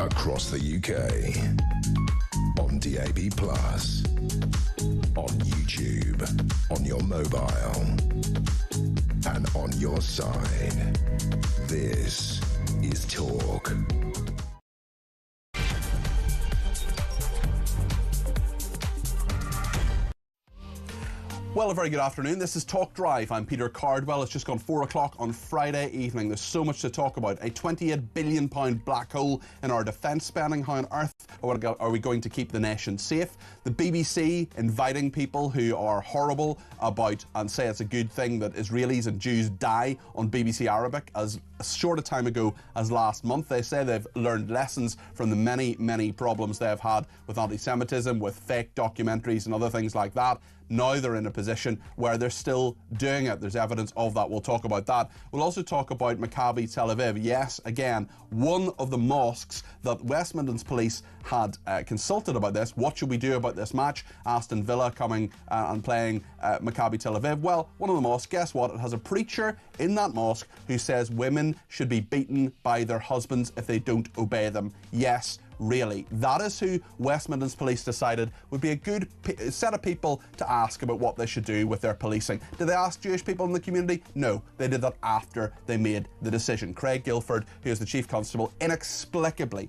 Across the UK, on DAB+, on YouTube, on your mobile, and on your side. This is Talk. Well, a very good afternoon. This is Talk Drive. I'm Peter Cardwell. It's just gone 4 o'clock on Friday evening. There's so much to talk about. A £28 billion black hole in our defence spending. How on earth are we going to keep the nation safe? The BBC inviting people who are horrible about and say it's a good thing that Israelis and Jews die on BBC Arabic as short a time ago as last month. They say they've learned lessons from the many, many problems they've had with anti-Semitism, with fake documentaries and other things like that. Now they're in a position where they're still doing it. There's evidence of that. We'll talk about that. We'll also talk about Maccabi Tel Aviv. Yes, again, one of the mosques that Westminster police had consulted about this. What should we do about this match? Aston Villa coming and playing Maccabi Tel Aviv. Well, one of the mosques, guess what? It has a preacher in that mosque who says women should be beaten by their husbands if they don't obey them. Yes, really. That is who Westminster police decided would be a good set of people to ask about what they should do with their policing. Did they ask Jewish people in the community? No, they did that after they made the decision. Craig Guilford, who is the chief constable, inexplicably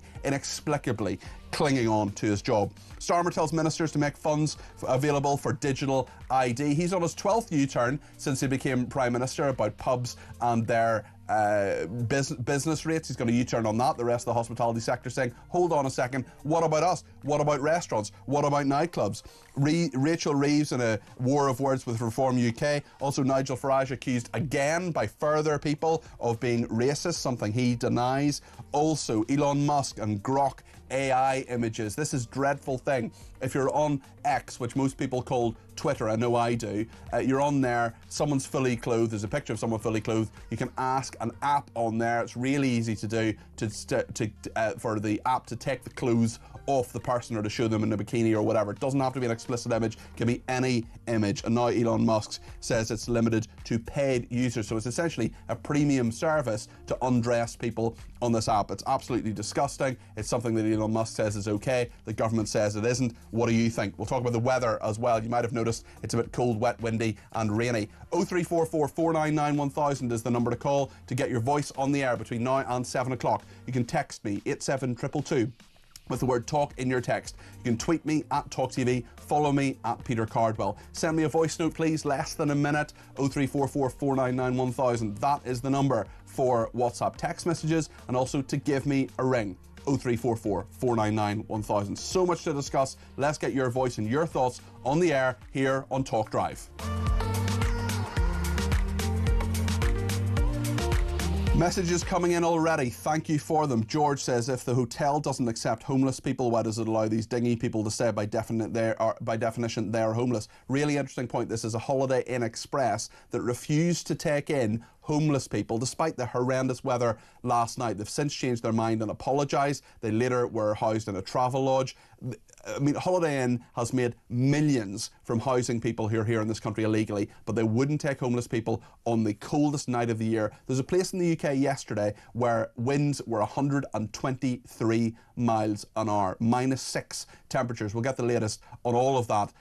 clinging on to his job. Starmer tells ministers to make funds available for digital ID. He's on his 12th U-turn since he became Prime Minister about pubs and their business rates. He's going to U-turn on that. The rest of the hospitality sector saying, hold on a second, what about us? What about restaurants? What about nightclubs? Rachel Reeves in a war of words with Reform UK. Also Nigel Farage accused again by further people of being racist, something he denies. Also Elon Musk and Grok AI images. This is a dreadful thing. If you're on X, which most people call Twitter, I know I do, you're on there, someone's fully clothed, there's a picture of someone fully clothed, you can ask an app on there, it's really easy to do, for the app to take the clothes off the person or to show them in a bikini or whatever. It doesn't have to be an explicit image, it can be any image. And now Elon Musk says it's limited to paid users, so it's essentially a premium service to undress people on this app. It's absolutely disgusting. It's something that Elon Musk says is okay, the government says it isn't. What do you think? We'll talk about the weather as well. You might have noticed it's a bit cold, wet, windy and rainy. 0344 499 1000 is the number to call to get your voice on the air between now and 7 o'clock. You can text me 87222 with the word talk in your text. You can tweet me at talkTV, follow me at Peter Cardwell. Send me a voice note please, less than a minute, 0344 499 1000. That is the number for WhatsApp text messages and also to give me a ring. 0344 499 1000. So much to discuss. Let's get your voice and your thoughts on the air here on Talk Drive. Messages coming in already. Thank you for them. George says, if the hotel doesn't accept homeless people, why does it allow these dingy people to stay? By definition, they are homeless. Really interesting point. This is a Holiday Inn Express that refused to take in homeless people despite the horrendous weather last night. They've since changed their mind and apologised. They later were housed in a travel lodge. I mean, Holiday Inn has made millions from housing people who are here in this country illegally, but they wouldn't take homeless people on the coldest night of the year. There's a place in the UK yesterday where winds were 123 miles an hour, -6 temperatures. We'll get the latest on all of that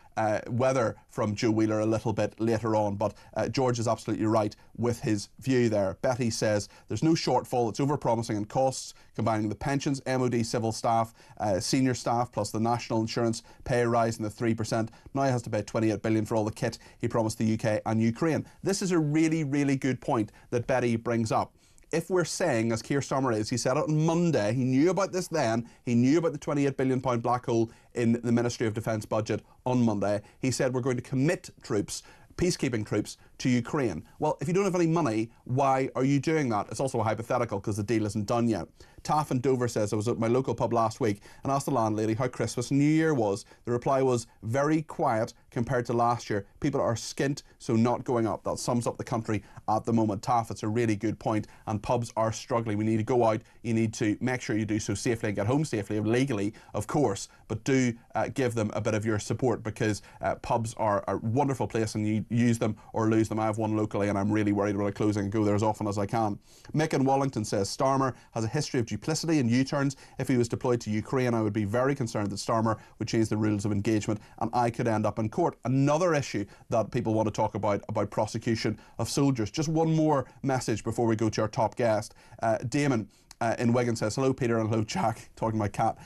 weather from Joe Wheeler a little bit later on, but George is absolutely right with his view there. Betty says there's no shortfall, it's over-promising in costs, combining the pensions, MOD civil staff, senior staff, plus the national insurance pay rise in the 3%. Now he has to pay 28 billion for all the kit he promised the UK and Ukraine. This is a really, really good point that Betty brings up. If we're saying, as Keir Starmer is, he said it on Monday, he knew about this then, he knew about the £28 billion black hole in the Ministry of Defence budget on Monday. He said we're going to commit troops, peacekeeping troops, to Ukraine. Well, if you don't have any money, why are you doing that? It's also a hypothetical because the deal isn't done yet. Taff in Dover says, I was at my local pub last week and asked the landlady how Christmas and New Year was. The reply was, very quiet compared to last year. People are skint, so not going up. That sums up the country at the moment. Taff, it's a really good point, and pubs are struggling. We need to go out. You need to make sure you do so safely and get home safely, legally, of course, but do give them a bit of your support, because pubs are a wonderful place and you use them or lose them. I have one locally and I'm really worried about closing and go there as often as I can. Mick in Wallington says, Starmer has a history of duplicity and U-turns. If he was deployed to Ukraine, I would be very concerned that Starmer would change the rules of engagement and I could end up in court. Another issue that people want to talk about prosecution of soldiers. Just one more message before we go to our top guest. Damon in Wigan says, hello Peter and hello Jack, talking to my cat.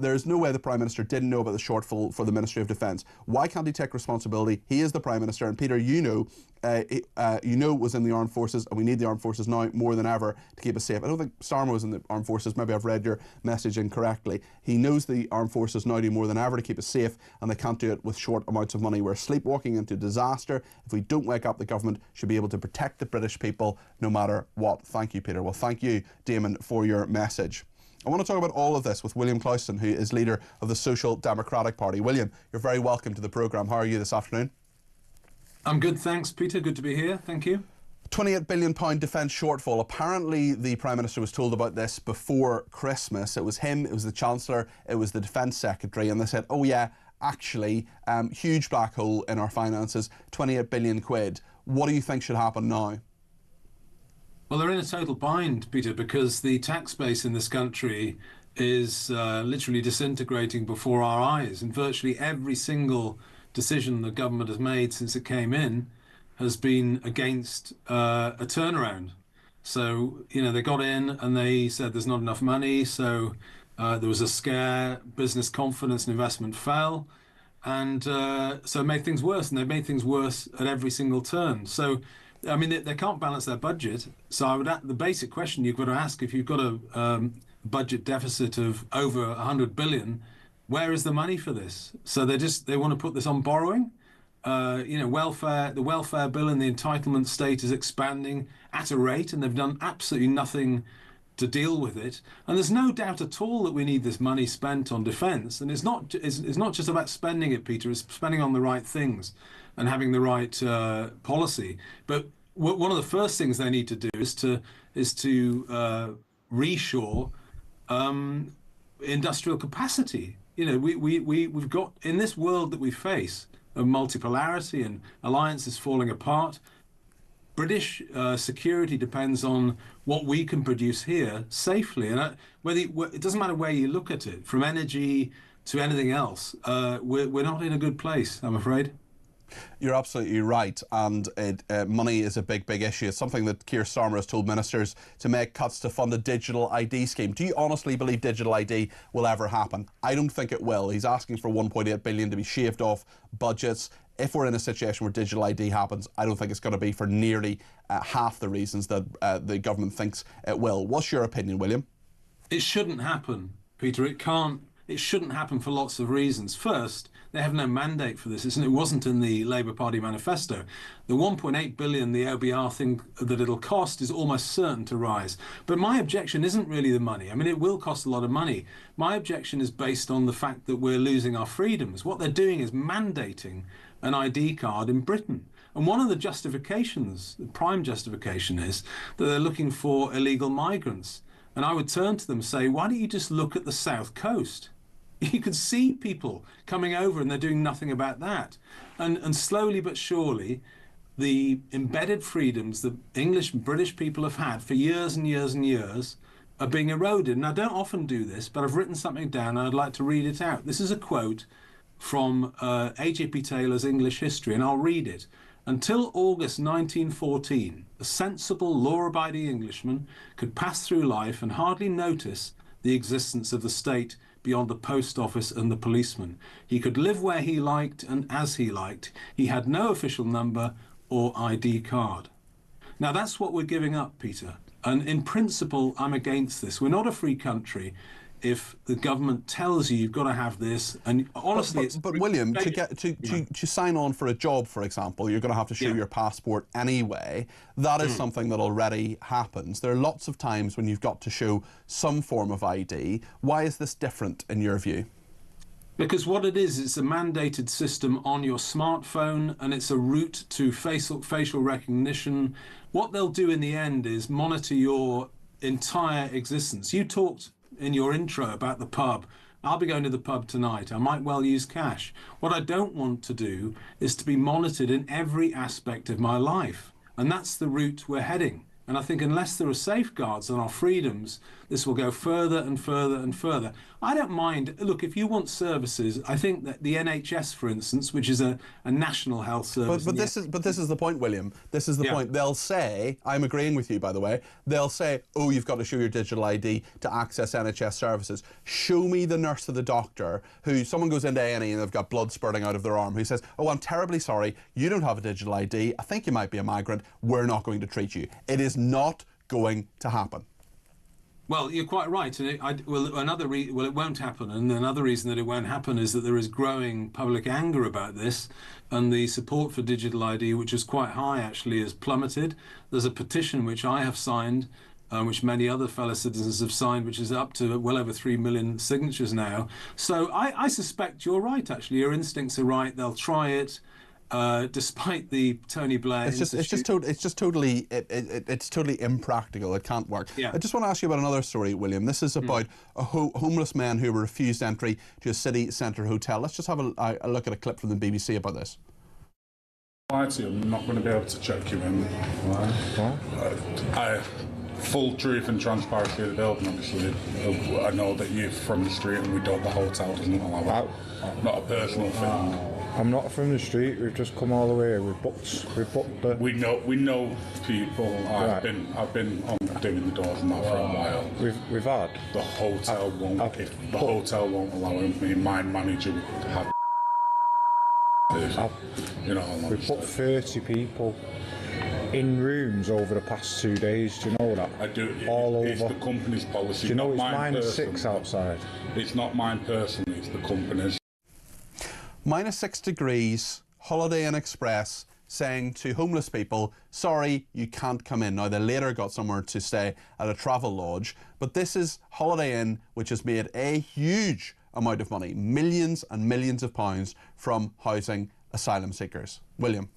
There's no way the Prime Minister didn't know about the shortfall for the Ministry of Defence. Why can't he take responsibility? He is the Prime Minister, and Peter, you know it was in the armed forces, and we need the armed forces now more than ever to keep us safe. I don't think Starmer was in the armed forces. Maybe I've read your message incorrectly. He knows the armed forces now do more than ever to keep us safe, and they can't do it with short amounts of money. We're sleepwalking into disaster. If we don't wake up, the government should be able to protect the British people no matter what. Thank you, Peter. Well, thank you, Damon, for your message. I want to talk about all of this with William Clouston, who is leader of the Social Democratic Party. William, you're very welcome to the programme. How are you this afternoon? I'm good, thanks, Peter. Good to be here. Thank you. £28 billion defence shortfall. Apparently, the Prime Minister was told about this before Christmas. It was him, it was the Chancellor, it was the Defence Secretary, and they said, oh yeah, actually, huge black hole in our finances, 28 billion quid. What do you think should happen now? Well, they're in a total bind, Peter, because the tax base in this country is literally disintegrating before our eyes, and virtually every single decision the government has made since it came in has been against a turnaround. So, you know, they got in and they said there's not enough money, so there was a scare, business confidence and investment fell, and so it made things worse, and they've made things worse at every single turn. So, I mean, they can't balance their budget. So the basic question you've got to ask, if you've got a budget deficit of over 100 billion, where is the money for this? So they want to put this on borrowing. You know, the welfare bill in the entitlement state is expanding at a rate, and they've done absolutely nothing to deal with it. And there's no doubt at all that we need this money spent on defence. And it's not just about spending it, Peter. It's spending on the right things and having the right policy. But one of the first things they need to do is to reshore industrial capacity. You know, we've got, in this world that we face of multipolarity and alliances falling apart, British security depends on what we can produce here safely. And it doesn't matter where you look at it, from energy to anything else, we're not in a good place, I'm afraid. You're absolutely right, and money is a big issue. It's something that Keir Starmer has told ministers to make cuts to fund a digital ID scheme. Do you honestly believe digital ID will ever happen? I don't think it will. He's asking for 1.8 billion to be shaved off budgets. If we're in a situation where digital ID happens, I don't think it's going to be for nearly half the reasons that the government thinks it will. What's your opinion, William? It shouldn't happen, Peter. It shouldn't happen for lots of reasons. First, they have no mandate for this. It wasn't in the Labour Party manifesto. The 1.8 billion the OBR think that it'll cost is almost certain to rise. But my objection isn't really the money. I mean, it will cost a lot of money. My objection is based on the fact that we're losing our freedoms. What they're doing is mandating an ID card in Britain. And one of the justifications, the prime justification, is that they're looking for illegal migrants. And I would turn to them and say, why don't you just look at the south coast? You can see people coming over and they're doing nothing about that. And slowly but surely, the embedded freedoms that English and British people have had for years and years and years are being eroded. And I don't often do this, but I've written something down and I'd like to read it out. This is a quote from A.J.P. Taylor's English History, and I'll read it. Until August 1914, a sensible, law-abiding Englishman could pass through life and hardly notice the existence of the state beyond the post office and the policeman. He could live where he liked and as he liked. He had no official number or ID card. Now that's what we're giving up, Peter. And in principle, I'm against this. We're not a free country if the government tells you you've got to have this, and honestly, but William, to sign on for a job, for example, you're going to have to show your passport anyway. That is something that already happens. There are lots of times when you've got to show some form of ID. Why is this different in your view? Because what it is, it's a mandated system on your smartphone, and it's a route to facial recognition. What they'll do in the end is monitor your entire existence. You talked in your intro about the pub. I'll be going to the pub tonight. I might well use cash. What I don't want to do is to be monitored in every aspect of my life. And that's the route we're heading. And I think unless there are safeguards on our freedoms, this will go further and further and further. I don't mind. Look, if you want services, I think that the NHS, for instance, which is a national health service. But this is the point, William. This is the point. They'll say, I'm agreeing with you, by the way, they'll say, oh, you've got to show your digital ID to access NHS services. Show me the nurse or the doctor who, someone goes into A&E and they've got blood spurting out of their arm, who says, oh, I'm terribly sorry, you don't have a digital ID, I think you might be a migrant, we're not going to treat you. It is not going to happen. Well, you're quite right. And it won't happen. And another reason that it won't happen is that there is growing public anger about this, and the support for digital ID, which is quite high, actually, has plummeted. There's a petition which I have signed, which many other fellow citizens have signed, which is up to well over 3 million signatures now. So I suspect you're right, actually. Your instincts are right. They'll try it. Despite the Tony Blair, it's totally impractical. It can't work. Yeah. I just want to ask you about another story, William. This is about a homeless man who refused entry to a city centre hotel. Let's just have a look at a clip from the BBC about this. I'm not going to be able to check you in. Why? Full truth and transparency of the building, obviously. I know that you're from the street and the hotel doesn't allow it. Not a personal thing. I'm not from the street. We've just come all the way. We've booked the... We know people. I've been on doing the doors and that for a while. We've had. The hotel won't. If the hotel won't allow me, my manager would have. We've put 30 people in rooms over the past 2 days. Do you know that? I do. All it's over. The company's policy. Do you know it's -6 outside? It's not mine personally. It's the company's. -6 degrees, Holiday Inn Express saying to homeless people, sorry, you can't come in. Now, they later got somewhere to stay at a travel lodge, but this is Holiday Inn, which has made a huge amount of money, millions and millions of pounds from housing asylum seekers. William.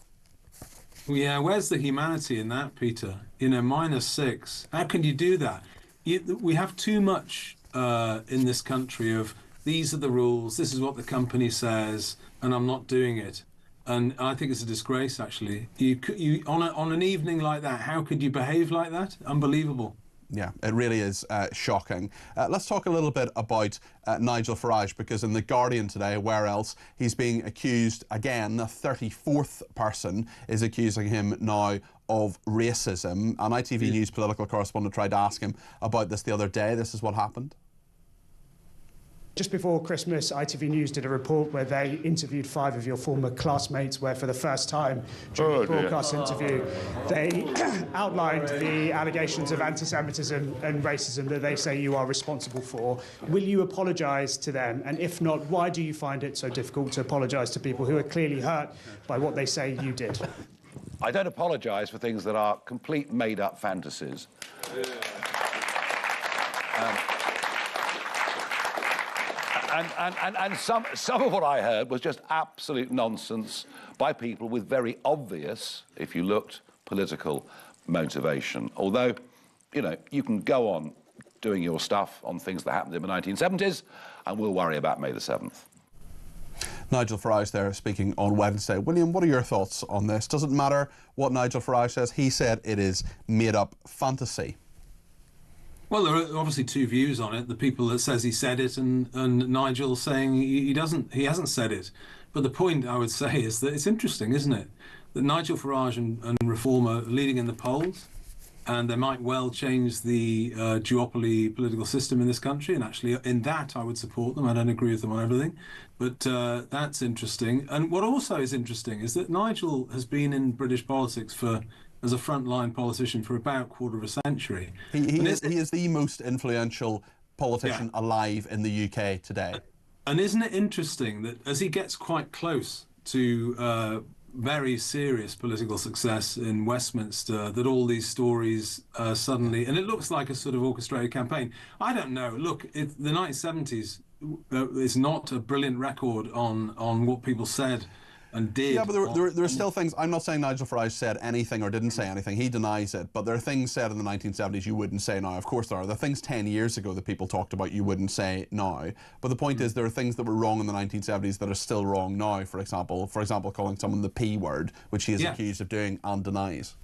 Yeah, where's the humanity in that, Peter? You know, -6. How can you do that? We have too much in this country of these are the rules, this is what the company says, and I'm not doing it. And I think it's a disgrace, actually. You on an evening like that, how could you behave like that? Unbelievable. Yeah, it really is shocking. Let's talk a little bit about Nigel Farage, because in The Guardian today, where else, he's being accused again, the 34th person is accusing him now of racism. An ITV News political correspondent tried to ask him about this the other day. This is what happened. Just before Christmas, ITV News did a report where they interviewed 5 of your former classmates, where for the first time during the broadcast interview, they outlined the allegations of anti-Semitism and racism that they say you are responsible for. Will you apologise to them? And if not, why do you find it so difficult to apologise to people who are clearly hurt by what they say you did? I don't apologise for things that are complete made-up fantasies. And some of what I heard was just absolute nonsense by people with very obvious, if you looked, political motivation. Although, you know, you can go on doing your stuff on things that happened in the 1970s, and we'll worry about May the 7th. Nigel Farage there speaking on Wednesday. William, what are your thoughts on this? Does it matter what Nigel Farage says? He said it is made-up fantasy. Well, there are obviously two views on it. The people that says he said it, and Nigel saying he hasn't said it. But the point I would say is that it's interesting, isn't it, that Nigel Farage and Reform are leading in the polls, and they might well change the duopoly political system in this country. And actually, in that, I would support them. I don't agree with them on everything, but that's interesting. And what also is interesting is that Nigel has been in British politics as a frontline politician for about a quarter of a century. He is the most influential politician alive in the UK today. And isn't it interesting that as he gets quite close to very serious political success in Westminster, that all these stories suddenly, and it looks like a sort of orchestrated campaign. I don't know. Look, the 1970s is not a brilliant record on what people said and did. Yeah, but there are still things. I'm not saying Nigel Farage said anything or didn't say anything. He denies it. But there are things said in the 1970s you wouldn't say now. Of course there are. There are things 10 years ago that people talked about you wouldn't say now. But the point is there are things that were wrong in the 1970s that are still wrong now. For example, calling someone the P word, which he is accused of doing and denies.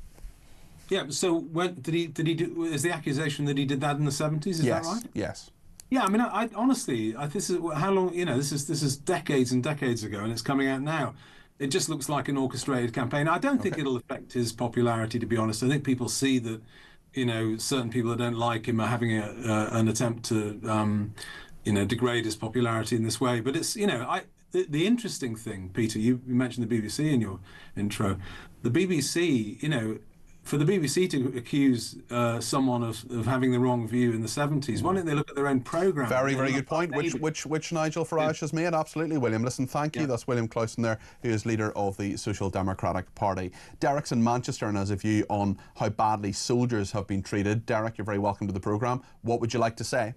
Yeah. So when did he do? Is the accusation that he did that in the 70s? Is Yes, that right? yes. Yeah. I mean, I honestly, this is how long. This is decades and decades ago, and it's coming out now. It just looks like an orchestrated campaign. I don't think it'll affect his popularity, to be honest. I think people see that, certain people that don't like him are having an attempt to, degrade his popularity in this way. But it's, the interesting thing, Peter, you mentioned the BBC in your intro. The BBC, for the BBC to accuse someone of having the wrong view in the 70s, why don't they look at their own programme? Very, very good point, which Nigel Farage has made. Absolutely, William. Listen, thank you. Yeah. That's William Clowson there, who is leader of the Social Democratic Party. Derek's in Manchester and has a view on how badly soldiers have been treated. Derek, you're very welcome to the programme. What would you like to say?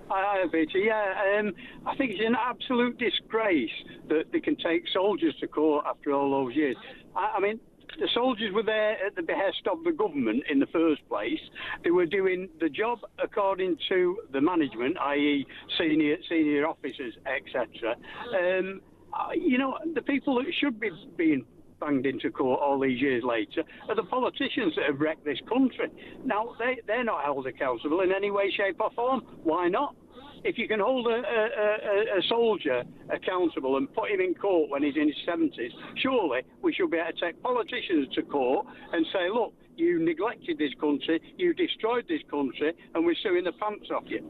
Hi, Peter. Yeah, I think it's an absolute disgrace that they can take soldiers to court after all those years. I mean, the soldiers were there at the behest of the government in the first place. They were doing the job according to the management, i.e. senior officers, etc. The people that should be being banged into court all these years later are the politicians that have wrecked this country. Now, they're not held accountable in any way, shape or form. Why not? If you can hold a soldier accountable and put him in court when he's in his 70s, surely we should be able to take politicians to court and say, look, you neglected this country, you destroyed this country, and we're suing the pants off you.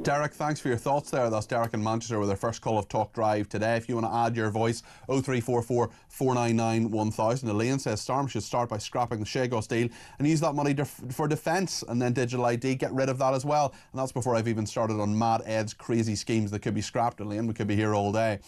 Derek, thanks for your thoughts there. That's Derek in Manchester with our first call of Talk Drive today. If you want to add your voice, 0344 499 1000. Elaine says Storm should start by scrapping the Shagos deal and use that money for defence, and then digital ID, get rid of that as well. And that's before I've even started on Mad Ed's crazy schemes that could be scrapped, Elaine. We could be here all day.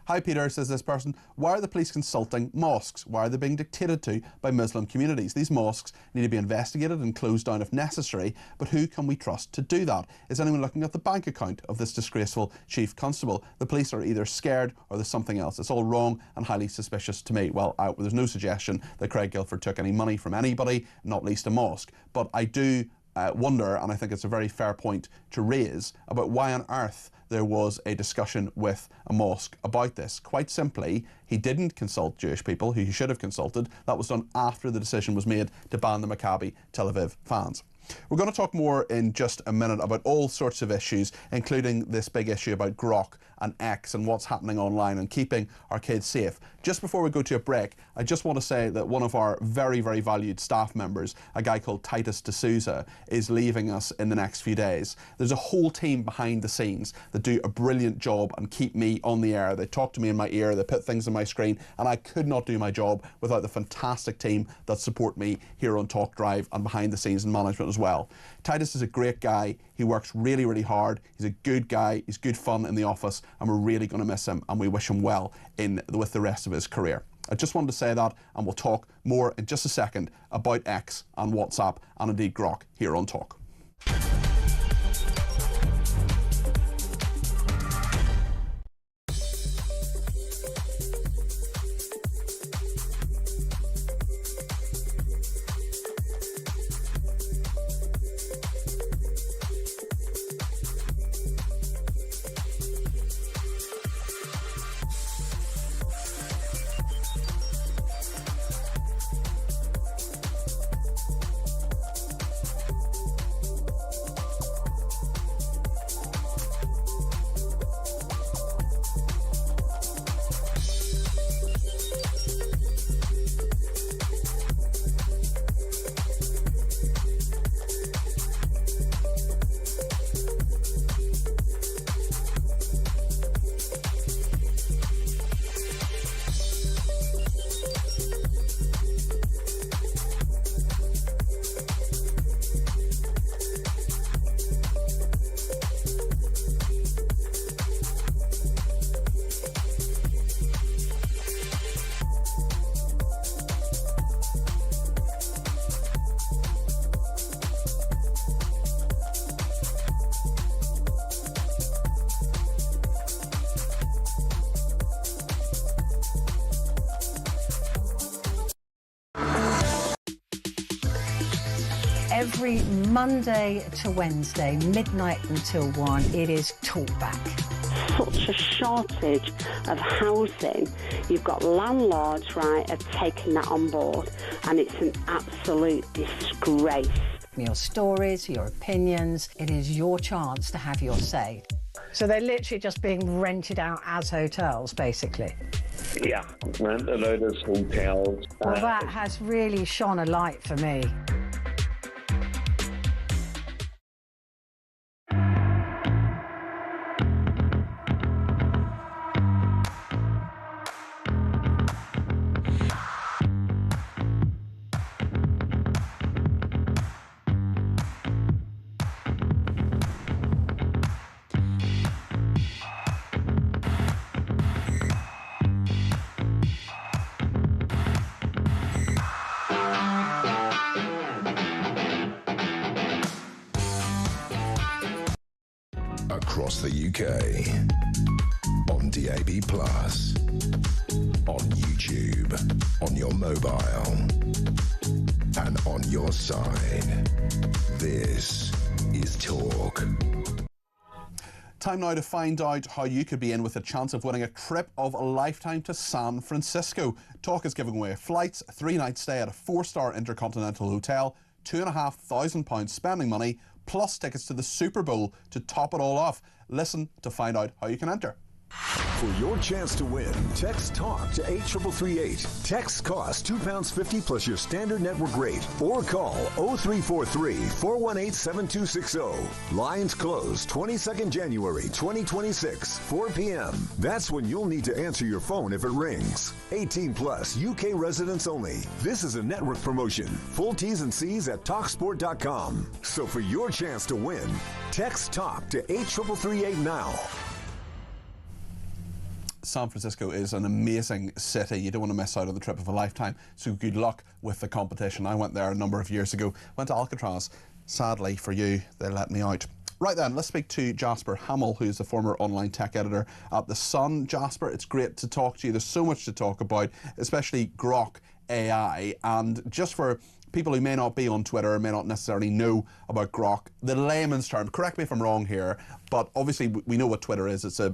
Hi Peter, says this person, why are the police consulting mosques? Why are they being dictated to by Muslim communities? These mosques need to be investigated and closed down if necessary, but who can we trust to do that? Is anyone looking at the bank account of this disgraceful chief constable? The police are either scared or there's something else. It's all wrong and highly suspicious to me. Well, there's no suggestion that Craig Guilford took any money from anybody, not least a mosque, but I do wonder, and I think it's a very fair point to raise, about why on earth there was a discussion with a mosque about this. Quite simply, he didn't consult Jewish people who he should have consulted. That was done after the decision was made to ban the Maccabi Tel Aviv fans. We're going to talk more in just a minute about all sorts of issues, including this big issue about Grok and X and what's happening online and keeping our kids safe. Just before we go to a break, I just want to say that one of our very, very valued staff members, a guy called Titus D'Souza, is leaving us in the next few days. There's a whole team behind the scenes that do a brilliant job and keep me on the air. They talk to me in my ear, they put things on my screen, and I could not do my job without the fantastic team that support me here on Talk Drive and behind the scenes in management as well. Titus is a great guy. He works really, really hard. He's a good guy. He's good fun in the office, and we're really going to miss him, and we wish him well with the rest of his career. I just wanted to say that, and we'll talk more in just a second about X and WhatsApp and indeed Grok here on Talk. every Monday to Wednesday, midnight until 1, it is Talkback. Such a shortage of housing. You've got landlords, right, have taken that on board, and it's an absolute disgrace. Your stories, your opinions, it is your chance to have your say. So they're literally just being rented out as hotels, basically? Yeah, rent a load of hotels. Well, that has really shone a light for me. Across the UK, on DAB+, on YouTube, on your mobile, and on your side. This is Talk. Time now to find out how you could be in with a chance of winning a trip of a lifetime to San Francisco. Talk is giving away flights, a 3-night stay at a 4-star intercontinental hotel, £2,500 spending money, plus tickets to the Super Bowl to top it all off. Listen to find out how you can enter. For your chance to win, text TALK to 83338. Texts cost £2.50 plus your standard network rate. Or call 0343-418-7260. Lines close 22nd January 2026, 4 p.m. That's when you'll need to answer your phone if it rings. 18 plus, UK residents only. This is a network promotion. Full T's and C's at TalkSport.com. So for your chance to win, text TALK to 83338 now. San Francisco is an amazing city. You don't want to miss out on the trip of a lifetime. So good luck with the competition. I went there a number of years ago. Went to Alcatraz. Sadly for you, they let me out. Right then, let's speak to Jasper Hamill, who's the former online tech editor at The Sun. Jasper, it's great to talk to you. There's so much to talk about, especially Grok AI. And just for people who may not be on Twitter, may not necessarily know about Grok, the layman's term, correct me if I'm wrong here, but obviously we know what Twitter is. It's a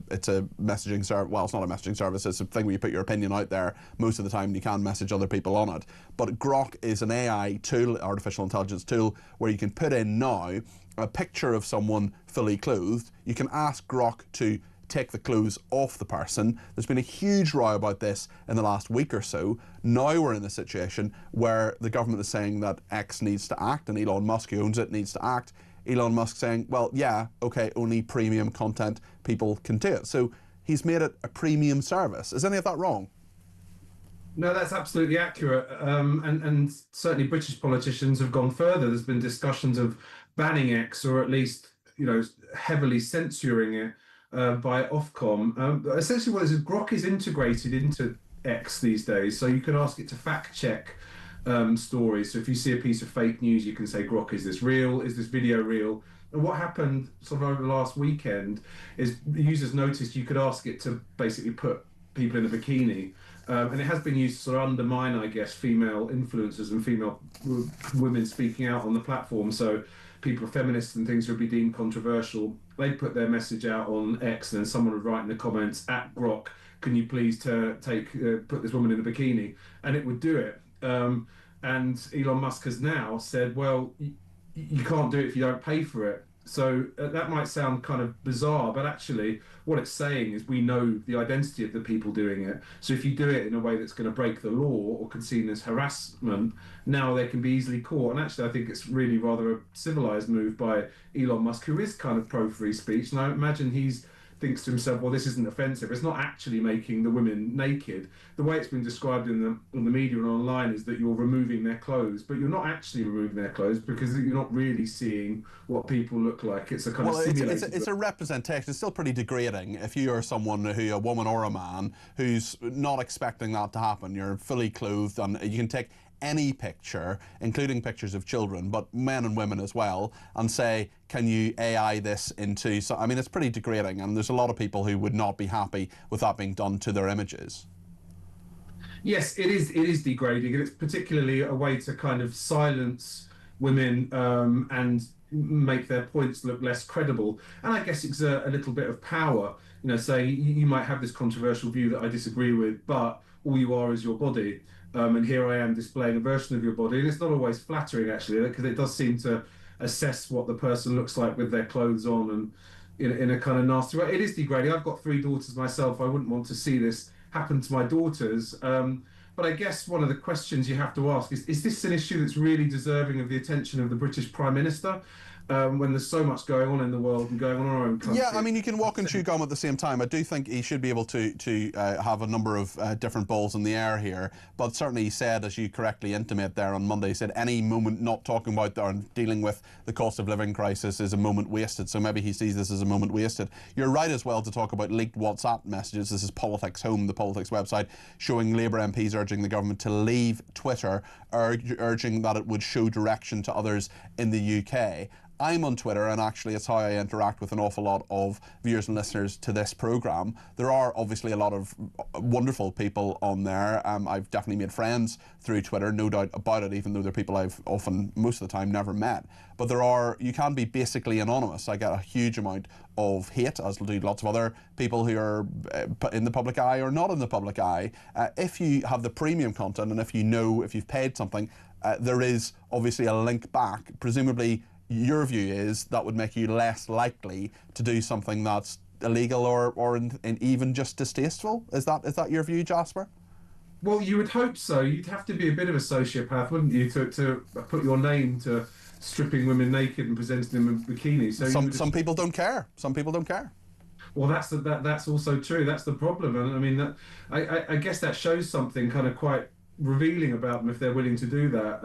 messaging service. Well, it's not a messaging service. It's a thing where you put your opinion out there. Most of the time you can message other people on it. But Grok is an AI tool, artificial intelligence tool, where you can put in now a picture of someone fully clothed. You can ask Grok to take the clothes off the person. There's been a huge row about this in the last week or so. Now we're in a situation where the government is saying that X needs to act, and Elon Musk, who owns it, needs to act. Elon Musk saying, well, yeah, okay, only premium content people can do it. So he's made it a premium service. Is any of that wrong? No, that's absolutely accurate. And certainly British politicians have gone further. There's been discussions of banning X, or at least, heavily censoring it. By Ofcom. Essentially what it is Grok is integrated into X these days, so you can ask it to fact check stories. So if you see a piece of fake news, you can say, Grok, is this real? Is this video real? And what happened sort of over the last weekend is users noticed you could ask it to basically put people in a bikini. And it has been used to sort of undermine, I guess, female influencers and female women speaking out on the platform. So people, feminists and things, would be deemed controversial. They'd put their message out on X, and then someone would write in the comments, at Grok, can you please put this woman in a bikini? And it would do it. And Elon Musk has now said, well, you can't do it if you don't pay for it. So that might sound kind of bizarre, but actually what it's saying is we know the identity of the people doing it. So if you do it in a way that's going to break the law or can be seen as harassment, now they can be easily caught. And actually I think it's really rather a civilized move by Elon Musk, who is kind of pro-free speech. And I imagine he's thinks to himself, well, this isn't offensive. It's not actually making the women naked. The way it's been described in the media and online is that you're removing their clothes, but you're not actually removing their clothes because you're not really seeing what people look like. It's a kind of simulated... It's a representation. It's still pretty degrading if you are someone a woman or a man, who's not expecting that to happen. You're fully clothed, and you can take any picture, including pictures of children, but men and women as well, and say, can you AI this into... So, I mean, it's pretty degrading, and there's a lot of people who would not be happy with that being done to their images. Yes, it is degrading, and it's particularly a way to kind of silence women and make their points look less credible, and I guess exert a little bit of power. You know, say you might have this controversial view that I disagree with, but all you are is your body, and here I am displaying a version of your body, and it's not always flattering actually, because it does seem to assess what the person looks like with their clothes on, and in a kind of nasty way. It is degrading. I've got 3 daughters myself. I wouldn't want to see this happen to my daughters. But I guess one of the questions you have to ask is this an issue that's really deserving of the attention of the British Prime Minister? When there's so much going on in the world and going on in our own country. Yeah, I mean, you can walk and chew gum at the same time. I do think he should be able to have a number of different balls in the air here. But certainly he said, as you correctly intimate there on Monday, he said any moment not talking about or dealing with the cost of living crisis is a moment wasted. So maybe he sees this as a moment wasted. You're right as well to talk about leaked WhatsApp messages. This is Politics Home, the Politics website, showing Labour MPs urging the government to leave Twitter, urging that it would show direction to others in the UK. I'm on Twitter, and actually it's how I interact with an awful lot of viewers and listeners to this programme. There are obviously a lot of wonderful people on there. I've definitely made friends through Twitter, no doubt about it, even though they're people I've often, most of the time, never met. But you can be basically anonymous. I get a huge amount of hate, as do lots of other people who are in the public eye or not in the public eye. If you have the premium content, and if you've paid something, there is obviously a link back. Presumably, your view is that would make you less likely to do something that's illegal or even just distasteful. Is that your view, Jasper? Well, you would hope so. You'd have to be a bit of a sociopath, wouldn't you, to put your name to stripping women naked and presenting them in bikinis. So some people don't care. Some people don't care. Well, that's also true. That's the problem. And I mean, I guess that shows something kind of quite revealing about them if they're willing to do that.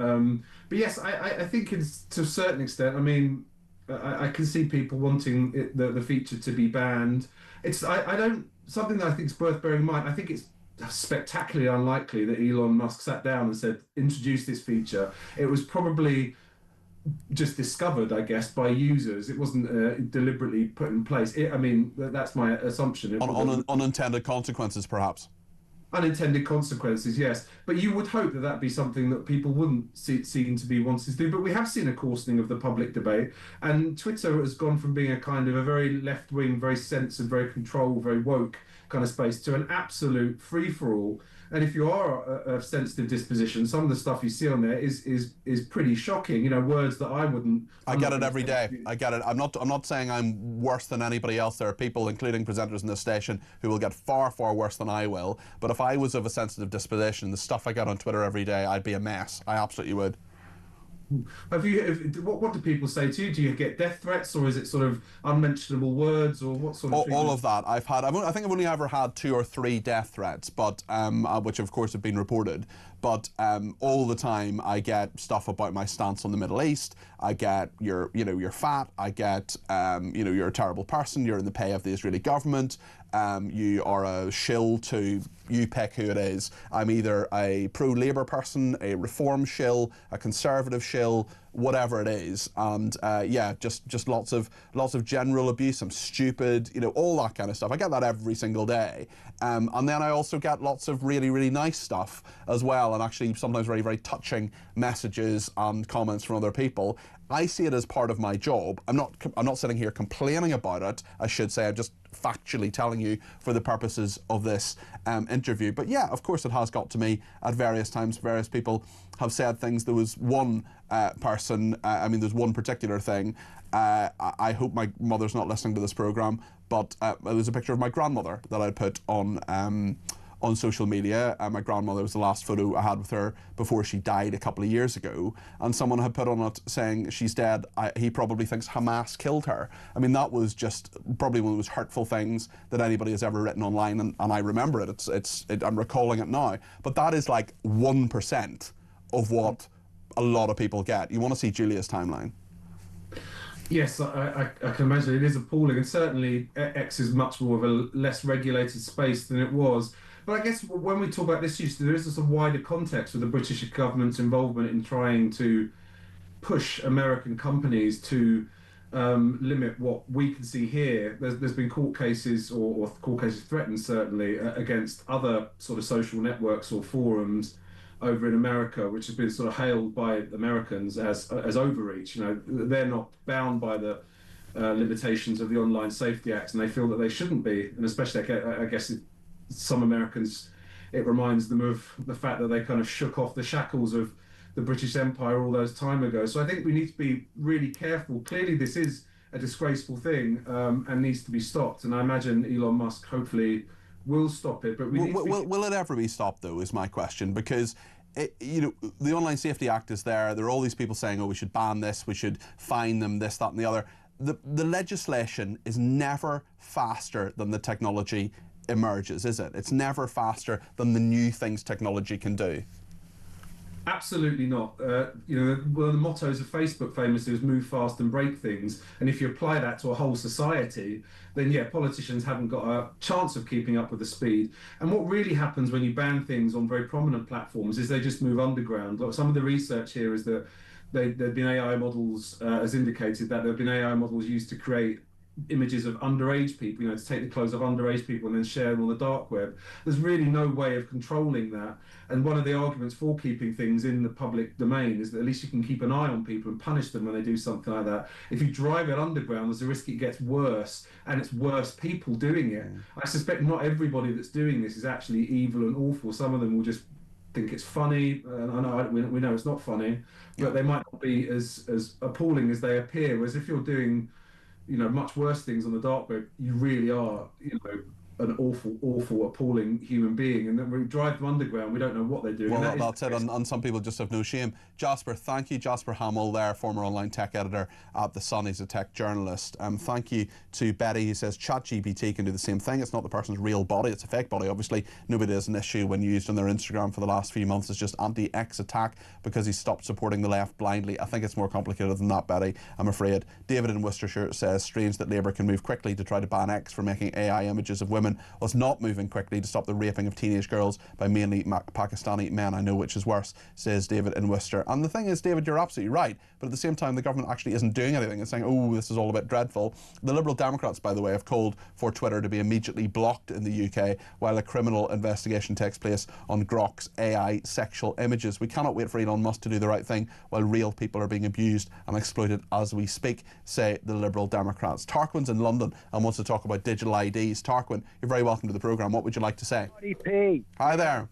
But yes, I think it's to a certain extent. I mean, I can see people wanting the feature to be banned. Something that I think is worth bearing in mind. I think it's spectacularly unlikely that Elon Musk sat down and said, introduce this feature. It was probably just discovered, I guess, by users. It wasn't deliberately put in place. I mean, that's my assumption. Unintended consequences, perhaps. Unintended consequences, yes. But you would hope that that'd be something that people wouldn't seem to be wanting to do. But we have seen a coarsening of the public debate, and Twitter has gone from being a kind of a very left-wing, very censored, very controlled, very woke kind of space to an absolute free-for-all. And if you are a sensitive disposition, some of the stuff you see on there is pretty shocking. You know, words that I wouldn't. I get it every day. I get it. I'm not saying I'm worse than anybody else. There are people, including presenters in this station, who will get far, far worse than I will. But if I was of a sensitive disposition, the stuff I get on Twitter every day, I'd be a mess. I absolutely would. What do people say to you? Do you get death threats, or is it sort of unmentionable words, or what sort of? All of that. I think I've only ever had 2 or 3 death threats, but which of course have been reported. But all the time I get stuff about my stance on the Middle East. I get you're fat. I get you're a terrible person. You're in the pay of the Israeli government. You are a shill to, you pick who it is. I'm either a pro-Labour person, a Reform shill, a Conservative shill, whatever it is. And just lots of general abuse. I'm stupid, all that kind of stuff. I get that every single day. And then I also get lots of really, really nice stuff as well, and actually sometimes very, very touching messages and comments from other people. I see it as part of my job. I'm not sitting here complaining about it, I should say. I'm just factually telling you for the purposes of this interview. But yeah, of course it has got to me at various times. Various people have said things. There was one person, there's one particular thing. I hope my mother's not listening to this programme, but it was a picture of my grandmother that I put on social media. My grandmother was the last photo I had with her before she died a couple of years ago, and someone had put on it saying she's dead. He probably thinks Hamas killed her. I mean, that was just probably one of the most hurtful things that anybody has ever written online, and I remember it. I'm recalling it now. But that is like 1% of what a lot of people get. You want to see Julia's timeline? Yes, I can imagine. It is appalling, and certainly X is much more of a less regulated space than it was. But I guess when we talk about this issue, there is a wider context with the British government's involvement in trying to push American companies to limit what we can see here. There's been court cases, or court cases threatened certainly, against other sort of social networks or forums over in America, which has been sort of hailed by Americans as overreach. You know, they're not bound by the limitations of the Online Safety Act, and they feel that they shouldn't be. And especially, I guess, some Americans, it reminds them of the fact that they kind of shook off the shackles of the British Empire all those time ago. So I think we need to be really careful. Clearly, this is a disgraceful thing and needs to be stopped. And I imagine Elon Musk hopefully will stop it. But will it ever be stopped, though, is my question, because you know, the Online Safety Act is there. There are all these people saying, oh, we should ban this, we should fine them, this, that and the other. The legislation is never faster than the technology emerges, is it? It's never faster than the new things technology can do. Absolutely not. You know, one of the mottos of Facebook famously is move fast and break things. And if you apply that to a whole society, then yeah, politicians haven't got a chance of keeping up with the speed. And what really happens when you ban things on very prominent platforms is they just move underground. Like, some of the research here is that there've been AI models, as indicated, that there have been AI models used to create images of underage people, you know, to take the clothes of underage people and then share them on the dark web. There's really no way of controlling that. And one of the arguments for keeping things in the public domain is that at least you can keep an eye on people and punish them when they do something like that. If you drive it underground, there's a risk it gets worse, and it's worse people doing it. I suspect not everybody that's doing this is actually evil and awful. Some of them will just think it's funny, and I know we know it's not funny, but they might not be as appalling as they appear. Whereas if you're doing, you know, much worse things on the dark web, you really are, you know, an awful, appalling human being. And then we drive them underground, we don't know what they're doing. Well, that's it, and some people just have no shame. Jasper, thank you. Jasper Hamill there, former online tech editor at The Sun. He's a tech journalist. Thank you to Betty, who says ChatGPT can do the same thing. It's not the person's real body, it's a fake body. Obviously, nobody has an issue when used on their Instagram for the last few months. It's just anti-X attack because he stopped supporting the left blindly. I think it's more complicated than that, Betty, I'm afraid. David in Worcestershire says, strange that Labour can move quickly to try to ban X for making AI images of women, was not moving quickly to stop the raping of teenage girls by mainly Pakistani men. I know which is worse, says David in Worcester. And the thing is, David, you're absolutely right, but at the same time the government actually isn't doing anything. It's saying, oh, this is all a bit dreadful. The Liberal Democrats, by the way, have called for Twitter to be immediately blocked in the UK while a criminal investigation takes place on Grok's AI sexual images. We cannot wait for Elon Musk to do the right thing while real people are being abused and exploited as we speak, say the Liberal Democrats. Tarquin's in London and wants to talk about digital IDs. Tarquin, you're very welcome to the programme. What would you like to say? P. Hi there.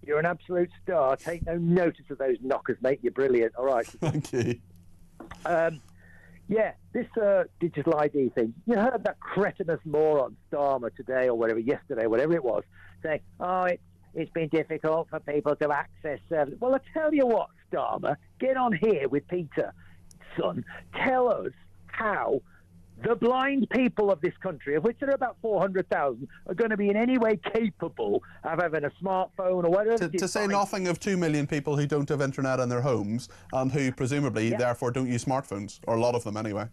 You're an absolute star. Take no notice of those knockers, mate. You're brilliant. All right. Thank you. Yeah, this digital ID thing. You heard that cretinous moron Starmer today or whatever, yesterday, whatever it was, saying, oh, it's been difficult for people to access services. Well, I tell you what, Starmer, get on here with Peter, son. Tell us how the blind people of this country, of which there are about 400,000, are going to be in any way capable of having a smartphone or whatever. To say nothing of 2 million people who don't have internet in their homes and who presumably therefore don't use smartphones, or a lot of them anyway.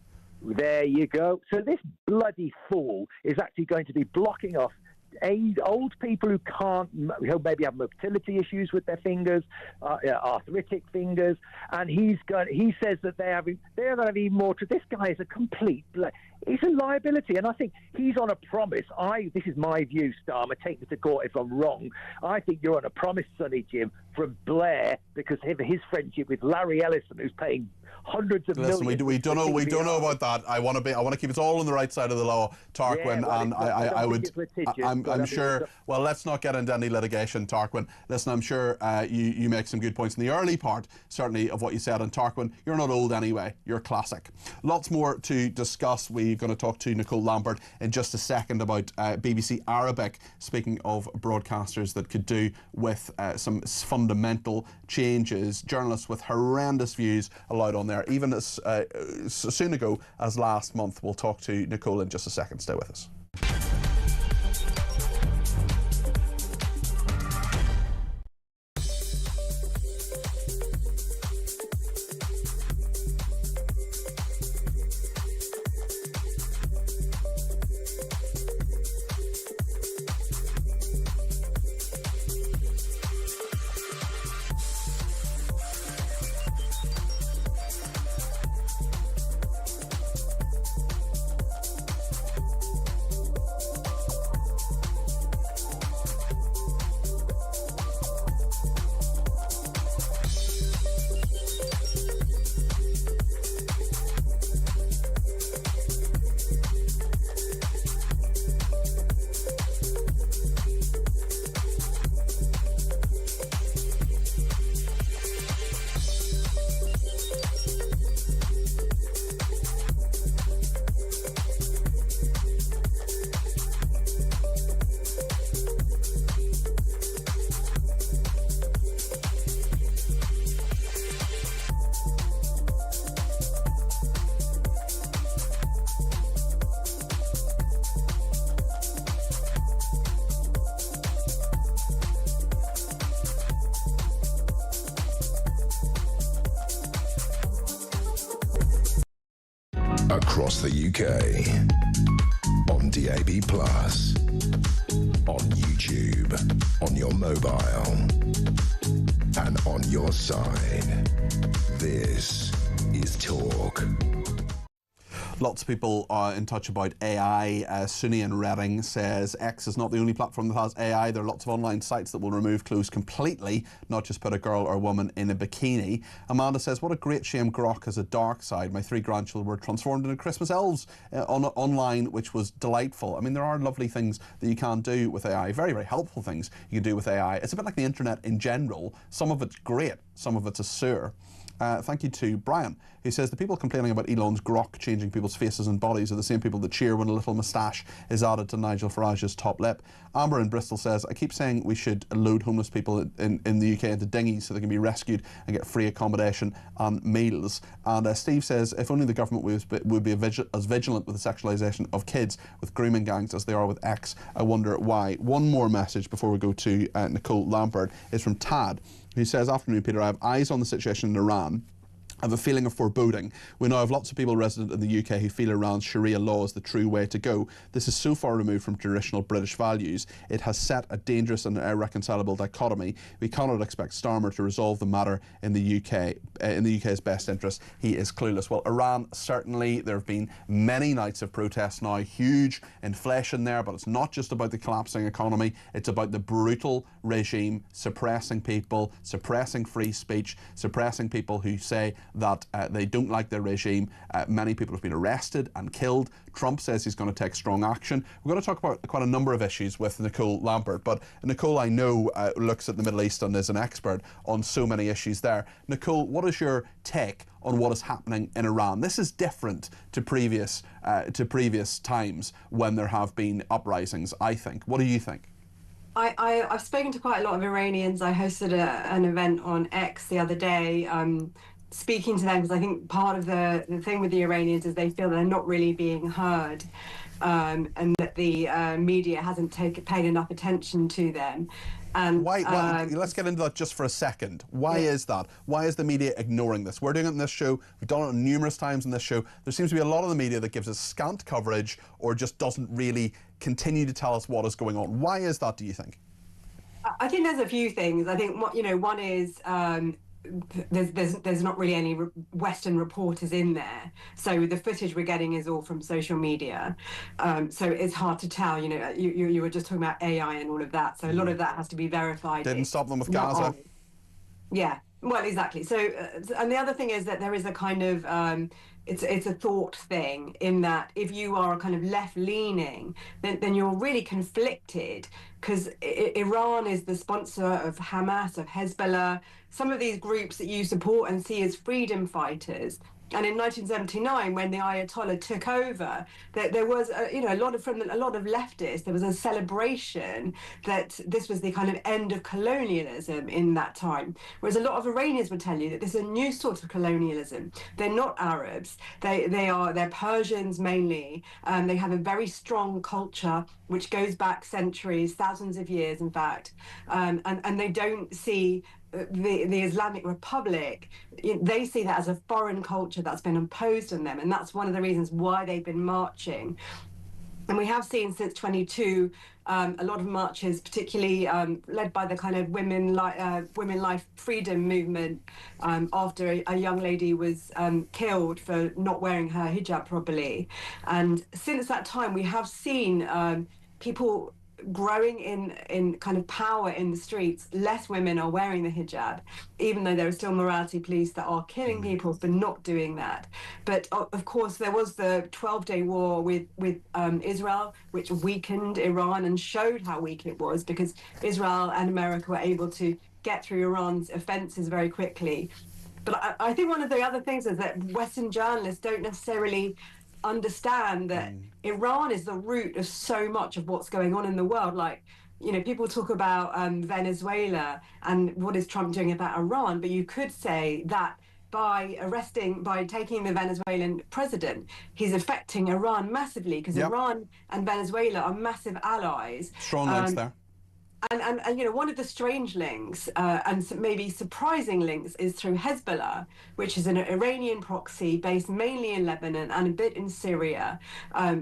There you go. So this bloody fool is actually going to be blocking off old people who maybe have motility issues with their fingers, arthritic fingers, and he says that they're going to have even more. This guy is a complete, he's a liability, and I think he's on a promise. This is my view, Starmer. Take me to court if I'm wrong. I think you're on a promise, Sonny Jim, from Blair because of his friendship with Larry Ellison, who's paying hundreds of millions. Listen, we don't know about that. I want to keep us all on the right side of the law, Tarquin, and I'm sure. Well, let's not get into any litigation, Tarquin. Listen, I'm sure you make some good points in the early part, certainly, of what you said. And Tarquin, you're not old anyway. You're classic. Lots more to discuss. We're going to talk to Nicole Lambert in just a second about BBC Arabic. Speaking of broadcasters that could do with some fundamental changes, journalists with horrendous views allowed on there, even as soon ago as last month. We'll talk to Nicole in just a second. Stay with us. Across the UK. On DAB+. On YouTube. On your mobile. And on your side. This is Talk. Lots of people are in touch about AI. Sunny in Reading says X is not the only platform that has AI. There are lots of online sites that will remove clothes completely, not just put a girl or woman in a bikini. Amanda says, what a great shame Grok has a dark side. My 3 grandchildren were transformed into Christmas elves online, which was delightful. I mean, there are lovely things that you can do with AI, very, very helpful things you can do with AI. It's a bit like the internet in general. Some of it's great, some of it's a sewer. Thank you to Brian, who says the people complaining about Elon's Grok changing people's faces and bodies are the same people that cheer when a little moustache is added to Nigel Farage's top lip. Amber in Bristol says, I keep saying we should load homeless people in the UK into dinghies so they can be rescued and get free accommodation and meals. And Steve says, if only the government would be as vigilant with the sexualisation of kids with grooming gangs as they are with X, I wonder why. One more message before we go to Nicole Lampard is from Tad, who says, afternoon Peter, I have eyes on the situation in Iran. I have a feeling of foreboding. We now have lots of people resident in the UK who feel Iran's Sharia law is the true way to go. This is so far removed from traditional British values. It has set a dangerous and irreconcilable dichotomy. We cannot expect Starmer to resolve the matter in the UK, in the UK's best interest. He is clueless. Well, Iran, certainly, there have been many nights of protest now, huge inflation there, but it's not just about the collapsing economy. It's about the brutal regime suppressing people, suppressing free speech, suppressing people who say that they don't like their regime. Many people have been arrested and killed. Trump says he's going to take strong action. We're going to talk about quite a number of issues with Nicole Lampert, but Nicole, I know, looks at the Middle East and is an expert on so many issues there. Nicole, what is your take on what is happening in Iran? This is different to previous times when there have been uprisings, I think. What do you think? I've spoken to quite a lot of Iranians. I hosted an event on X the other day, speaking to them, because I think part of the thing with the Iranians is they feel they're not really being heard, and that the media hasn't paid enough attention to them. And why, let's get into that just for a second. Why is that? Why is the media ignoring this? We're doing it in this show. We've done it numerous times in this show. There seems to be a lot of the media that gives us scant coverage or just doesn't really continue to tell us what is going on. Why is that, do you think? I think there's a few things. I think one is there's not really any Western reporters in there, so the footage we're getting is all from social media, so it's hard to tell. You were just talking about AI and all of that, so a lot of that has to be verified. Didn't stop them with Gaza. Yeah, well, exactly. So and the other thing is that there is a kind of it's a thought thing, in that if you are kind of left-leaning, then you're really conflicted, because Iran is the sponsor of Hamas, of Hezbollah, some of these groups that you support and see as freedom fighters. And in 1979, when the Ayatollah took over, there was a lot of leftists. There was a celebration that this was the kind of end of colonialism in that time. Whereas a lot of Iranians would tell you that this is a new sort of colonialism. They're not Arabs. They're Persians mainly. They have a very strong culture which goes back centuries, thousands of years, in fact. And they don't see the Islamic Republic, they see that as a foreign culture that's been imposed on them, and that's one of the reasons why they've been marching. And we have seen since 22 a lot of marches, particularly led by the kind of women life freedom movement, after a young lady was killed for not wearing her hijab properly. And since that time, we have seen people growing in kind of power in the streets. Less women are wearing the hijab, even though there are still morality police that are killing people for not doing that. But of course, there was the 12-day war with Israel, which weakened Iran and showed how weak it was, because Israel and America were able to get through Iran's offenses very quickly. But I think one of the other things is that Western journalists don't necessarily understand that Iran is the root of so much of what's going on in the world. Like, people talk about Venezuela and what is Trump doing about Iran, but you could say that by taking the Venezuelan president, he's affecting Iran massively, because Iran and Venezuela are massive allies. Strong links there. And you know, one of the strange links and maybe surprising links is through Hezbollah, which is an Iranian proxy based mainly in Lebanon and a bit in Syria.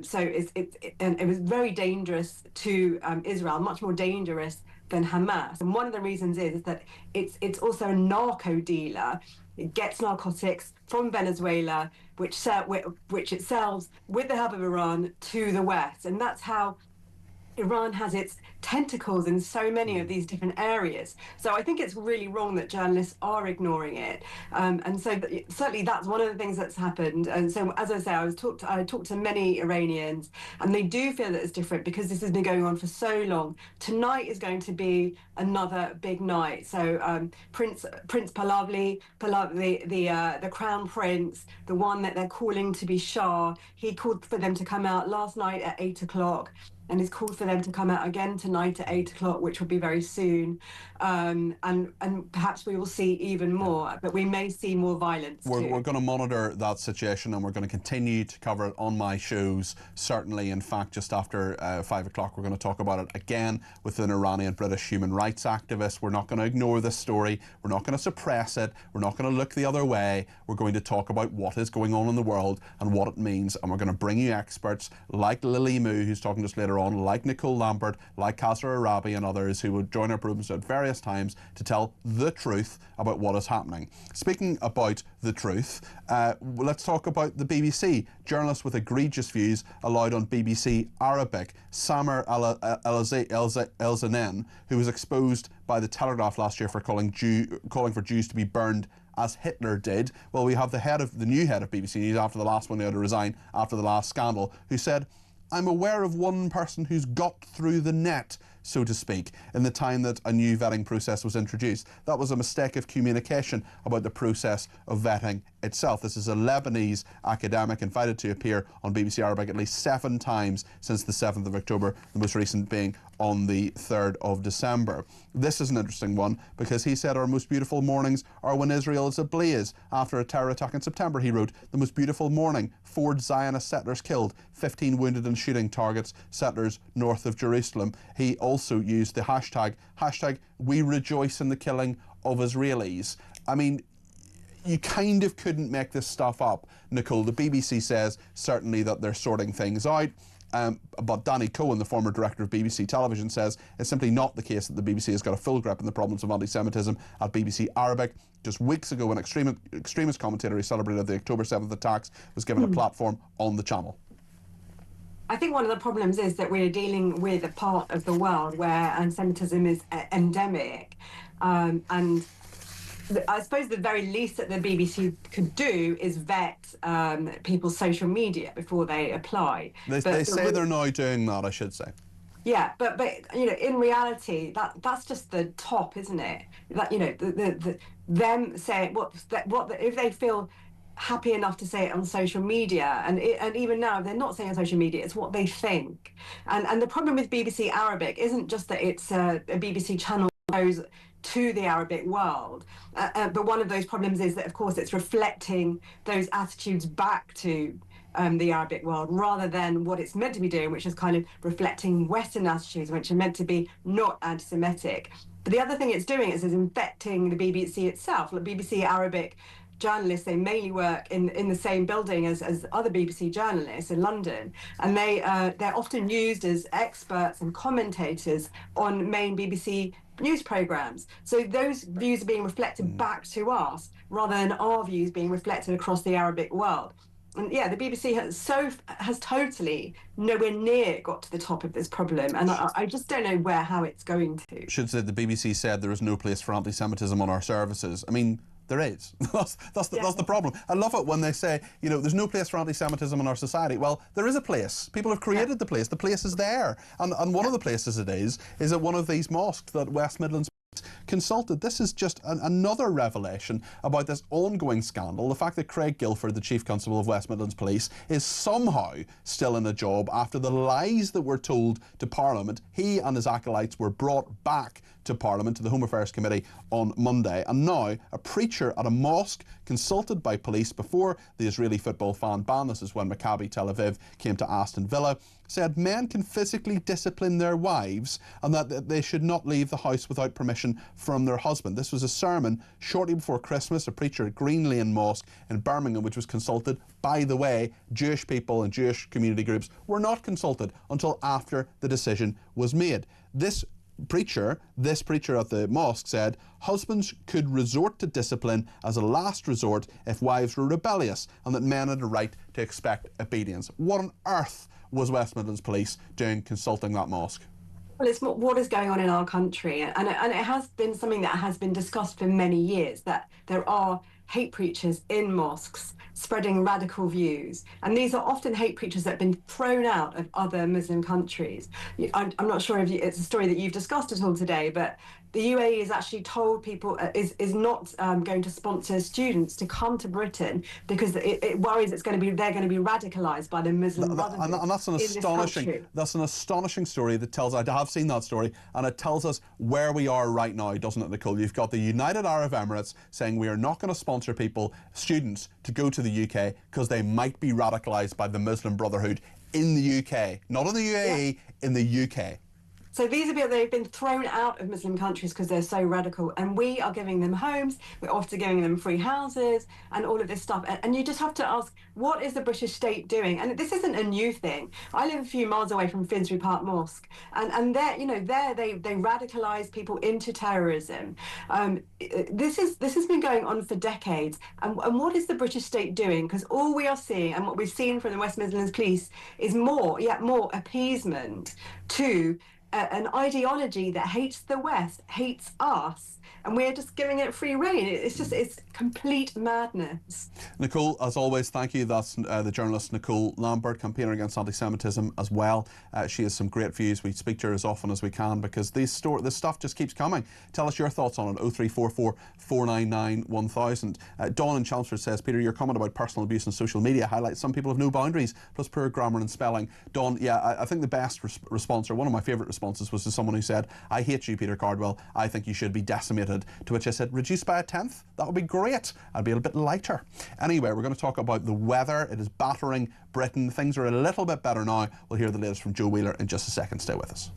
So it was very dangerous to Israel, much more dangerous than Hamas. And one of the reasons is that it's also a narco dealer. It gets narcotics from Venezuela, which it sells with the help of Iran to the West, and that's how Iran has its tentacles in so many of these different areas. So I think it's really wrong that journalists are ignoring it. And so certainly that's one of the things that's happened. And so, as I say, I talked to many Iranians, and they do feel that it's different because this has been going on for so long. Tonight is going to be another big night. So Prince Pahlavi, the Crown Prince, the one that they're calling to be Shah, he called for them to come out last night at 8 o'clock. And it's called for them to come out again tonight at 8 o'clock, which will be very soon. And perhaps we will see even more, but we may see more violence too. We're going to monitor that situation, and we're going to continue to cover it on my shows. Certainly, in fact, just after 5 o'clock, we're going to talk about it again with an Iranian British human rights activist. We're not going to ignore this story. We're not going to suppress it. We're not going to look the other way. We're going to talk about what is going on in the world and what it means. And we're going to bring you experts like Lily Moo, who's talking to us later on, like Nicole Lambert, like Kazra Arabi and others who would join our programs at various times to tell the truth about what is happening. Speaking about the truth, let's talk about the BBC. Journalists with egregious views allowed on BBC Arabic. Samer El-Zanen, who was exposed by the Telegraph last year for calling for Jews to be burned as Hitler did. Well, we have the new head of BBC News after the last one, they had to resign after the last scandal, who said, "I'm aware of one person who's got through the net, so to speak, in the time that a new vetting process was introduced. That was a mistake of communication about the process of vetting itself." This is a Lebanese academic invited to appear on BBC Arabic at least 7 times since the 7th of October, the most recent being on the 3rd of December. This is an interesting one because he said, "Our most beautiful mornings are when Israel is ablaze." After a terror attack in September, he wrote, "The most beautiful morning, 4 Zionist settlers killed, 15 wounded in shooting targets, settlers north of Jerusalem." He also used the hashtag "We rejoice in the killing of Israelis." I mean, you kind of couldn't make this stuff up, Nicole. The BBC says certainly that they're sorting things out. But Danny Cohen, the former director of BBC Television, says it's simply not the case that the BBC has got a full grip on the problems of anti-Semitism at BBC Arabic. Just weeks ago, an extremist commentator who celebrated the October 7th attacks was given a platform on the channel. I think one of the problems is that we're dealing with a part of the world where anti-Semitism is endemic, and I suppose the very least that the BBC could do is vet people's social media before they apply. They say they're now doing that, I should say. Yeah, but you know, in reality, that's just the top, isn't it? That, you know, them saying if they feel happy enough to say it on social media, and even now, if they're not saying on social media, it's what they think. And the problem with BBC Arabic isn't just that it's a BBC channel that goes to the Arabic world, but one of those problems is that, of course, it's reflecting those attitudes back to the Arabic world rather than what it's meant to be doing, which is kind of reflecting Western attitudes, which are meant to be not anti-Semitic. But the other thing it's doing is infecting the BBC itself. The BBC Arabic journalists, they mainly work in the same building as other BBC journalists in London, and they're often used as experts and commentators on main BBC news programmes. So those views are being reflected back to us rather than our views being reflected across the Arabic world. And yeah, the BBC has totally nowhere near got to the top of this problem, and I just don't know how it's going to. Should say the BBC said there is no place for anti-Semitism on our services. I mean, there is. That's the problem. I love it when they say, you know, there's no place for anti-Semitism in our society. Well, there is a place. People have created the place. The place is there. And one of the places it is at one of these mosques that West Midlands consulted. This is just another revelation about this ongoing scandal. The fact that Craig Guilford, the Chief Constable of West Midlands Police, is somehow still in a job after the lies that were told to Parliament. He and his acolytes were brought back to Parliament, to the Home Affairs Committee on Monday, and now a preacher at a mosque consulted by police before the Israeli football fan ban. This is when Maccabi Tel Aviv came to Aston Villa, said men can physically discipline their wives and that they should not leave the house without permission from their husband. This was a sermon shortly before Christmas. A preacher at Green Lane Mosque in Birmingham, which was consulted. By the way, Jewish people and Jewish community groups were not consulted until after the decision was made. This preacher at the mosque said husbands could resort to discipline as a last resort if wives were rebellious, and that men had a right to expect obedience. What on earth was West Midlands Police doing consulting that mosque? Well, it's what is going on in our country, and it has been something that has been discussed for many years, that there are hate preachers in mosques spreading radical views, and these are often hate preachers that have been thrown out of other Muslim countries. I'm not sure if it's a story that you've discussed at all today, but the UAE has actually told people is not going to sponsor students to come to Britain because it worries they're going to be radicalised by the Muslim Brotherhood. And that's an astonishing story that tells. I have seen that story, and it tells us where we are right now, doesn't it, Nicole? You've got the United Arab Emirates saying we are not going to sponsor students to go to the UK because they might be radicalised by the Muslim Brotherhood in the UK, not in the UAE, in the UK. So these are people, they've been thrown out of Muslim countries because they're so radical, and we are giving them homes, we're often giving them free houses and all of this stuff. And you just have to ask, what is the British state doing? And this isn't a new thing. I live a few miles away from Finsbury Park Mosque, and there, they radicalise people into terrorism. This has been going on for decades. And what is the British state doing? Because all we are seeing, and what we've seen from the West Midlands Police, is more appeasement to an ideology that hates the West, hates us, and we're just giving it free rein. It's complete madness. Nicole, as always, thank you. That's the journalist Nicole Lambert, campaigner against anti-Semitism as well. She has some great views. We speak to her as often as we can because this stuff just keeps coming. Tell us your thoughts on it. 0344 499 1000. Dawn in Chelmsford says, Peter, your comment about personal abuse on social media highlights some people have no boundaries, plus poor grammar and spelling. Dawn, yeah, I think the best response, or one of my favourite responses, was to someone who said, I hate you, Peter Cardwell. I think you should be decimated. To which I said, reduce by 1/10? That would be great. I'd be a bit lighter. Anyway, we're going to talk about the weather. It is battering Britain. Things are a little bit better now. We'll hear the latest from Joe Wheeler in just a second. Stay with us.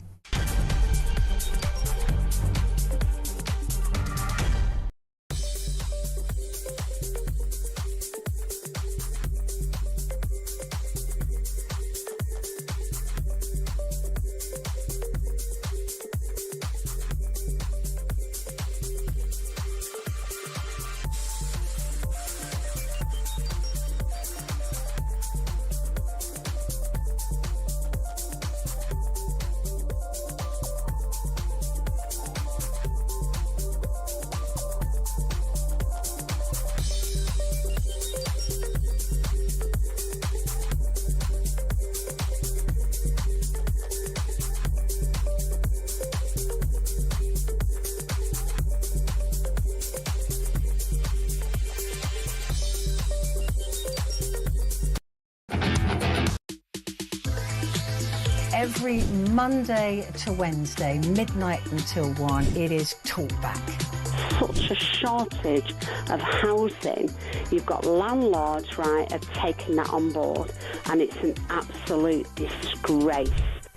Every Monday to Wednesday, midnight until 1, it is Talkback. Such a shortage of housing. You've got landlords, right, are taking that on board, and it's an absolute disgrace.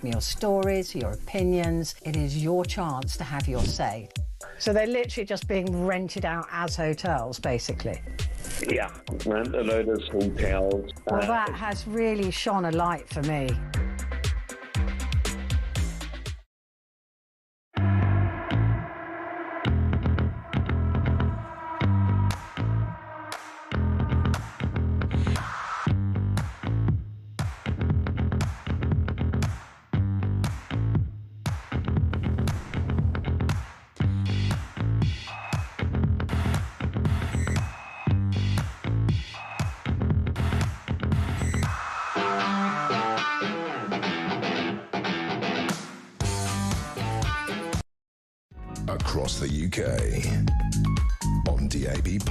Your stories, your opinions, it is your chance to have your say. So they're literally just being rented out as hotels, basically. Yeah, rent a load of hotels. Well, that has really shone a light for me. Across the UK, on DAB+,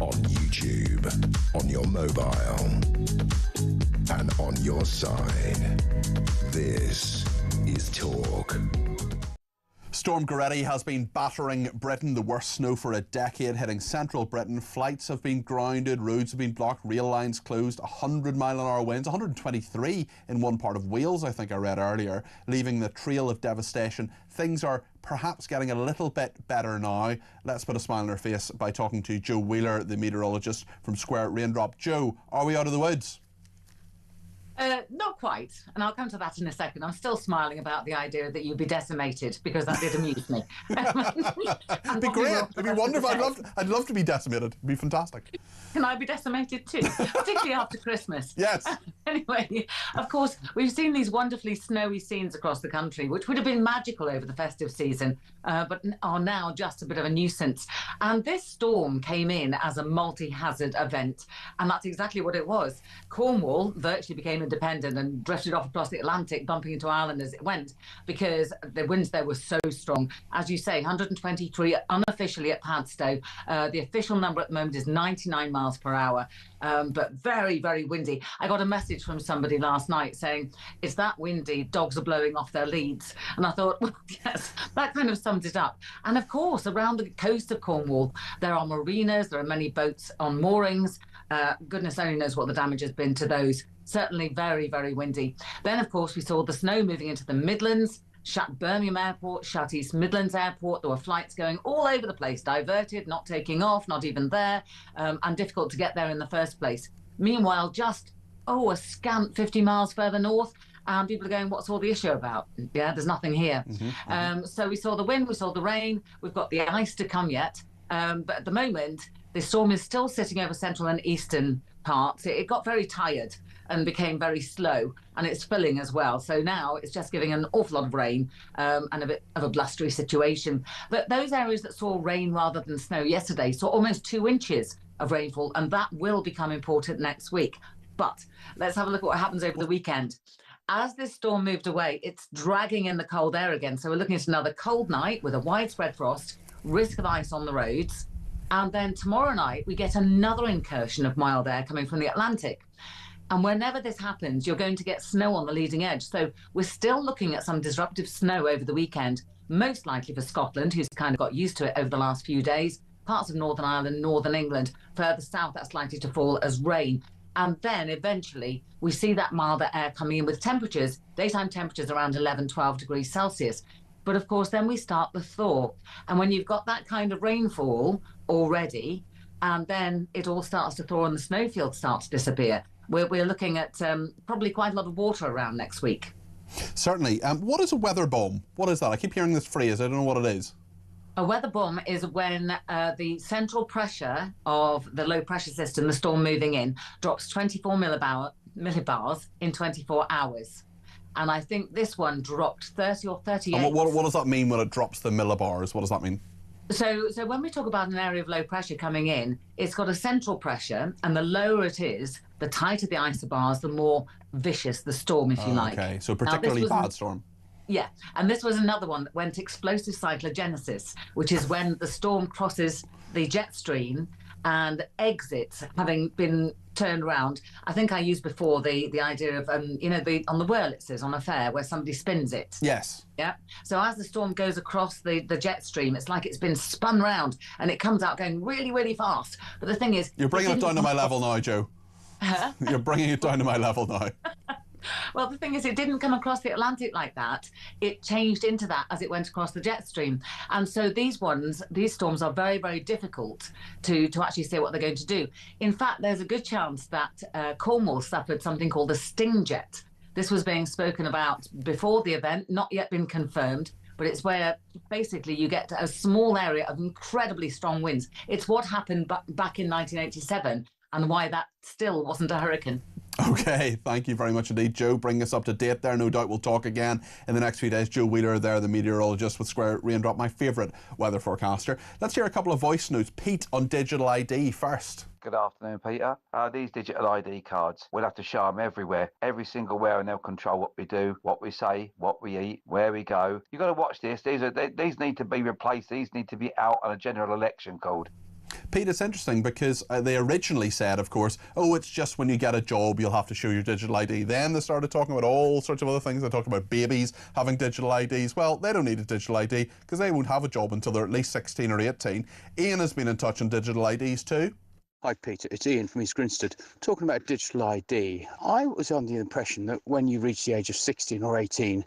on YouTube, on your mobile, and on your side. This is Talk. Storm Goretti has been battering Britain, the worst snow for a decade, hitting central Britain. Flights have been grounded, roads have been blocked, rail lines closed, 100-mile-an-hour winds, 123 in one part of Wales, I think I read earlier, leaving the trail of devastation. Things are perhaps getting a little bit better now. Let's put a smile on her face by talking to Joe Wheeler, the meteorologist from Square Raindrop. Joe, are we out of the woods? Not quite, and I'll come to that in a second. I'm still smiling about the idea that you'd be decimated, because that did amuse me. It'd be great. It'd be wonderful. I'd love to be decimated. It'd be fantastic. Can I be decimated too? Particularly after Christmas. Yes. Anyway, of course, we've seen these wonderfully snowy scenes across the country, which would have been magical over the festive season, but are now just a bit of a nuisance. And this storm came in as a multi-hazard event, and that's exactly what it was. Cornwall virtually became independent and drifted off across the Atlantic, bumping into Ireland as it went, because the winds there were so strong. As you say, 123 unofficially at Padstow. The official number at the moment is 99 miles per hour, but very, very windy. I got a message from somebody last night saying, it's that windy, dogs are blowing off their leads. And I thought, well, yes, that kind of sums it up. And of course, around the coast of Cornwall, there are marinas, there are many boats on moorings. Goodness only knows what the damage has been to those. Certainly very, very windy. Then, of course, we saw the snow moving into the Midlands, shut Birmingham Airport, shut East Midlands Airport. There were flights going all over the place, diverted, not taking off, not even there, and difficult to get there in the first place. Meanwhile, just, a scant 50 miles further north, and people are going, what's all the issue about? Yeah, there's nothing here. So we saw the wind, we saw the rain, we've got the ice to come yet. But at the moment, the storm is still sitting over central and eastern parts. It got very tired and became very slow, and it's filling as well. So now it's just giving an awful lot of rain and a bit of a blustery situation. But those areas that saw rain rather than snow yesterday saw almost 2 inches of rainfall, and that will become important next week. But let's have a look at what happens over the weekend. As this storm moved away, it's dragging in the cold air again. So we're looking at another cold night with a widespread frost, risk of ice on the roads. And then tomorrow night, we get another incursion of mild air coming from the Atlantic. And whenever this happens, you're going to get snow on the leading edge. So we're still looking at some disruptive snow over the weekend, most likely for Scotland, who's kind of got used to it over the last few days, parts of Northern Ireland, Northern England. Further south, that's likely to fall as rain. And then eventually we see that milder air coming in with temperatures, daytime temperatures around 11, 12 degrees Celsius. But of course, then we start the thaw. And when you've got that kind of rainfall already, and then it all starts to thaw and the snowfields start to disappear, we're looking at probably quite a lot of water around next week. Certainly. What is a weather bomb? What is that? I keep hearing this phrase. I don't know what it is. A weather bomb is when the central pressure of the low pressure system, the storm moving in, drops 24 millibars in 24 hours. And I think this one dropped 30 or 38. And what does that mean when it drops the millibars? What does that mean? So when we talk about an area of low pressure coming in, it's got a central pressure, and the lower it is, the tighter the isobars, the more vicious the storm, if you like. Okay, so particularly bad storm. Yeah, and this was another one that went explosive cyclogenesis, which is when the storm crosses the jet stream and exits, having been turned around. I think I used before the idea of, on the Wurlitzers on a fair where somebody spins it. Yes. Yeah. So as the storm goes across the jet stream, it's like it's been spun round and it comes out going really, really fast. But the thing is... You're bringing it down to my level now, Joe. Huh? You're bringing it down to my level now. Well, the thing is, it didn't come across the Atlantic like that. It changed into that as it went across the jet stream. And so these storms are very, very difficult to actually say what they're going to do. In fact, there's a good chance that Cornwall suffered something called a sting jet. This was being spoken about before the event, not yet been confirmed, but it's where basically you get a small area of incredibly strong winds. It's what happened back in 1987 and why that still wasn't a hurricane. Okay, thank you very much indeed, Joe. Bring us up to date there. No doubt we'll talk again in the next few days. Joe Wheeler there, the meteorologist with Square Raindrop, my favourite weather forecaster. Let's hear a couple of voice notes. Pete on digital ID first. Good afternoon, Peter. These digital ID cards, we'll have to show them everywhere, every single where, and they'll control what we do, what we say, what we eat, where we go. You've got to watch this. These need to be replaced. These need to be out on a general election called. Pete, it's interesting because they originally said, of course, oh, it's just when you get a job you'll have to show your digital ID. Then they started talking about all sorts of other things. They talked about babies having digital IDs. Well, they don't need a digital ID because they won't have a job until they're at least 16 or 18. Ian has been in touch on digital IDs too. Hi Peter, it's Ian from East Grinstead. Talking about digital ID, I was under the impression that when you reach the age of 16 or 18,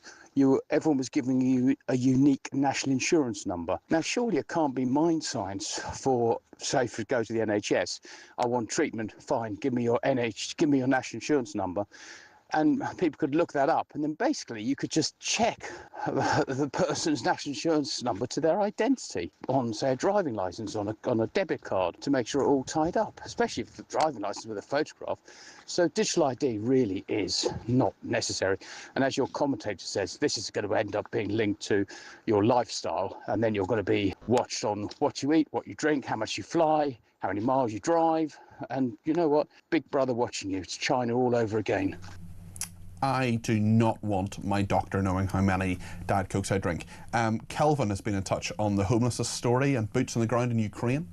everyone was giving you a unique national insurance number. Now, surely it can't be mind science for, say, if you go to the NHS, I want treatment, fine, give me your national insurance number. And people could look that up, and then basically you could just check the person's national insurance number to their identity on, say, a driving licence, on a debit card, to make sure it all tied up, especially if the driving licence with a photograph. So digital ID really is not necessary. And as your commentator says, this is going to end up being linked to your lifestyle, and then you're going to be watched on what you eat, what you drink, how much you fly, how many miles you drive. And you know what? Big Brother watching you. It's China all over again. I do not want my doctor knowing how many Diet Cokes I drink. Kelvin has been in touch on the homelessness story and boots on the ground in Ukraine.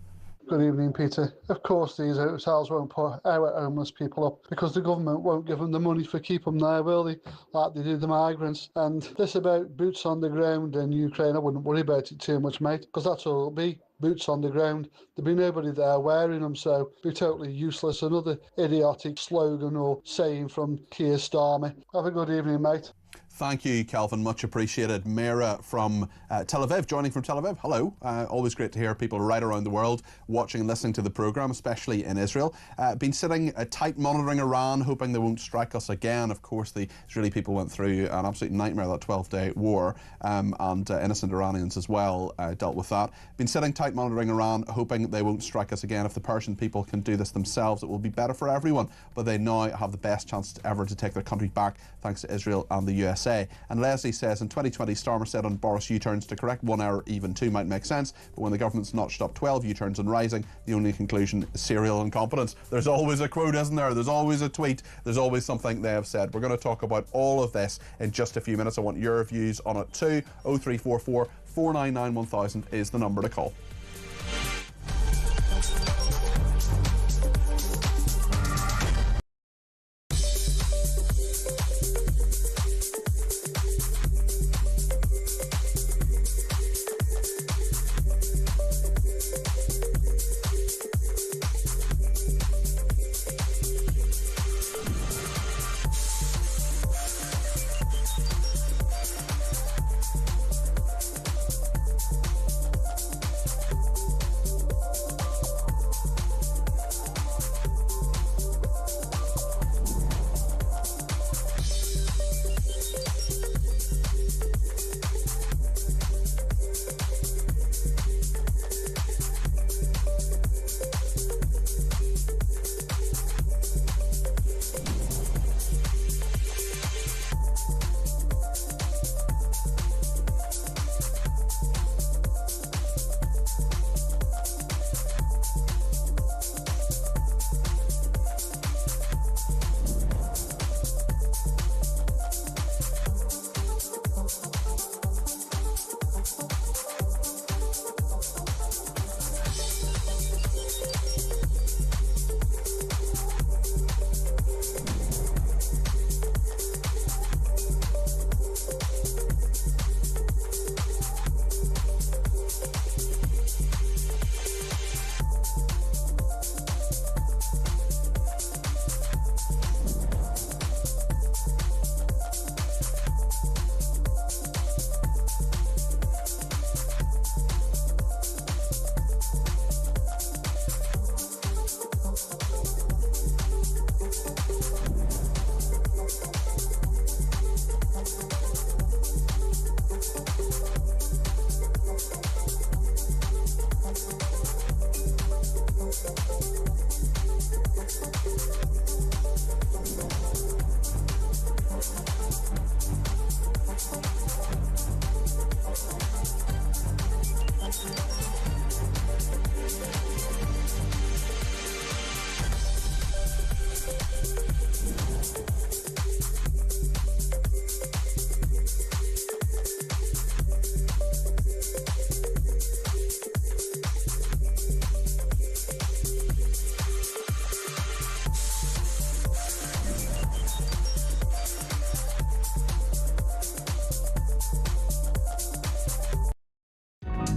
Good evening, Peter. Of course, these hotels won't put our homeless people up because the government won't give them the money to keep them there, will they? Like they do the migrants. And this about boots on the ground in Ukraine, I wouldn't worry about it too much, mate, because that's all it'll be. Boots on the ground. There'll be nobody there wearing them, so it'll be totally useless. Another idiotic slogan or saying from Keir Starmer. Have a good evening, mate. Thank you, Calvin. Much appreciated. Mira from Tel Aviv, joining from Tel Aviv. Hello. Always great to hear people right around the world watching and listening to the programme, especially in Israel. Been sitting tight monitoring Iran, hoping they won't strike us again. Of course, the Israeli people went through an absolute nightmare, that 12-day war, and innocent Iranians as well dealt with that. Been sitting tight monitoring Iran, hoping they won't strike us again. If the Persian people can do this themselves, it will be better for everyone. But they now have the best chance ever to take their country back, thanks to Israel and the USA. And Leslie says, in 2020, Starmer said on Boris U-turns to correct 1 error, even 2 might make sense, but when the government's notched up 12 U-turns and rising, the only conclusion is serial incompetence. There's always a quote, isn't there? There's always a tweet. There's always something they have said. We're going to talk about all of this in just a few minutes. I want your views on it too. 0344 499 1000 is the number to call.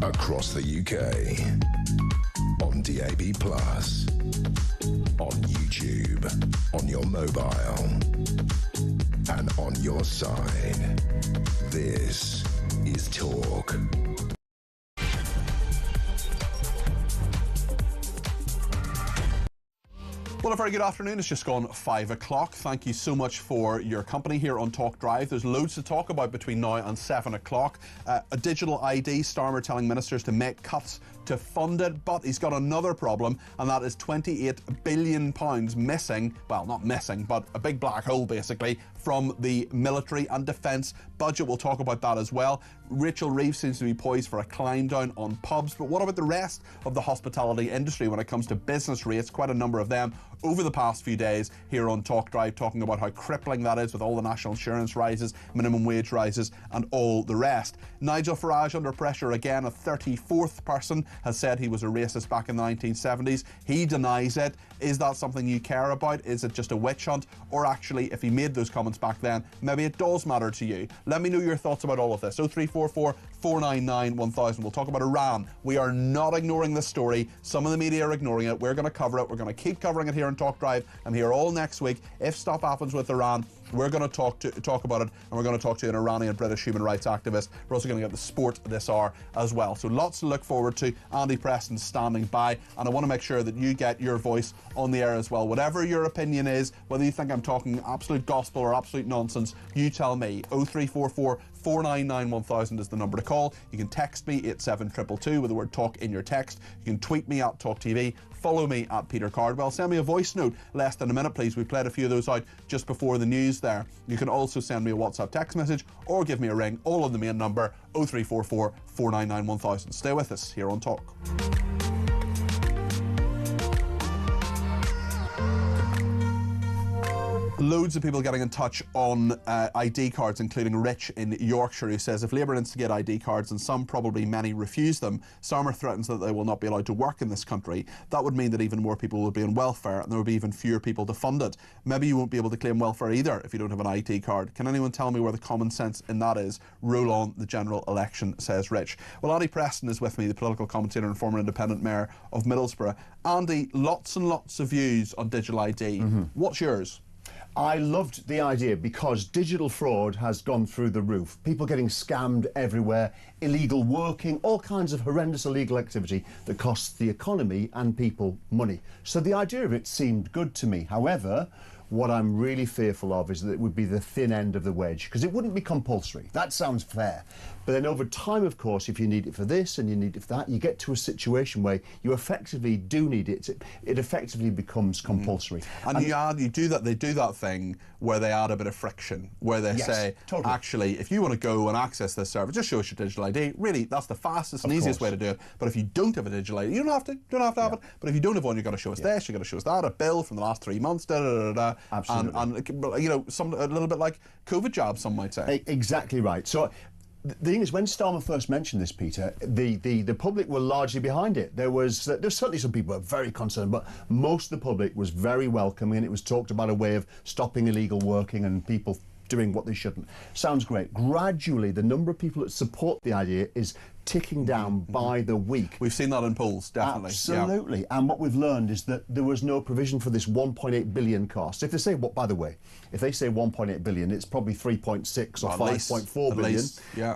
Across the UK. On DAB+. On YouTube. On your mobile. And on your side. This is Talk. Well, a very good afternoon. It's just gone 5 o'clock. Thank you so much for your company here on Talk Drive. There's loads to talk about between now and 7 o'clock. A digital ID, Starmer telling ministers to make cuts to fund it, but he's got another problem, and that is £28 billion missing, well, not missing, but a big black hole basically, from the military and defence budget. We'll talk about that as well. Rachel Reeves seems to be poised for a climb down on pubs, but what about the rest of the hospitality industry when it comes to business rates? Quite a number of them over the past few days here on Talk Drive, talking about how crippling that is with all the national insurance rises, minimum wage rises and all the rest. Nigel Farage under pressure again. A 34th person has said he was a racist back in the 1970s. He denies it. Is that something you care about? Is it just a witch hunt? Or actually, if he made those comments back then, maybe it does matter to you? Let me know your thoughts about all of this. 0344 499 1000. We'll talk about Iran. We are not ignoring this story. Some of the media are ignoring it. We're going to cover it. We're going to keep covering it here on Talk Drive. I'm here all next week. If stuff happens with Iran, we're going to talk about it, and we're going to talk to an Iranian British human rights activist. We're also going to get the sport this hour as well. So lots to look forward to. Andy Preston standing by, and I want to make sure that you get your voice on the air as well. Whatever your opinion is, whether you think I'm talking absolute gospel or absolute nonsense, you tell me. 0344 499 1000 is the number to call. You can text me 87222 with the word talk in your text. You can tweet me at talkTV. Follow me at Peter Cardwell. Send me a voice note, less than a minute please. We played a few of those out just before the news there. You can also send me a WhatsApp text message or give me a ring, all on the main number 0344 499 1000. Stay with us here on Talk. Loads of people getting in touch on ID cards, including Rich in Yorkshire, who says if Labour instigate ID cards, and some, probably many, refuse them, Starmer threatens that they will not be allowed to work in this country. That would mean that even more people would be on welfare, and there would be even fewer people to fund it. Maybe you won't be able to claim welfare either if you don't have an ID card. Can anyone tell me where the common sense in that is? Roll on the general election, says Rich. Well, Andy Preston is with me, the political commentator and former independent mayor of Middlesbrough. Andy, lots and lots of views on digital ID. What's yours? I loved the idea because digital fraud has gone through the roof. People getting scammed everywhere, illegal working, all kinds of horrendous illegal activity that costs the economy and people money. So the idea of it seemed good to me. However, what I'm really fearful of is that it would be the thin end of the wedge, because it wouldn't be compulsory. That sounds fair. But then over time, of course, if you need it for this and you need it for that, you get to a situation where you effectively do need it. It effectively becomes compulsory. And you do that. They do that thing where they add a bit of friction, where they say, actually, if you want to go and access this service, just show us your digital ID. Really, that's the fastest and easiest way to do it. But if you don't have a digital ID, you don't have to have it. But if you don't have one, you've got to show us this, you've got to show us that, a bill from the last 3 months, Absolutely. And you know, a little bit like COVID jobs, some might say. Exactly right. So the thing is, when Starmer first mentioned this, Peter, the public were largely behind it. There's certainly some people who were very concerned, but most of the public was very welcoming, and it was talked about a way of stopping illegal working and people doing what they shouldn't. Sounds great. Gradually, the number of people that support the idea is ticking down by the week. We've seen that in polls, definitely. Absolutely. Yeah. And what we've learned is that there was no provision for this 1.8 billion cost. If they say, by the way, if they say 1.8 billion, it's probably 3.6 or 5.4 billion. Yeah.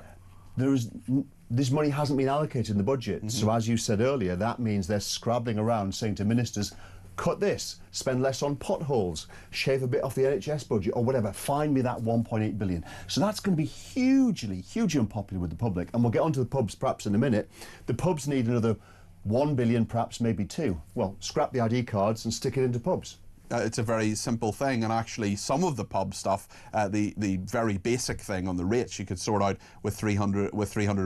This money hasn't been allocated in the budget. So as you said earlier, that means they're scrabbling around saying to ministers, cut this, spend less on potholes, shave a bit off the NHS budget or whatever, find me that 1.8 billion. So that's going to be hugely, hugely unpopular with the public. And we'll get onto the pubs perhaps in a minute. The pubs need another 1 billion, perhaps maybe 2. Well, scrap the ID cards and stick it into pubs. It's a very simple thing, and actually some of the pub stuff, the very basic thing on the rates, you could sort out with 300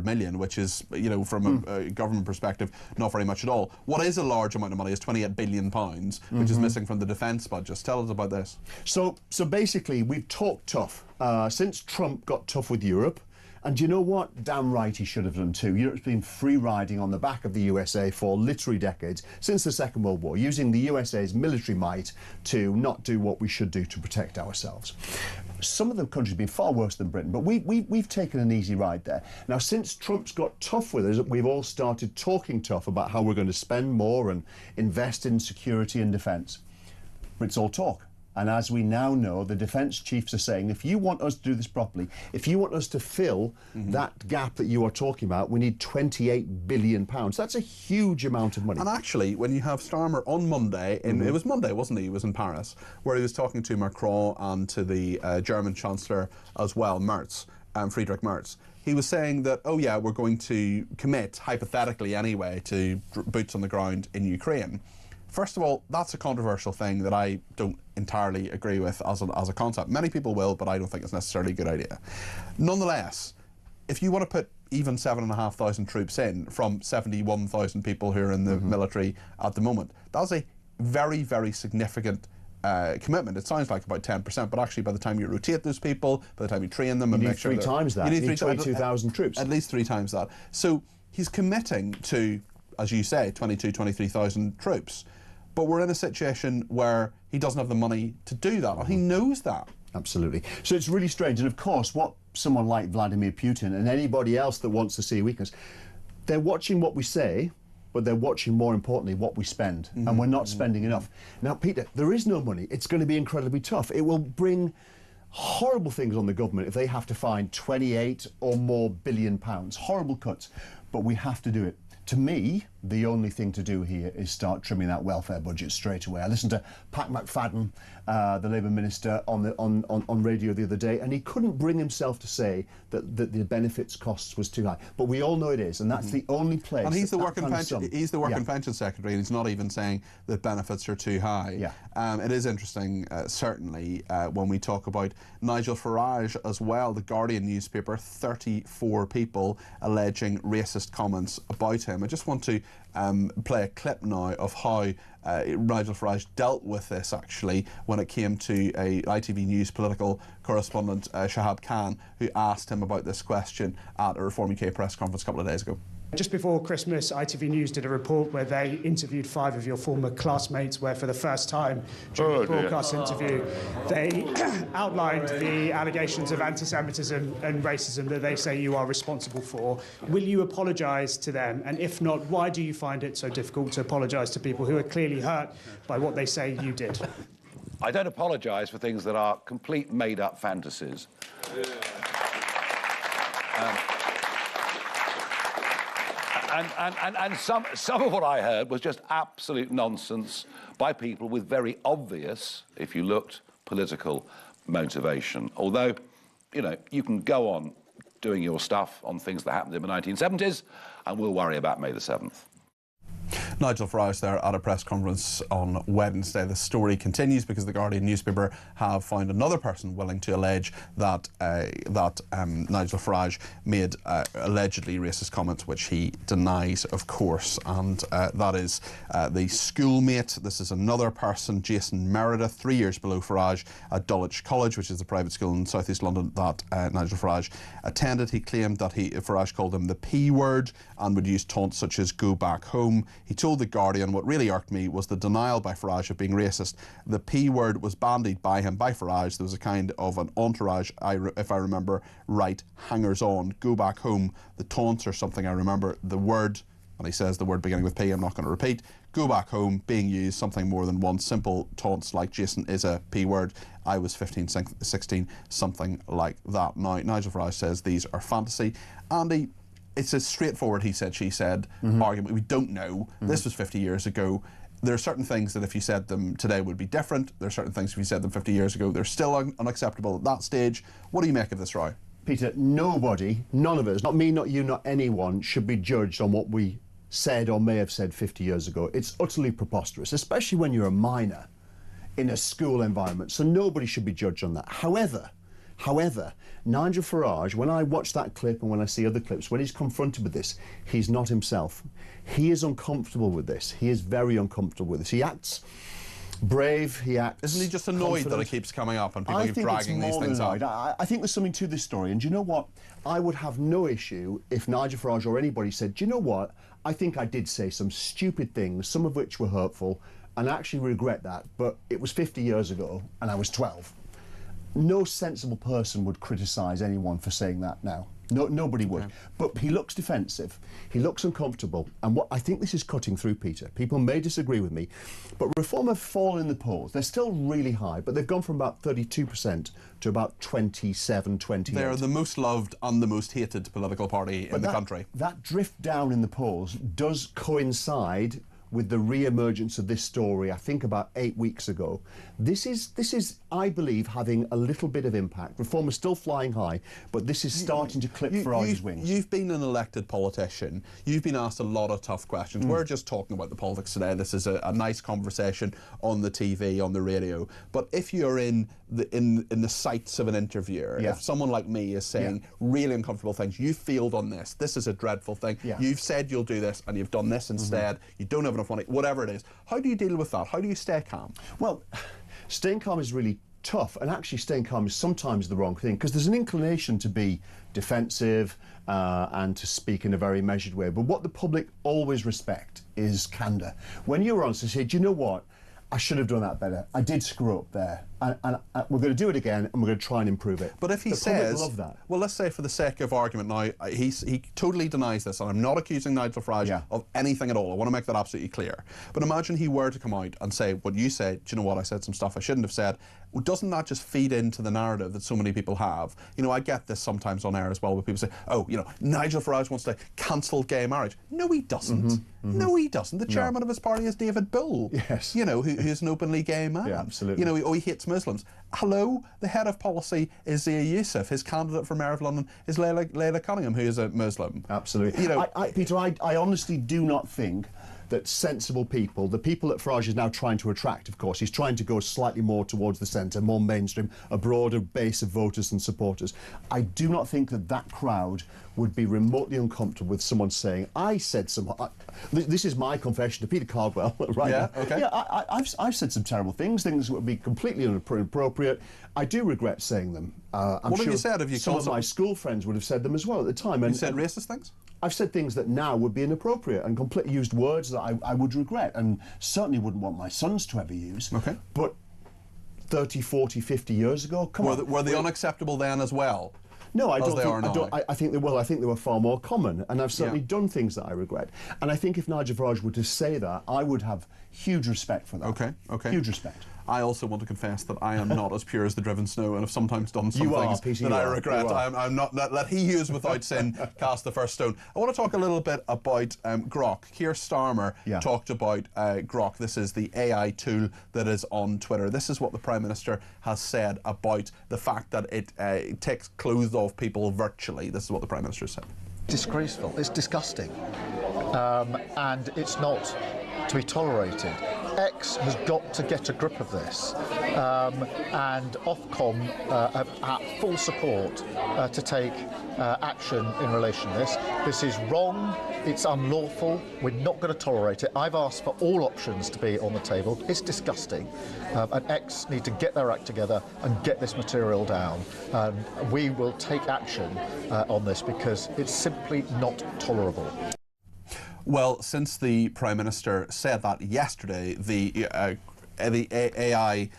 million, which is, you know, from a government perspective, not very much at all. What is a large amount of money is £28 billion, which is missing from the defence budget. Tell us about this. So basically, we've talked tough. Since Trump got tough with Europe, And do you know what? Damn right he should have done too. Europe's been free riding on the back of the USA for literally decades, since the Second World War, using the USA's military might to not do what we should do to protect ourselves. Some of the countries have been far worse than Britain, but we've taken an easy ride there. Now, since Trump's got tough with us, we've all started talking tough about how we're going to spend more and invest in security and defence. But it's all talk. And as we now know, the defence chiefs are saying, if you want us to do this properly, if you want us to fill that gap that you are talking about, we need £28 billion. That's a huge amount of money. And actually, when you have Starmer on Monday, it was Monday, wasn't he? He was in Paris, where he was talking to Macron and to the German Chancellor as well, Merz, Friedrich Merz. He was saying that, oh yeah, we're going to commit, hypothetically anyway, to boots on the ground in Ukraine. First of all, that's a controversial thing that I don't entirely agree with as a concept. Many people will, but I don't think it's necessarily a good idea. Nonetheless, if you want to put even 7,500 troops in from 71,000 people who are in the military at the moment, that's a very, very significant commitment. It sounds like about 10%, but actually by the time you rotate those people, by the time you train them and make sure you need 3 times that. You need 22,000 troops. At least 3 times that. So he's committing to, as you say, 23,000 troops. But we're in a situation where he doesn't have the money to do that, and he knows that. Absolutely. So it's really strange. And of course, what someone like Vladimir Putin and anybody else that wants to see weakness, they're watching what we say, but they're watching, more importantly, what we spend. And we're not spending enough. Now, Peter, there is no money. It's going to be incredibly tough. It will bring horrible things on the government if they have to find 28 or more billion pounds. Horrible cuts. But we have to do it. To me, the only thing to do here is start trimming that welfare budget straight away. I listened to Pat McFadden, the Labour Minister, on radio the other day, and he couldn't bring himself to say that the benefits costs was too high. But we all know it is, and that's the only place. And he's the work and pension pension secretary, and he's not even saying that benefits are too high. It is interesting, certainly, when we talk about Nigel Farage as well. The Guardian newspaper, 34 people alleging racist comments about him. I just want to play a clip now of how Nigel Farage dealt with this, actually, when it came to a ITV News political correspondent, Shahab Khan, who asked him about this question at a Reform UK press conference a couple of days ago. Just before Christmas, ITV News did a report where they interviewed 5 of your former classmates, where for the first time during the broadcast interview, they outlined the allegations of anti-Semitism and racism that they say you are responsible for. Will you apologise to them? And if not, why do you find it so difficult to apologise to people who are clearly hurt by what they say you did? I don't apologise for things that are complete made-up fantasies. And some of what I heard was just absolute nonsense by people with very obvious, if you looked, political motivation. Although, you know, you can go on doing your stuff on things that happened in the 1970s, and we'll worry about May the 7th. Nigel Farage there at a press conference on Wednesday. The story continues because the Guardian newspaper have found another person willing to allege that Nigel Farage made allegedly racist comments, which he denies, of course, and that is the schoolmate. This is another person, Jason Meredith, 3 years below Farage at Dulwich College, which is the private school in South East London that Nigel Farage attended. He claimed that Farage called him the P word and would use taunts such as "go back home." He told The Guardian, "What really irked me was the denial by Farage of being racist. The P word was bandied by him by Farage. There was a kind of an entourage, if I remember right, hangers-on. Go back home. The taunts are something I remember. The word," and he says the word beginning with P, I'm not going to repeat, "go back home," being used something more than one. Simple taunts like Jason is a P word. I was 15, 16, something like that. Now, Nigel Farage says these are fantasy. Andy, it's a straightforward he said, she said argument. We don't know. This was 50 years ago. There are certain things that if you said them today would be different. There are certain things if you said them 50 years ago, they're still unacceptable at that stage. What do you make of this, Roy? Peter, nobody, none of us, not me, not you, not anyone, should be judged on what we said or may have said 50 years ago. It's utterly preposterous, especially when you're a minor in a school environment. So nobody should be judged on that. However, Nigel Farage, when I watch that clip and when I see other clips, when he's confronted with this, he's not himself. He is uncomfortable with this. He is very uncomfortable with this. He acts brave, he acts. Isn't he just annoyed that it keeps coming up and people keep dragging these things up? I think there's something to this story, and do you know what? I would have no issue if Nigel Farage or anybody said, do you know what? I think I did say some stupid things, some of which were hurtful, and I actually regret that, but it was 50 years ago and I was 12. No sensible person would criticise anyone for saying that now. No, nobody would. Okay. But he looks defensive, he looks uncomfortable, and what I think this is cutting through, Peter. People may disagree with me, but Reform have fallen in the polls. They're still really high, but they've gone from about 32% to about 27, 28. They're the most loved and the most hated political party in the country. That drift down in the polls does coincide with the re-emergence of this story, I think about 8 weeks ago. This is, I believe, having a little bit of impact. Reform is still flying high, but this is starting to clip Farage's wings. You've been an elected politician. You've been asked a lot of tough questions. We're just talking about the politics today. This is a nice conversation on the TV, on the radio. But if you're in the sights of an interviewer, if someone like me is saying really uncomfortable things, you field on this. This is a dreadful thing. You've said you'll do this, and you've done this instead. You don't have enough money, whatever it is. How do you deal with that? How do you stay calm? Well, staying calm is really tough, and actually staying calm is sometimes the wrong thing, because there's an inclination to be defensive and to speak in a very measured way. But what the public always respect is candour. When you're honest and say, do you know what? I should have done that better. I did screw up there, and we're going to do it again, and we're going to try and improve it. But if he the says, love that. Well, let's say for the sake of argument now, he totally denies this, and I'm not accusing Nigel Farage of anything at all. I want to make that absolutely clear. But imagine he were to come out and say what you said. Do you know what? I said some stuff I shouldn't have said. Well, doesn't that just feed into the narrative that so many people have? You know, I get this sometimes on air as well, where people say, oh, you know, Nigel Farage wants to cancel gay marriage. No, he doesn't. No, he doesn't. The chairman of his party is David Bull. Yes. You know, who's an openly gay man. Yeah, absolutely. You know, he hates Muslims. Hello, the head of policy is Zia Youssef. His candidate for Mayor of London is Leila Cunningham, who is a Muslim. Absolutely. You know, Peter, I honestly do not think that sensible people, the people that Farage is now trying to attract, of course, he's trying to go slightly more towards the centre, more mainstream, a broader base of voters and supporters. I do not think that that crowd would be remotely uncomfortable with someone saying, I said some... this is my confession to Peter Cardwell, right? Yeah, okay. Yeah, I've said some terrible things that would be completely inappropriate. I do regret saying them. I'm what sure have you said? Have you some of my school friends would have said them as well at the time. You said racist things? I've said things that now would be inappropriate and completely used words that I would regret and certainly wouldn't want my sons to ever use. Okay. But 30, 40, 50 years ago, come on. Were they unacceptable then as well? No, I don't think. I think they will. I think they were far more common, and I've certainly done things that I regret. And I think if Nigel Farage were to say that, I would have huge respect for that. Okay, okay. Huge respect. I also want to confess that I am not as pure as the driven snow, and have sometimes done some things Peter, that I regret. I'm not. Let he who is without sin cast the first stone. I want to talk a little bit about Grok. Keir Starmer talked about Grok. This is the AI tool that is on Twitter. This is what the Prime Minister has said about the fact that it takes clothes off people virtually. This is what the Prime Minister said. Disgraceful. It's disgusting, and it's not to be tolerated. X has got to get a grip of this, and Ofcom have full support to take action in relation to this. This is wrong, it's unlawful, we're not going to tolerate it. I've asked for all options to be on the table. It's disgusting, and X need to get their act together and get this material down. We will take action on this because it's simply not tolerable. Well, since the Prime Minister said that yesterday, the AI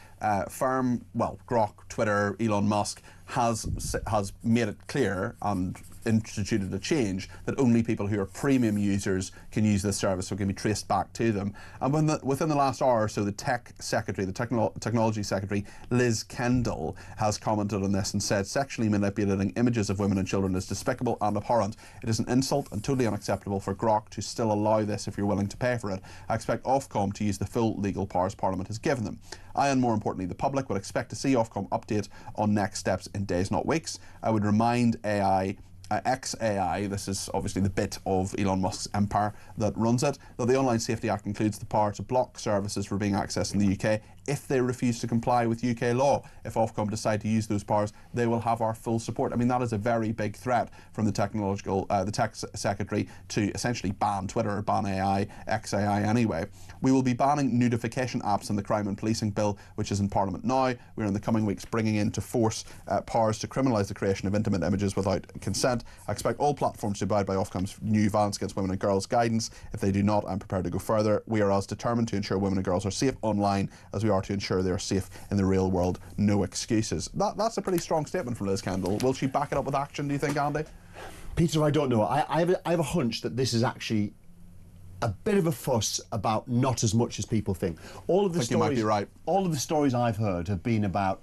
firm, well, Grok, Twitter, Elon Musk, has made it clear and instituted a change that only people who are premium users can use this service, so it can be traced back to them. And within the last hour or so, the tech secretary, the technology secretary, Liz Kendall, has commented on this and said sexually manipulating images of women and children is despicable and abhorrent. It is an insult and totally unacceptable for Grok to still allow this if you're willing to pay for it. I expect Ofcom to use the full legal powers Parliament has given them. I, and more importantly the public, would expect to see Ofcom update on next steps in days, not weeks. I would remind XAI, this is obviously the bit of Elon Musk's empire that runs it, that the Online Safety Act includes the power to block services for being accessed in the UK if they refuse to comply with UK law. If Ofcom decide to use those powers, they will have our full support. I mean, that is a very big threat from the Tech Secretary to essentially ban Twitter or ban AI, XAI anyway. We will be banning notification apps in the Crime and Policing Bill, which is in Parliament now. We're in the coming weeks bringing into force powers to criminalise the creation of intimate images without consent. I expect all platforms to abide by Ofcom's new violence against women and girls guidance. If they do not, I'm prepared to go further. We are as determined to ensure women and girls are safe online as we are to ensure they are safe in the real world. No excuses. That's a pretty strong statement from Liz Kendall. Will she back it up with action, do you think, Andy? Peter, I don't know. I have a hunch that this is actually a bit of a fuss about not as much as people think. All of the stories, you might be right. All of the stories I've heard have been about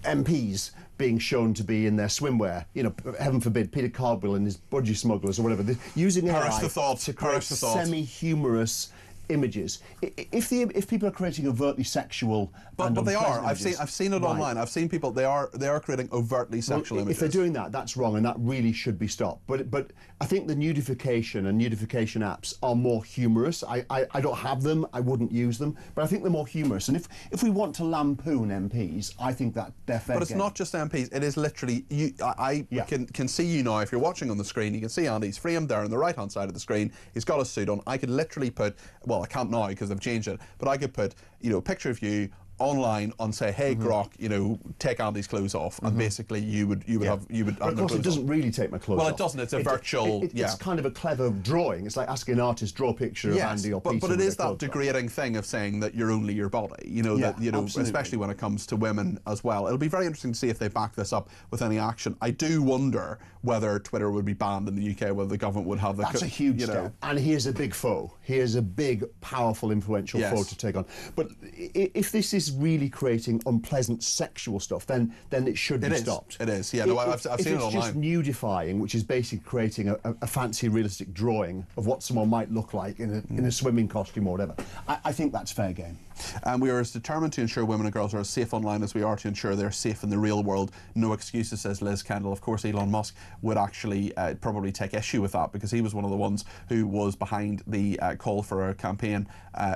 MPs being shown to be in their swimwear. You know, heaven forbid, Peter Cardwell and his budgie smugglers or whatever, using AI to create semi-humorous images. If people are creating overtly sexual, but they are. Images, I've seen it online. I've seen people. They are creating overtly sexual images. If they're doing that, that's wrong, and that really should be stopped. But I think the nudification and nudification apps are more humorous. I don't have them. I wouldn't use them. But I think they're more humorous. And if we want to lampoon MPs, I think that they're fair. But it's not just MPs. It is literally you. I can see you now. If you're watching on the screen, you can see Andy's framed there on the right hand side of the screen. He's got a suit on. I could literally put. Well, I can't now because they've changed it, but I could put, a picture of you online and say, hey, Grok, take Andy's clothes off, and basically you would have. But of course, it doesn't really take my clothes off. Well, it doesn't. It's a virtual. It's kind of a clever drawing. It's like asking an artist draw a picture of Andy or Peter. But it is that degrading thing of saying that you're only your body. Especially when it comes to women as well. It'll be very interesting to see if they back this up with any action. I do wonder whether Twitter would be banned in the UK, whether the government would have the. That's a huge step. And he is a big foe. He is a big, powerful, influential foe to take on. But if this is really creating unpleasant sexual stuff, then it should be stopped. It is, yeah. No, I've seen it online. If it's just nudifying, which is basically creating a fancy, realistic drawing of what someone might look like in a swimming costume or whatever, I think that's fair game. And we are as determined to ensure women and girls are as safe online as we are to ensure they're safe in the real world. No excuses, says Liz Kendall. Of course, Elon Musk would actually probably take issue with that, because he was one of the ones who was behind the call for a campaign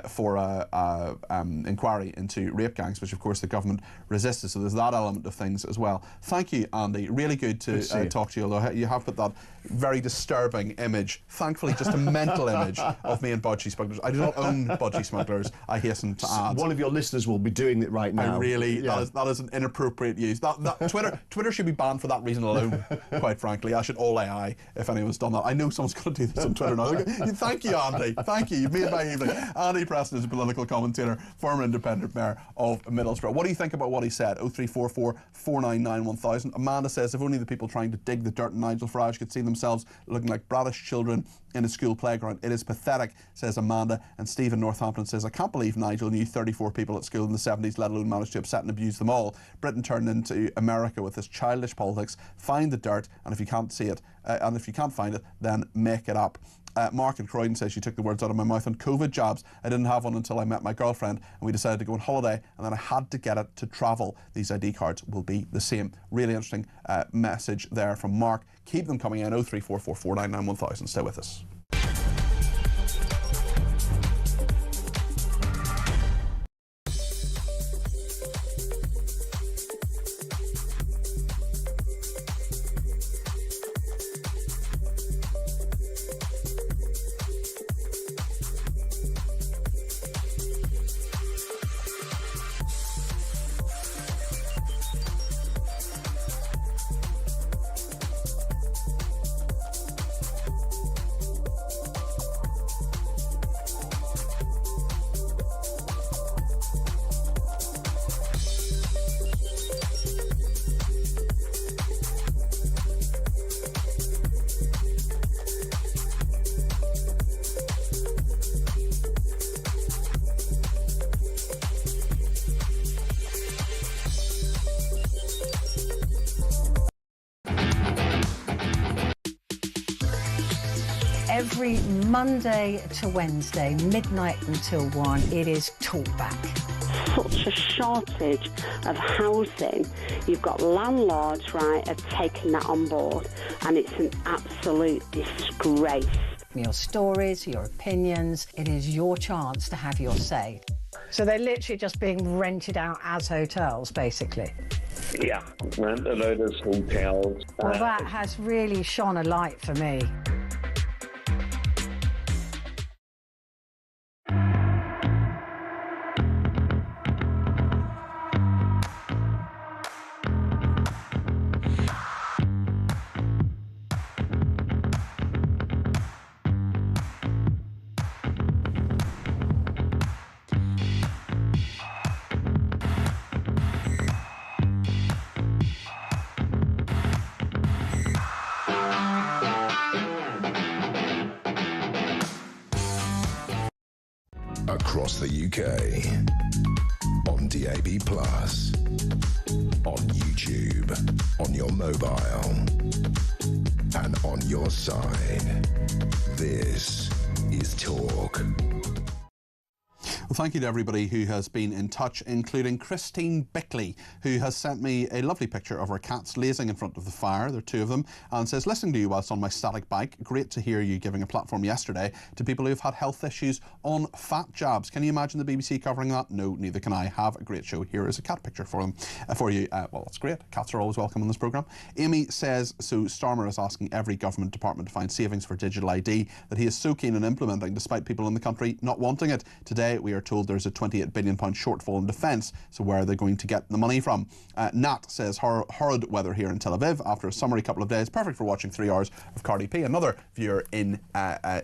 for an inquiry into rape gangs, which of course the government resisted. So there's that element of things as well. Thank you, Andy. Really good to talk to you, although you have put that very disturbing image, thankfully just a mental image, of me and budgie smugglers. I do not own budgie smugglers, I hasten to add. One of your listeners will be doing it right now. That is an inappropriate use. Twitter should be banned for that reason alone, quite frankly. I should all AI if anyone's done that. I know someone's going to do this on Twitter now. Thank you, Andy. Thank you. You've made my evening. Andy Preston is a political commentator, former independent mayor of Middlesbrough. What do you think about what he said? 0344 499 1000. Amanda says, if only the people trying to dig the dirt in Nigel Farage could see themselves looking like bratish children in a school playground. It is pathetic, says Amanda. And Stephen Northampton says, I can't believe Nigel knew 34 people at school in the 70s, let alone managed to upset and abuse them all. Britain turned into America with this childish politics. Find the dirt, and if you can't see it, and if you can't find it, then make it up. Mark in Croydon says, she took the words out of my mouth on COVID jabs. I didn't have one until I met my girlfriend, and we decided to go on holiday, and then I had to get it to travel. These ID cards will be the same. Really interesting message there from Mark. Keep them coming in. 0344 499 1000. Stay with us. Every Monday to Wednesday, midnight until 1, it is Talkback. Such a shortage of housing. You've got landlords, right, are taking that on board, and it's an absolute disgrace. Your stories, your opinions, it is your chance to have your say. So they're literally just being rented out as hotels, basically. Yeah, rent a load of hotels. Well, that has really shone a light for me. Across the UK, on DAB+, on YouTube, on your mobile, and on your side. This is Talk. Well, thank you to everybody who has been in touch, including Christine Bickley, who has sent me a lovely picture of her cats lazing in front of the fire. There are two of them, and says, listening to you whilst on my static bike. Great to hear you giving a platform yesterday to people who have had health issues on fat jabs. Can you imagine the BBC covering that? No, neither can I. Have a great show. Here is a cat picture for them, for you. Well, that's great. Cats are always welcome on this programme. Amy says, so Starmer is asking every government department to find savings for digital ID that he is so keen on implementing, despite people in the country not wanting it. Today, we are told there's a £28 billion shortfall in defence, so where are they going to get the money from? Nat says, horrid weather here in Tel Aviv after a summery couple of days, perfect for watching 3 hours of Cardi P. Another viewer in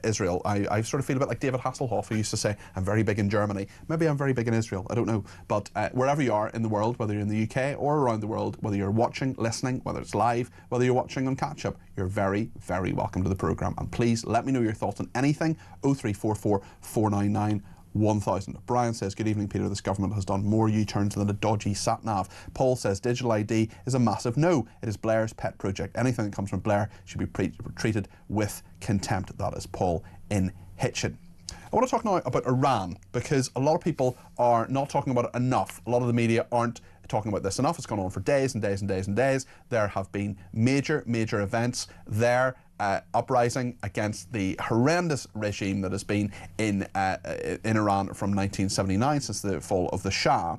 Israel. I sort of feel a bit like David Hasselhoff, who used to say, I'm very big in Germany. Maybe I'm very big in Israel, I don't know. But wherever you are in the world, whether you're in the UK or around the world, whether you're watching, listening, whether it's live, whether you're watching on catch-up, you're very, very welcome to the programme. And please let me know your thoughts on anything. 0344 499 1000. Brian says, good evening, Peter. This government has done more U-turns than a dodgy sat-nav. Paul says, digital ID is a massive no. It is Blair's pet project. Anything that comes from Blair should be treated with contempt. That is Paul in Hitchin. I want to talk now about Iran, because a lot of people are not talking about it enough. A lot of the media aren't talking about this enough. It's gone on for days and days and days and days. There have been major events there. Uprising against the horrendous regime that has been in Iran from 1979, since the fall of the Shah.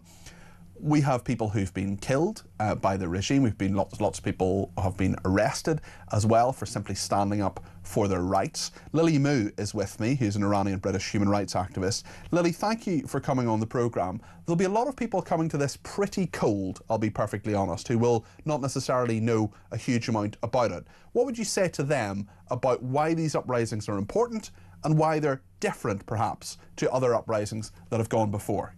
We have people who've been killed by the regime. We've been lots of people have been arrested as well for simply standing up for their rights. Lily Moo is with me, who's an Iranian British human rights activist. Lily, thank you for coming on the programme. There'll be a lot of people coming to this pretty cold, I'll be perfectly honest, who will not necessarily know a huge amount about it. What would you say to them about why these uprisings are important and why they're different, perhaps, to other uprisings that have gone before?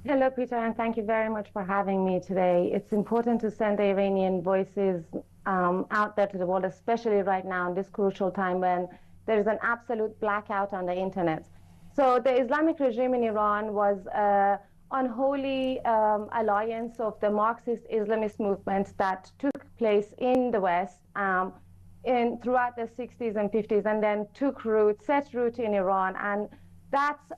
Hello, Peter, and thank you very much for having me today. It's important to send the Iranian voices out there to the world, especially right now in this crucial time when there is an absolute blackout on the internet. So the Islamic regime in Iran was an unholy alliance of the Marxist Islamist movement that took place in the West throughout the 60s and 50s, and then set root in Iran. And that's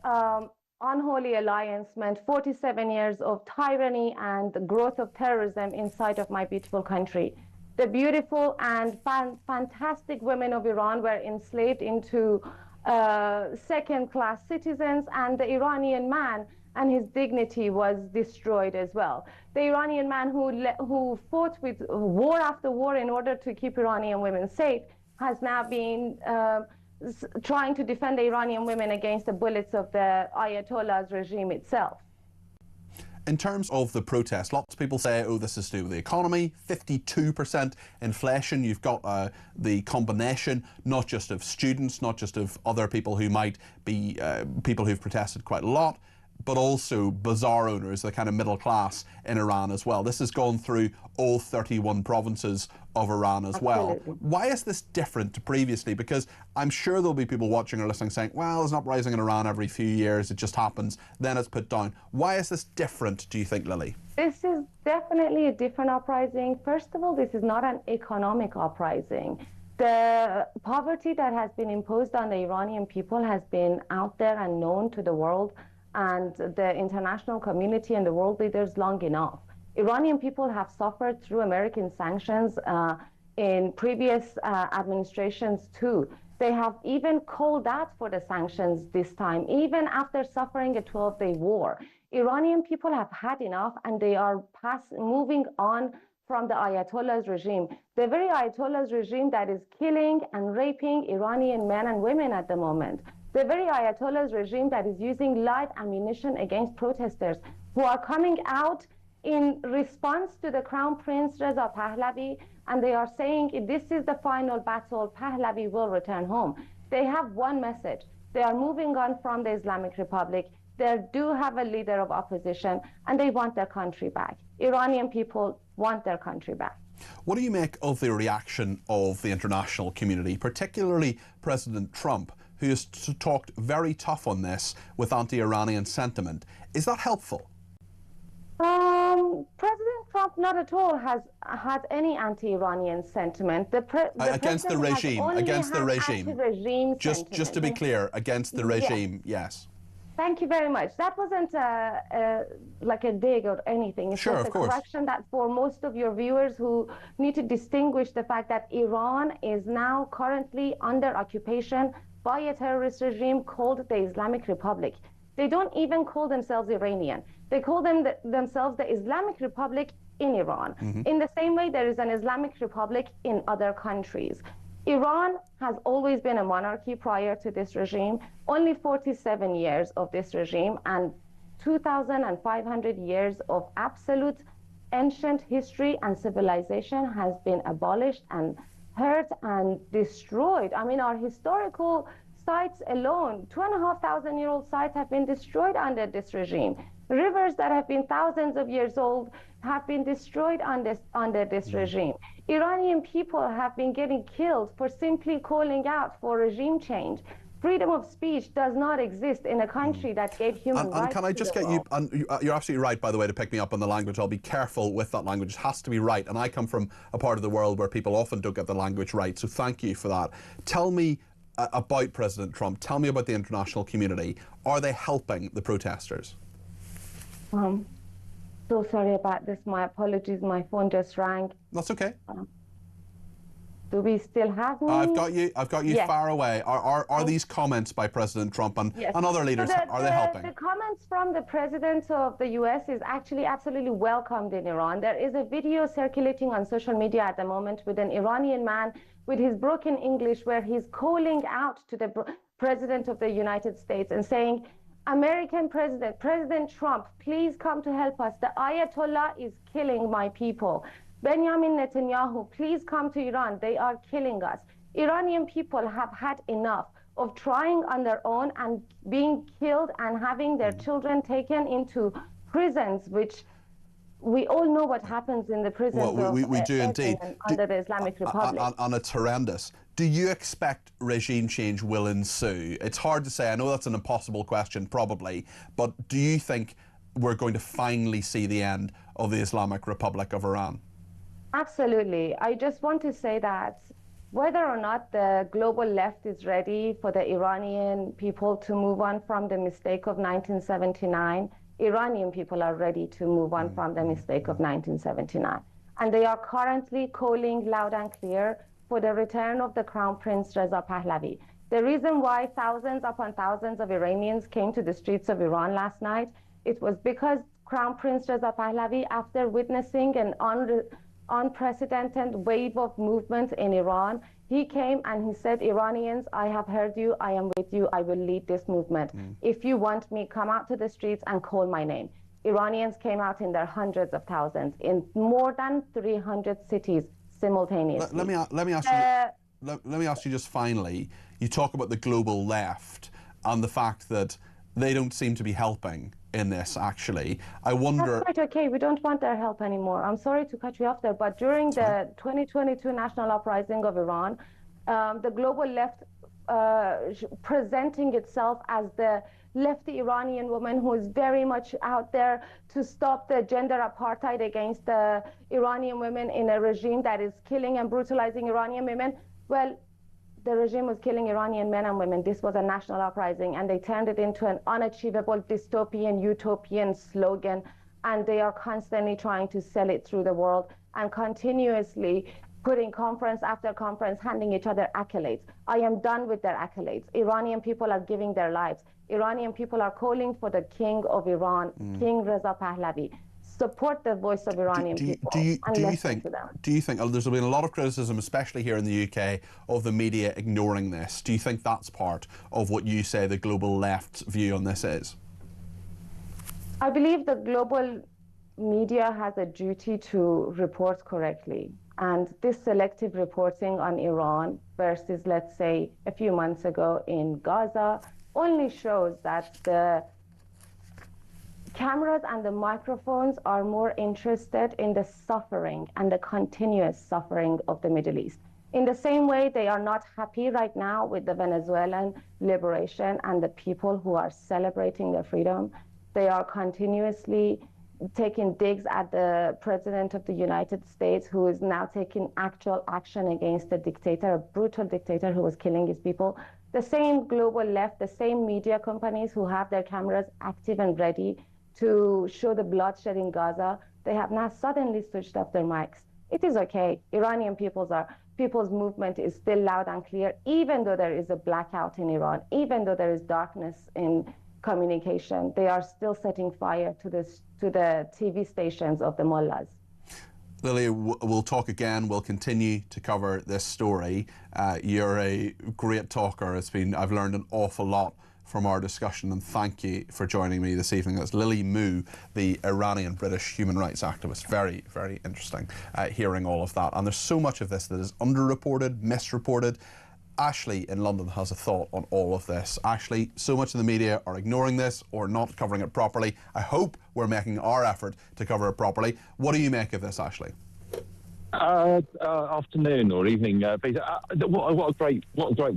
unholy alliance meant 47 years of tyranny and the growth of terrorism inside of my beautiful country. The beautiful and fantastic women of Iran were enslaved into second-class citizens, and the Iranian man and his dignity was destroyed as well. The Iranian man who fought with war after war in order to keep Iranian women safe has now been trying to defend the Iranian women against the bullets of the Ayatollah's regime itself. In terms of the protest, lots of people say, oh, this is to do with the economy, 52% inflation. You've got the combination, not just of students, not just of other people who might be people who've protested quite a lot, but also bazaar owners, the kind of middle class in Iran as well. This has gone through all 31 provinces of Iran as well. Why is this different to previously? Because I'm sure there'll be people watching or listening saying, well, there's an uprising in Iran every few years, it just happens, then it's put down. Why is this different, do you think, Lily? This is definitely a different uprising. First of all, this is not an economic uprising. The poverty that has been imposed on the Iranian people has been out there and known to the world and the international community and the world leaders long enough. Iranian people have suffered through American sanctions in previous administrations too. They have even called out for the sanctions this time, even after suffering a 12-day war. Iranian people have had enough, and they are moving on from the Ayatollah's regime. The very Ayatollah's regime that is killing and raping Iranian men and women at the moment. The very Ayatollah's regime that is using live ammunition against protesters who are coming out in response to the Crown Prince Reza Pahlavi, and they are saying, this is the final battle, Pahlavi will return home. They have one message. They are moving on from the Islamic Republic. They do have a leader of opposition, and they want their country back. Iranian people want their country back. What do you make of the reaction of the international community, particularly President Trump, who has talked very tough on this with anti-Iranian sentiment? Is that helpful? President Trump not at all has had any anti-Iranian sentiment. Against the regime, against the regime. Just to be clear, against the regime, yes. Thank you very much. That wasn't like a dig or anything. It's just a correction that for most of your viewers who need to distinguish the fact that Iran is now currently under occupation by a terrorist regime called the Islamic Republic. They don't even call themselves Iranian. They call themselves the Islamic Republic in Iran. In the same way, there is an Islamic Republic in other countries. Iran has always been a monarchy prior to this regime. Only 47 years of this regime and 2,500 years of absolute ancient history and civilization has been abolished and hurt and destroyed. I mean, our historical sites alone, 2,500-year-old sites have been destroyed under this regime. Rivers that have been thousands of years old have been destroyed under this regime. Iranian people have been getting killed for simply calling out for regime change. Freedom of speech does not exist in a country that gave human rights. And can I just get you, and you're absolutely right, by the way, to pick me up on the language. I'll be careful with that language. It has to be right. And I come from a part of the world where people often don't get the language right. So thank you for that. Tell me about President Trump. Tell me about the international community. Are they helping the protesters? So sorry about this. My apologies. My phone just rang. That's okay. Do we still have me? I've got you yes. far away. Are these comments by President Trump and other leaders, are they helping? The comments from the President of the US is actually absolutely welcomed in Iran. There is a video circulating on social media at the moment with an Iranian man with his broken English where he's calling out to the President of the United States and saying, American President Trump, please come to help us. The Ayatollah is killing my people. Benjamin Netanyahu, please come to Iran. They are killing us. Iranian people have had enough of trying on their own and being killed and having their children taken into prisons, which we all know what happens in the prisons we do indeed. Under the Islamic Republic. And it's horrendous. Do you expect regime change will ensue? It's hard to say. I know that's an impossible question, probably. But do you think we're going to finally see the end of the Islamic Republic of Iran? Absolutely. I just want to say that whether or not the global left is ready for the Iranian people to move on from the mistake of 1979, Iranian people are ready to move on from the mistake of 1979. And they are currently calling loud and clear for the return of the Crown Prince Reza Pahlavi. The reason why thousands upon thousands of Iranians came to the streets of Iran last night, it was because Crown Prince Reza Pahlavi, after witnessing an unprecedented wave of movement in Iran, he came and he said, Iranians, I have heard you, I am with you, I will lead this movement. If you want me, come out to the streets and call my name. Iranians came out in their hundreds of thousands in more than 300 cities simultaneously. Let me ask you just finally, you talk about the global left and the fact that they don't seem to be helping in this, actually. I wonder... That's quite okay. We don't want their help anymore. I'm sorry to cut you off there, but during the 2022 national uprising of Iran, the global left presenting itself as the lefty Iranian woman who is very much out there to stop the gender apartheid against the Iranian women in a regime that is killing and brutalizing Iranian women. Well, the regime was killing Iranian men and women. This was a national uprising, and they turned it into an unachievable dystopian, utopian slogan, and they are constantly trying to sell it through the world and continuously putting conference after conference, handing each other accolades. I am done with their accolades. Iranian people are giving their lives. Iranian people are calling for the king of Iran, King Reza Pahlavi. Support the voice of Iranian people and listen to them. Do you think, there's been a lot of criticism, especially here in the UK, of the media ignoring this. Do you think that's part of what you say the global left's view on this is? I believe the global media has a duty to report correctly. And this selective reporting on Iran versus, let's say, a few months ago in Gaza only shows that the cameras and the microphones are more interested in the suffering and the continuous suffering of the Middle East. In the same way, they are not happy right now with the Venezuelan liberation and the people who are celebrating their freedom. They are continuously taking digs at the President of the United States, who is now taking actual action against the dictator, a brutal dictator who was killing his people. The same global left, the same media companies who have their cameras active and ready to show the bloodshed in Gaza, they have now suddenly switched off their mics. It is okay. Iranian people's movement is still loud and clear, even though there is a blackout in Iran, even though there is darkness in communication. They are still setting fire to the TV stations of the mullahs. Lily, we'll talk again. We'll continue to cover this story. You're a great talker. I've learned an awful lot from our discussion, and thank you for joining me this evening. That's Lily Mu, the Iranian British human rights activist. Very, very interesting hearing all of that. And there's so much of this that is underreported, misreported. Ashley in London has a thought on all of this. Ashley, so much of the media are ignoring this or not covering it properly. I hope we're making our effort to cover it properly. What do you make of this, Ashley? Afternoon or evening, Peter. What a great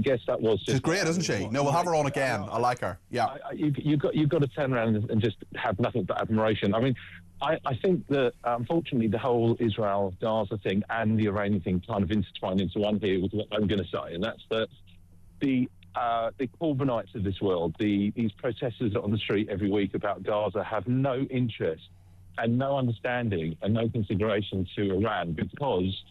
guest that was. She's great, isn't she? No, we'll have her on again. I like her. Yeah. You've got to turn around and just have nothing but admiration. I mean, I think that unfortunately the whole Israel-Gaza thing and the Iranian thing kind of intertwine into one here with what I'm going to say, and that's that the Corbynites of this world, these protesters on the street every week about Gaza, have no interest and no understanding and no consideration to Iran, because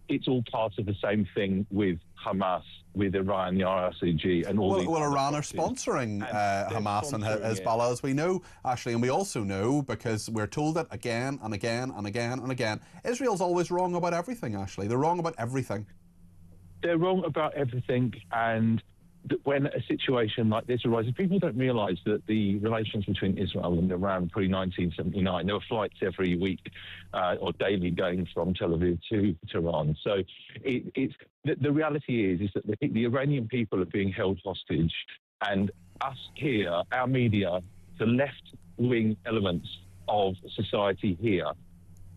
it's all part of the same thing with Hamas, with Iran, the IRCG, and all these... Well, Iran are sponsoring Hamas and Hezbollah, as we know, Ashley, and we also know, because we're told it again and again and again and again, Israel's always wrong about everything, Ashley. They're wrong about everything. They're wrong about everything, and when a situation like this arises, people don't realise that the relations between Israel and Iran pre-1979, there were flights every week or daily going from Tel Aviv to Tehran. So the reality is that the Iranian people are being held hostage, and us here, our media, the left-wing elements of society here,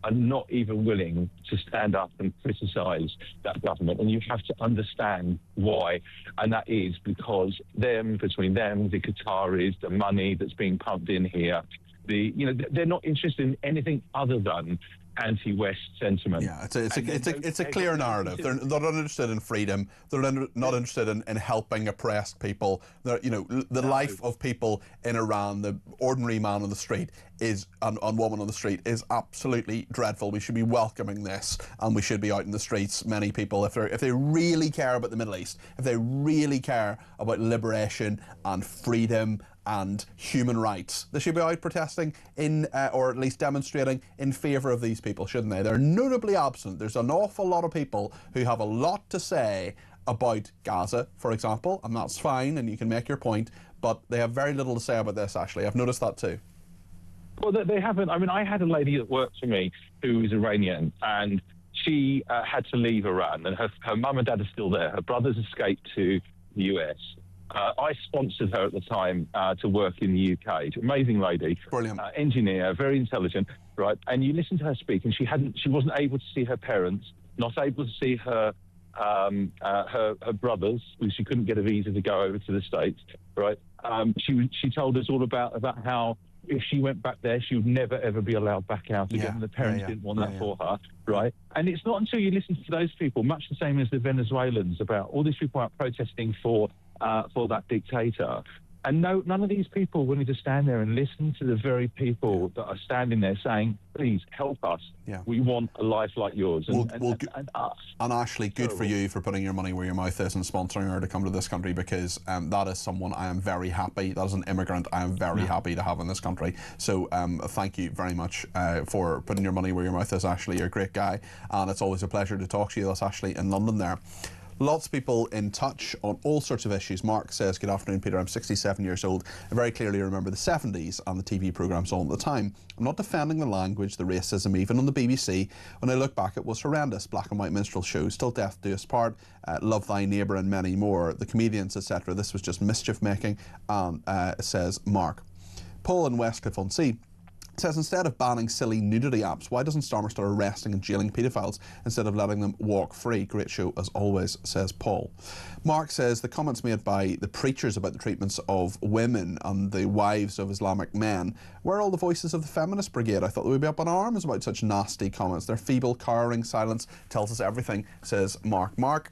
are not even willing to stand up and criticise that government. And you have to understand why. And that is because between them, the Qataris, the money that's being pumped in here, they're not interested in anything other than anti-West sentiment. Yeah, it's a clear narrative. They're not interested in freedom. They're not interested in helping oppressed people. The life of people in Iran, the ordinary man on the street and woman on the street is absolutely dreadful. We should be welcoming this, and we should be out in the streets. Many people, if they really care about the Middle East, if they really care about liberation and freedom and human rights, they should be out protesting or at least demonstrating in favour of these people, shouldn't they? They're notably absent. There's an awful lot of people who have a lot to say about Gaza, for example, and that's fine, and you can make your point, but they have very little to say about this, Ashley. I've noticed that too. Well, they haven't. I mean, I had a lady that worked for me who was Iranian, and she had to leave Iran, and her mum and dad are still there. Her brothers escaped to the US. I sponsored her at the time to work in the UK. Amazing lady, brilliant engineer, very intelligent, right? And you listen to her speak, and she wasn't able to see her parents, not able to see her brothers, because she couldn't get a visa to go over to the States, right? She told us all about how if she went back there, she would never ever be allowed back out again. The parents didn't want that for her, right? And it's not until you listen to those people, much the same as the Venezuelans, about all these people out protesting for that dictator, And no, none of these people willing to stand there and listen to the very people that are standing there saying, please help us. Yeah. We want a life like yours. And Ashley, good for you for putting your money where your mouth is and sponsoring her to come to this country, because that is someone I am very happy, that is an immigrant I am very happy to have in this country. So thank you very much for putting your money where your mouth is, Ashley. You're a great guy, and it's always a pleasure to talk to you. That's Ashley in London there. Lots of people in touch on all sorts of issues. Mark says, good afternoon, Peter. I'm 67 years old. I very clearly remember the 70s and the TV programmes on at the time. I'm not defending the language, the racism, even on the BBC. When I look back, it was horrendous. Black and white minstrel shows, Till Death Do Us Part, Love Thy Neighbour and many more. The comedians, etc. This was just mischief making, says Mark. Paul in Westcliff-on-Sea says, instead of banning silly nudity apps, why doesn't Starmer start arresting and jailing paedophiles instead of letting them walk free? Great show as always, says Paul. Mark says, the comments made by the preachers about the treatments of women and the wives of Islamic men, where are all the voices of the feminist brigade? I thought they would be up in arms about such nasty comments. Their feeble, cowering silence tells us everything, says Mark. Mark,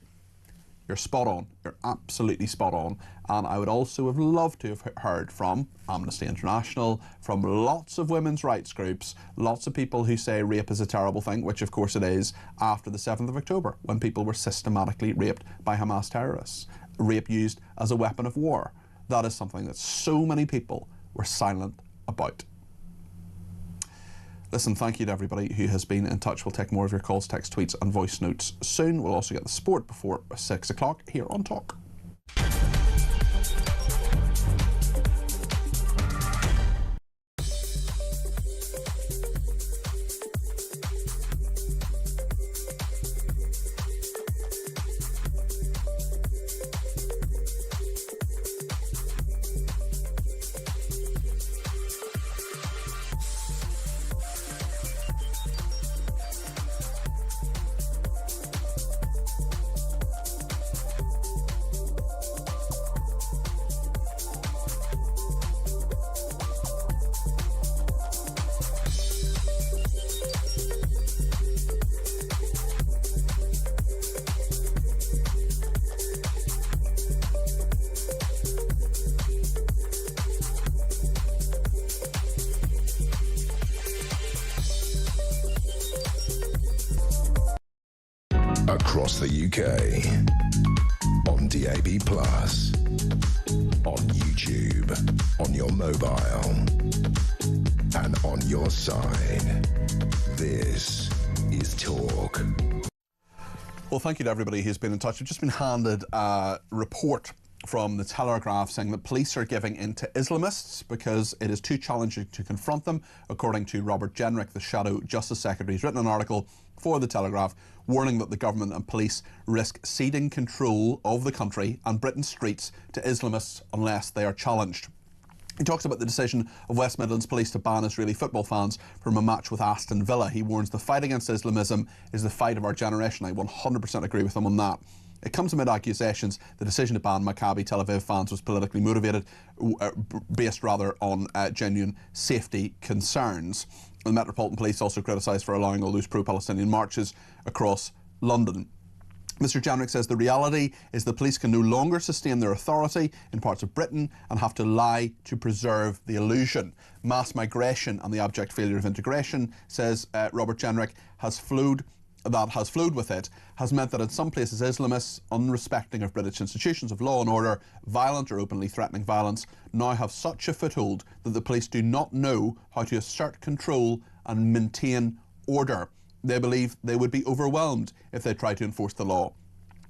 you're spot on. You're absolutely spot on. And I would also have loved to have heard from Amnesty International, from lots of women's rights groups, lots of people who say rape is a terrible thing, which of course it is, after the 7th of October, when people were systematically raped by Hamas terrorists. Rape used as a weapon of war. That is something that so many people were silent about. Listen, thank you to everybody who has been in touch. We'll take more of your calls, text, tweets and voice notes soon. We'll also get the sport before 6 o'clock here on Talk. Across the UK, on DAB+, on YouTube, on your mobile, and on your side. This is Talk. Well, thank you to everybody who's been in touch. We've just been handed a report from the Telegraph saying that police are giving in to Islamists because it is too challenging to confront them. According to Robert Jenrick, the Shadow Justice Secretary, he's written an article for the Telegraph warning that the government and police risk ceding control of the country and Britain's streets to Islamists unless they are challenged. He talks about the decision of West Midlands Police to ban Israeli football fans from a match with Aston Villa. He warns the fight against Islamism is the fight of our generation. I 100% agree with him on that. It comes amid accusations the decision to ban Maccabi Tel Aviv fans was politically motivated, based rather on genuine safety concerns. The Metropolitan Police also criticised for allowing all those pro-Palestinian marches across London. Mr. Jenrick says the reality is the police can no longer sustain their authority in parts of Britain and have to lie to preserve the illusion. Mass migration and the abject failure of integration, says Robert Jenrick, has flowed with it, has meant that in some places Islamists, unrespecting of British institutions of law and order, violent or openly threatening violence, now have such a foothold that the police do not know how to assert control and maintain order. They believe they would be overwhelmed if they tried to enforce the law.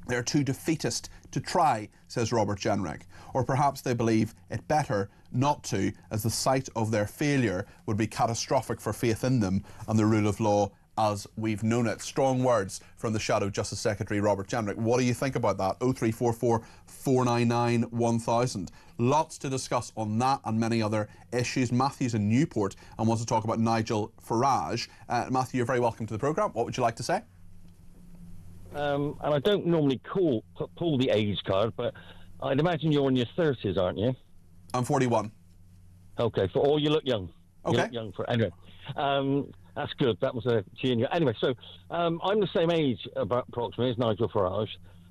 They're too defeatist to try, says Robert Jenrick. Or perhaps they believe it better not to, as the sight of their failure would be catastrophic for faith in them and the rule of law as we've known it. Strong words from the Shadow Justice Secretary Robert Jenrick. What do you think about that? 0344 499 1000. Lots to discuss on that and many other issues. Matthew's in Newport and wants to talk about Nigel Farage. Matthew, you're very welcome to the programme. What would you like to say? And I don't normally pull the age card, but I'd imagine you're in your 30s, aren't you? I'm 41. Okay, you look young. Okay. You look young for anyway. That's good. That was a junior. Anyway, so I'm the same age, about approximately, as Nigel Farage.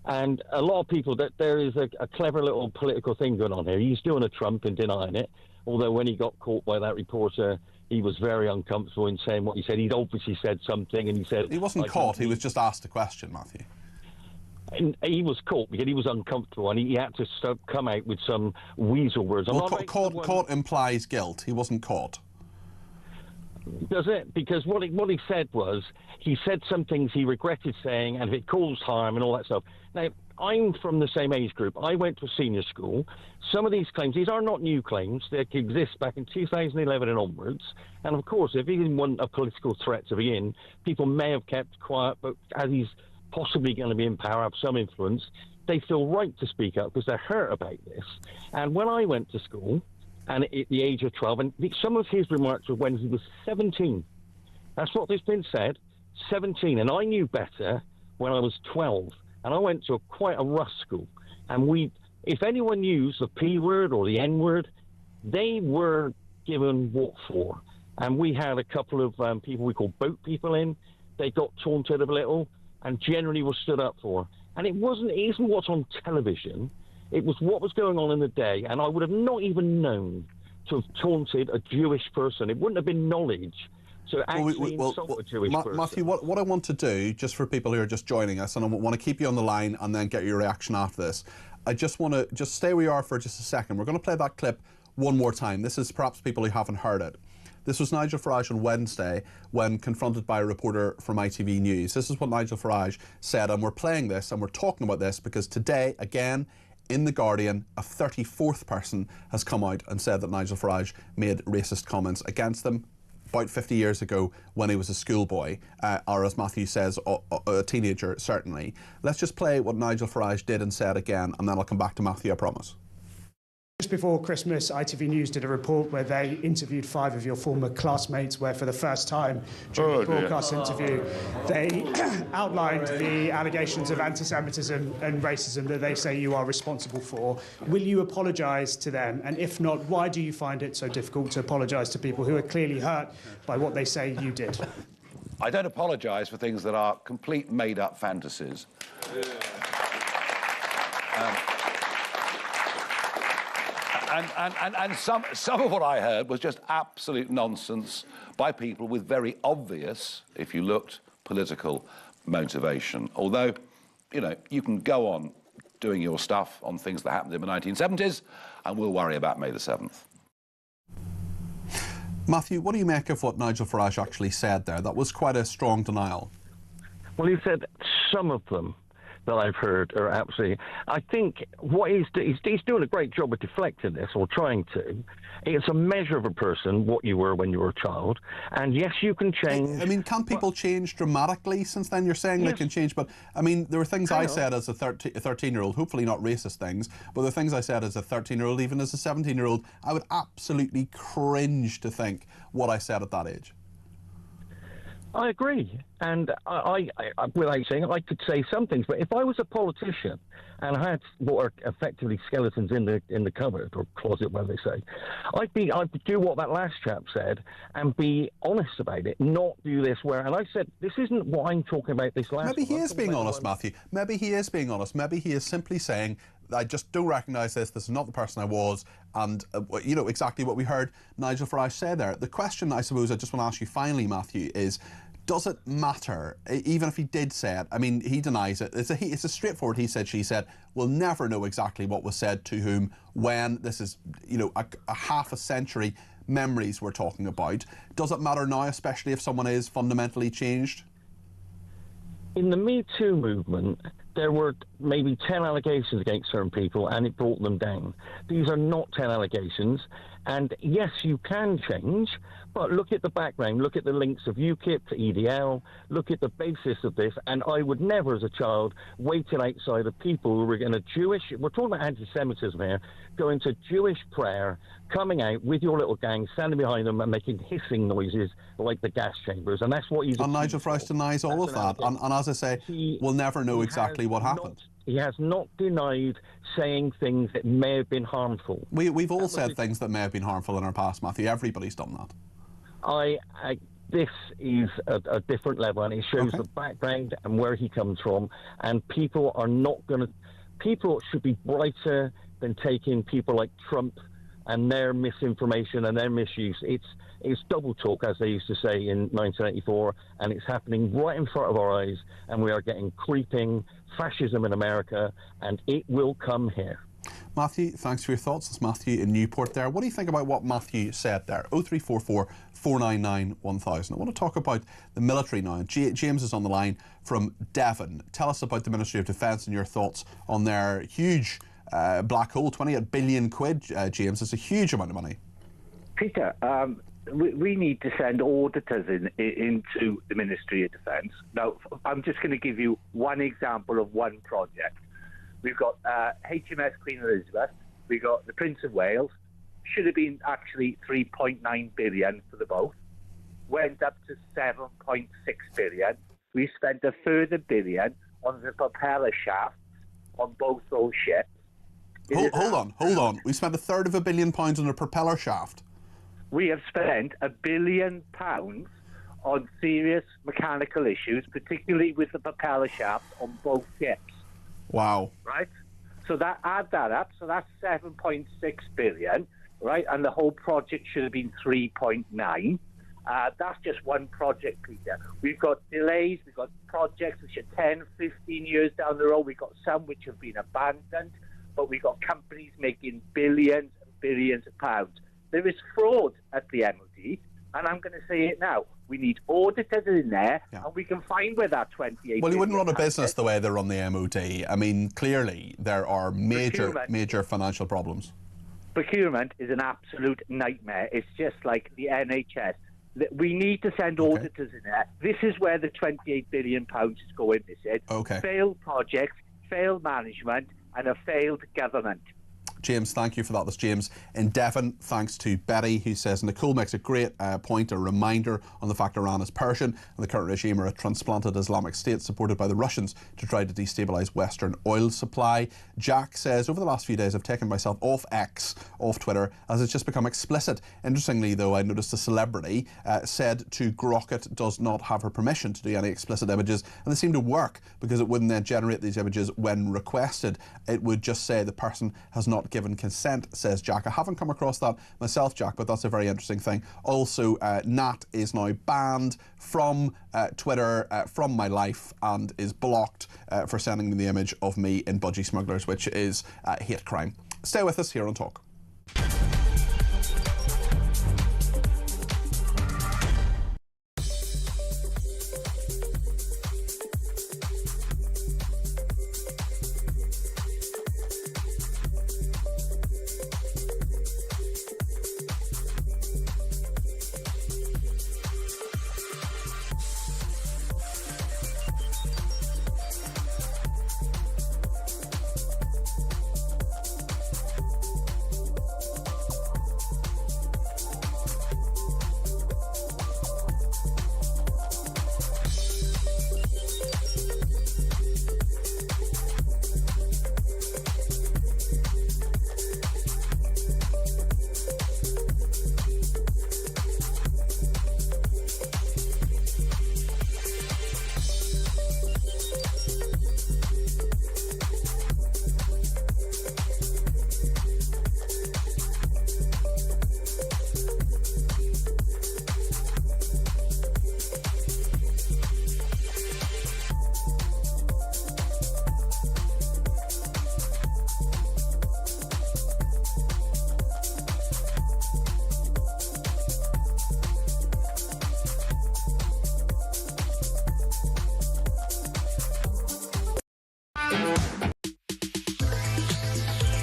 And a lot of people, that there is a clever little political thing going on here. He's doing a Trump and denying it, although when he got caught by that reporter, he was very uncomfortable in saying what he said. He'd obviously said something, and he said... He wasn't caught, he was just asked a question, Matthew. And he was caught because he was uncomfortable, and he had to come out with some weasel words. Well, caught implies guilt. He wasn't caught. Does it? Because what he said was, he said some things he regretted saying, and if it caused harm and all that stuff. Now, I'm from the same age group. I went to a senior school. Some of these claims, these are not new claims. They exist back in 2011 and onwards. And of course, if he didn't want a political threat to be in, people may have kept quiet, but as he's possibly going to be in power, have some influence, they feel right to speak up because they're hurt about this. And when I went to school, and at the age of 12, and some of his remarks were when he was 17. That's what has been said, 17. And I knew better when I was 12. And I went to quite a rough school. And if anyone used the P word or the N word, they were given what for. And we had a couple of people we call boat people in. They got taunted a little and generally were stood up for. And it isn't what's on television. It was what was going on in the day, and I would have not even known to have taunted a Jewish person. It wouldn't have been knowledge to actually insult a Jewish person. Matthew, what I want to do, just for people who are just joining us, and I want to keep you on the line and then get your reaction after this, I just want to stay where you are for just a second. We're going to play that clip one more time. This is perhaps people who haven't heard it. This was Nigel Farage on Wednesday when confronted by a reporter from ITV News. This is what Nigel Farage said, and we're playing this and we're talking about this because today, again, in The Guardian, a 34th person has come out and said that Nigel Farage made racist comments against them about 50 years ago when he was a schoolboy, or as Matthew says, a teenager, certainly. Let's just play what Nigel Farage did and said again, and then I'll come back to Matthew, I promise. Just before Christmas, ITV News did a report where they interviewed 5 of your former classmates, where for the first time during the broadcast interview, they outlined the allegations of anti-Semitism and racism that they say you are responsible for. Will you apologise to them? And if not, why do you find it so difficult to apologise to people who are clearly hurt by what they say you did? I don't apologise for things that are complete made-up fantasies. And some of what I heard was just absolute nonsense by people with very obvious, if you looked, political motivation. Although, you know, you can go on doing your stuff on things that happened in the 1970s, and we'll worry about May the 7th. Matthew, what do you make of what Nigel Farage actually said there? That was quite a strong denial. Well, he said some of them that I've heard are absolutely... I think what he's doing a great job of deflecting this, or trying to. It's a measure of a person, what you were when you were a child, and yes, you can change. I mean, can people change dramatically since then? You're saying they can change, but I mean, there were things I said as a 13-year-old, hopefully not racist things, but the things I said as a 13-year-old, even as a 17-year-old, I would absolutely cringe to think what I said at that age. I agree, and I without saying, I could say some things, but if I was a politician and I had what are effectively skeletons in the cupboard or closet, whatever they say, I'd do what that last chap said and be honest about it, not do this where. And I said, this isn't what I'm talking about. This last. Maybe he is being honest, Matthew. Maybe he is being honest. Maybe he is simply saying, I just don't recognise this. This is not the person I was. And, you know, exactly what we heard Nigel Farage say there. The question, I suppose, I just want to ask you finally, Matthew, is does it matter, even if he did say it? I mean, he denies it. It's a straightforward he said, she said. We'll never know exactly what was said to whom, when. This is, you know, a half a century memories we're talking about. Does it matter now, especially if someone is fundamentally changed? In the Me Too movement, there were maybe 10 allegations against certain people, and it brought them down. These are not 10 allegations, and yes, you can change, but look at the background, look at the links of UKIP to EDL, look at the basis of this, and I would never, as a child, waited outside of people who were in a Jewish, we're talking about anti-Semitism here, going to Jewish prayer, coming out with your little gang, standing behind them and making hissing noises like the gas chambers, and that's what he's... And Nigel Farage denies all of that, and as I say, we'll never know exactly what happened. He has not denied saying things that may have been harmful. We've all said things that may have been harmful in our past, Matthew. Everybody's done that. this is a different level, and it shows the background and where he comes from. And people are not going to. People should be brighter than taking people like Trump and their misinformation and their misuse. It's double talk, as they used to say in 1984, and it's happening right in front of our eyes. And we are getting creeping fascism in America, and it will come here. Matthew, thanks for your thoughts. It's Matthew in Newport there. What do you think about what Matthew said there? 0344 499 1000. I want to talk about the military now. James is on the line from Devon. Tell us about the Ministry of Defence and your thoughts on their huge black hole, 28 billion quid, James. It's a huge amount of money. Peter, we need to send auditors into the Ministry of Defence. Now, I'm just going to give you one example of one project. We've got HMS Queen Elizabeth. We've got the Prince of Wales. Should have been actually 3.9 billion for the both. Went up to 7.6 billion. We spent a further billion on the propeller shaft on both those ships. Hold on. We spent £1/3 billion on a propeller shaft. We have spent £1 billion on serious mechanical issues, particularly with the propeller shaft on both ships. Wow. Right? So add that up. So that's 7.6 billion, right? And the whole project should have been 3.9. That's just one project, Peter. We've got delays. We've got projects which are 10, 15 years down the road. We've got some which have been abandoned, but we've got companies making billions and billions of pounds. There is fraud at the MOD, and I'm going to say it now. We need auditors in there, and we can find where that 28. Well, you wouldn't run a business the way they run the MOD. I mean, clearly there are major financial problems. Procurement is an absolute nightmare. It's just like the NHS. We need to send auditors in there. This is where the 28 billion pounds is going. This is failed projects, failed management, and a failed government. James, thank you for that. That's James in Devon. Thanks to Betty, who says Nicole makes a great point, a reminder on the fact Iran is Persian and the current regime are a transplanted Islamic state supported by the Russians to try to destabilise Western oil supply. Jack says, over the last few days I've taken myself off X, off Twitter, as it's just become explicit. Interestingly though, I noticed a celebrity said to Grok it does not have her permission to do any explicit images, and they seem to work because it wouldn't then generate these images when requested. It would just say the person has not given consent, says Jack. I haven't come across that myself, Jack, but that's a very interesting thing. Also, Nat is now banned from Twitter, from my life, and is blocked for sending me the image of me in Budgie Smugglers, which is hate crime. Stay with us here on Talk.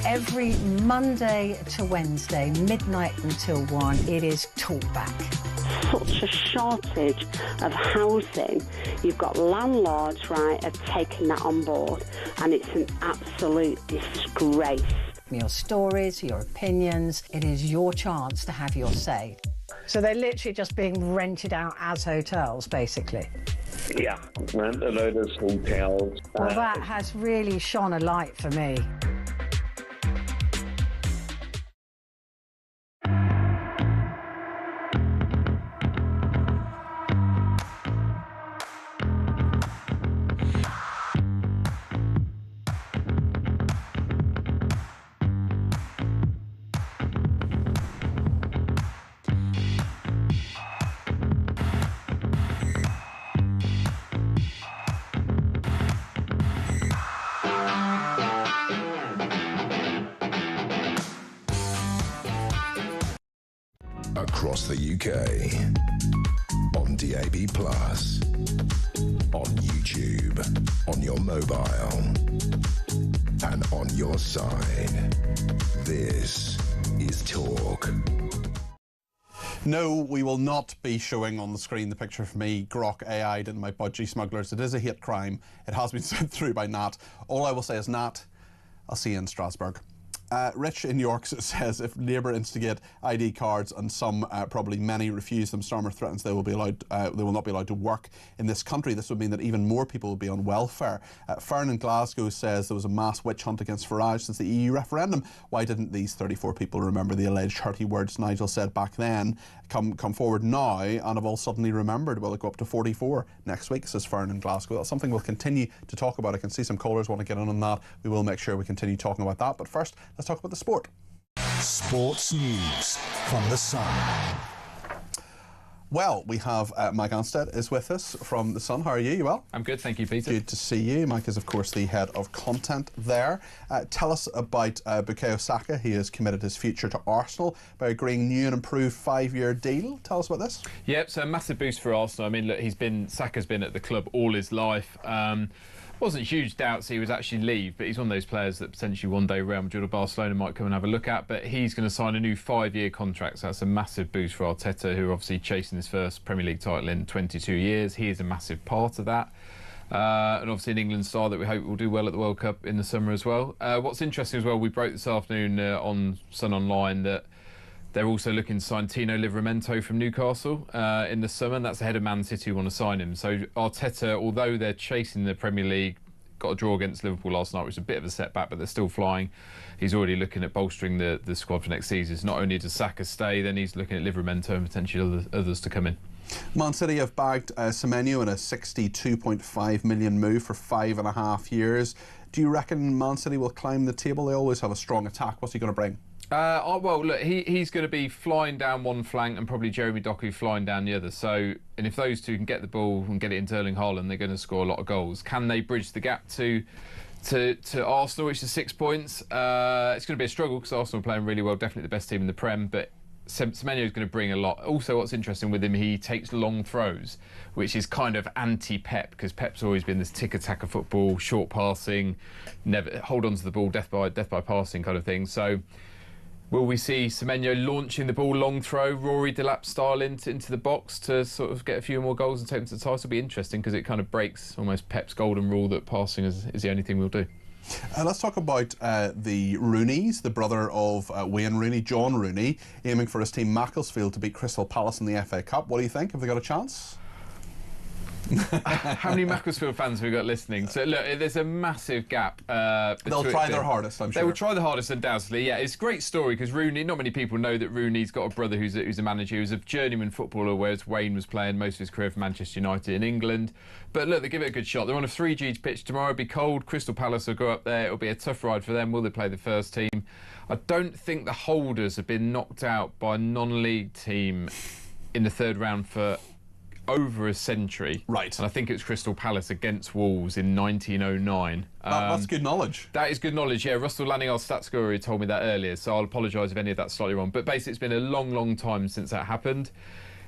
Every Monday to Wednesday, midnight until 1, it is Talkback. Such a shortage of housing. You've got landlords, right, are taking that on board, and it's an absolute disgrace. Your stories, your opinions, it is your chance to have your say. So they're literally just being rented out as hotels, basically. Yeah, rent a load of hotels. Well, that has really shone a light for me. across the UK. On DAB+, on YouTube, on your mobile, and on your side. This is Talk. No, we will not be showing on the screen the picture of me grok AI'd in my budgie smugglers. It is a hate crime. It has been sent through by Nat. All I will say is, Nat, I'll see you in Strasbourg. Rich in York says if Labour instigate ID cards and some, probably many, refuse them, Starmer threatens they will not be allowed to work in this country. This would mean that even more people will be on welfare. Fern in Glasgow says there was a mass witch hunt against Farage since the EU referendum. Why didn't these 34 people remember the alleged hurty words Nigel said back then, come forward now and have all suddenly remembered? Will it go up to 44 next week, says Fern in Glasgow. That's something we'll continue to talk about. I can see some callers want to get in on that. We will make sure we continue talking about that. But first, let's talk about the sport. Sports news from The Sun. Well, we have Mike Anstead is with us from The Sun. How are you? You well? I'm good, thank you, Peter. Good to see you. Mike is, of course, the head of content there. Tell us about Bukayo Saka. He has committed his future to Arsenal by agreeing new and improved 5-year deal. Tell us about this. Yep, so a massive boost for Arsenal. I mean, look, Saka's been at the club all his life. Wasn't huge doubts he would actually leave, but he's one of those players that potentially one day Real Madrid or Barcelona might come and have a look at. But he's going to sign a new 5-year contract, so that's a massive boost for Arteta, who are obviously chasing his first Premier League title in 22 years. He is a massive part of that. And obviously an England star that we hope will do well at the World Cup in the summer as well. What's interesting as well, we broke this afternoon on Sun Online that they're also looking to sign Tino Livramento from Newcastle in the summer, and that's ahead of Man City who want to sign him. So Arteta, although they're chasing the Premier League, got a draw against Liverpool last night, which is a bit of a setback, but they're still flying. He's already looking at bolstering the squad for next season. It's not only does Saka stay, then he's looking at Livramento and potentially others to come in. Man City have bagged Semenyo in a £62.5 million move for 5.5 years. Do you reckon Man City will climb the table? They always have a strong attack. What's he going to bring? Well, look, he's going to be flying down one flank and probably Jeremy Doku flying down the other. So, and if those two can get the ball and get it into Erling Haaland, they're going to score a lot of goals. Can they bridge the gap to Arsenal, which is 6 points? It's going to be a struggle because Arsenal are playing really well, definitely the best team in the Prem, but Semenyo is going to bring a lot. Also, what's interesting with him, he takes long throws, which is kind of anti-Pep, because Pep's always been this tick-attack of football, short passing, never hold on to the ball, death by passing kind of thing. So, will we see Semenyo launching the ball long throw, Rory Delap style into the box to sort of get a few more goals and take them to the title? It'll be interesting because it kind of breaks almost Pep's golden rule that passing is the only thing we'll do. Let's talk about the Rooneys, the brother of Wayne Rooney, John Rooney, aiming for his team Macclesfield to beat Crystal Palace in the FA Cup. What do you think? Have they got a chance? How many Macclesfield fans have we got listening? So look, there's a massive gap. They'll try their hardest, I'm sure. They will try the hardest, undoubtedly. Yeah, it's a great story because Rooney. Not many people know that Rooney's got a brother who's a manager, who's a journeyman footballer, whereas Wayne was playing most of his career for Manchester United in England. But look, they give it a good shot. They're on a 3G pitch tomorrow. It'll be cold. Crystal Palace will go up there. It'll be a tough ride for them. Will they play the first team? I don't think the holders have been knocked out by a non-league team in the third round for over a century. Right. And I think it was Crystal Palace against Wolves in 1909. That's good knowledge. That is good knowledge, yeah. Russell Lanning, our stats guru, told me that earlier, so I'll apologise if any of that's slightly wrong. But basically, it's been a long, long time since that happened.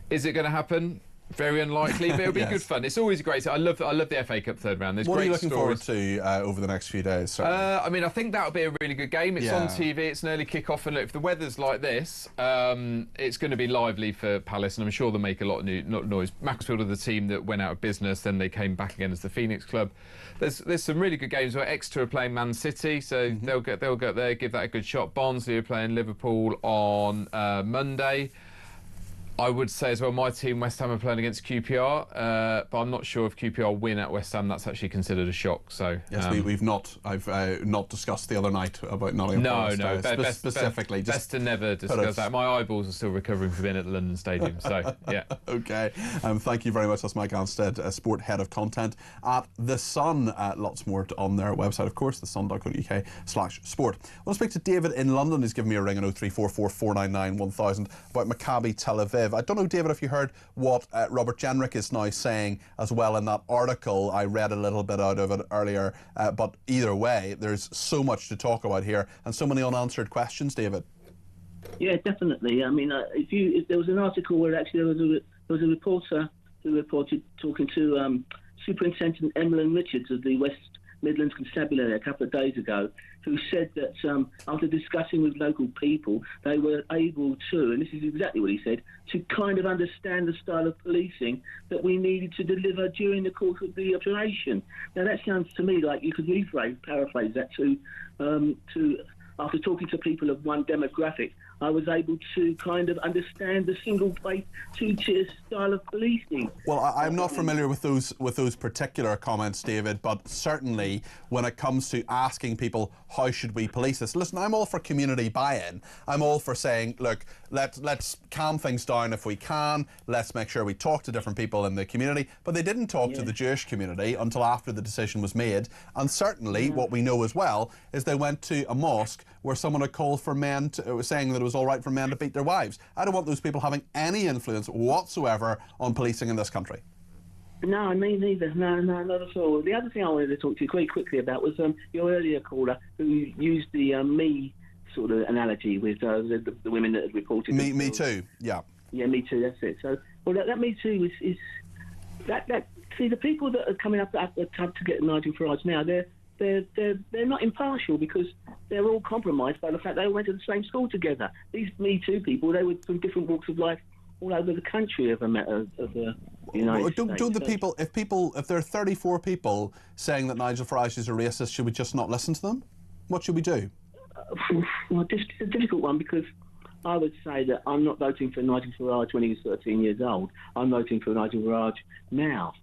Is it going to happen? Very unlikely, but it'll be good fun. It's always great. I love the FA Cup third round. There's what great are you looking stories. forward to over the next few days? I mean, I think that'll be a really good game. It's on TV. It's an early kick-off, and look, if the weather's like this, it's going to be lively for Palace, and I'm sure they'll make a lot of noise. Macclesfield are the team that went out of business, then they came back again as the Phoenix Club. There's some really good games where Exeter are playing Man City, so they'll get there, give that a good shot. Barnsley are playing Liverpool on Monday. I would say as well, my team, West Ham, are playing against QPR, but I'm not sure if QPR win at West Ham, that's actually considered a shock. So yes, I've not discussed the other night about Nottingham Forest. Specifically. Best to never discuss that. My eyeballs are still recovering from being at the London Stadium. So yeah. Okay. Thank you very much. That's Mike Anstead, Sport Head of Content at The Sun. Lots more on their website, of course, thesun.co.uk/sport. I want to speak to David in London. He's given me a ring on 0344 499 1000 about Maccabi Tel Aviv. I don't know, David, if you heard what Robert Jenrick is now saying as well in that article. I read a little bit out of it earlier, but either way, there's so much to talk about here and so many unanswered questions, David. Yeah, definitely. I mean, if there was an article where actually there was a reporter who reported talking to Superintendent Emlyn Richards of the West Midlands Constabulary a couple of days ago, who said that after discussing with local people, they were able to, and this is exactly what he said, to kind of understand the style of policing that we needed to deliver during the course of the operation. Now that sounds to me like you could paraphrase that to after talking to people of one demographic, I was able to kind of understand the single place, two-tier style of policing. Well, I'm not familiar with those particular comments, David, but certainly when it comes to asking people how should we police this, listen, I'm all for community buy-in. I'm all for saying, look, let's calm things down if we can. Let's make sure we talk to different people in the community. But they didn't talk to the Jewish community until after the decision was made. And certainly what we know as well is they went to a mosque where someone had called for men saying that it was all right for men to beat their wives. I don't want those people having any influence whatsoever on policing in this country. No, me neither. No, not at all. The other thing I wanted to talk to you quite quickly about was your earlier caller who used the me sort of analogy with the women that had reported. Me too, yeah. Yeah, Me Too, that's it. So, well, that Me Too is that see, the people that are coming up to get Nigel Farage now, they're not impartial because they're all compromised by the fact they all went to the same school together. These Me Too people, they were from different walks of life all over the country of the United States. Don't the people, if there are 34 people saying that Nigel Farage is a racist, should we just not listen to them? What should we do? Well, it's a difficult one because I would say that I'm not voting for Nigel Farage when he was 13 years old. I'm voting for Nigel Farage now.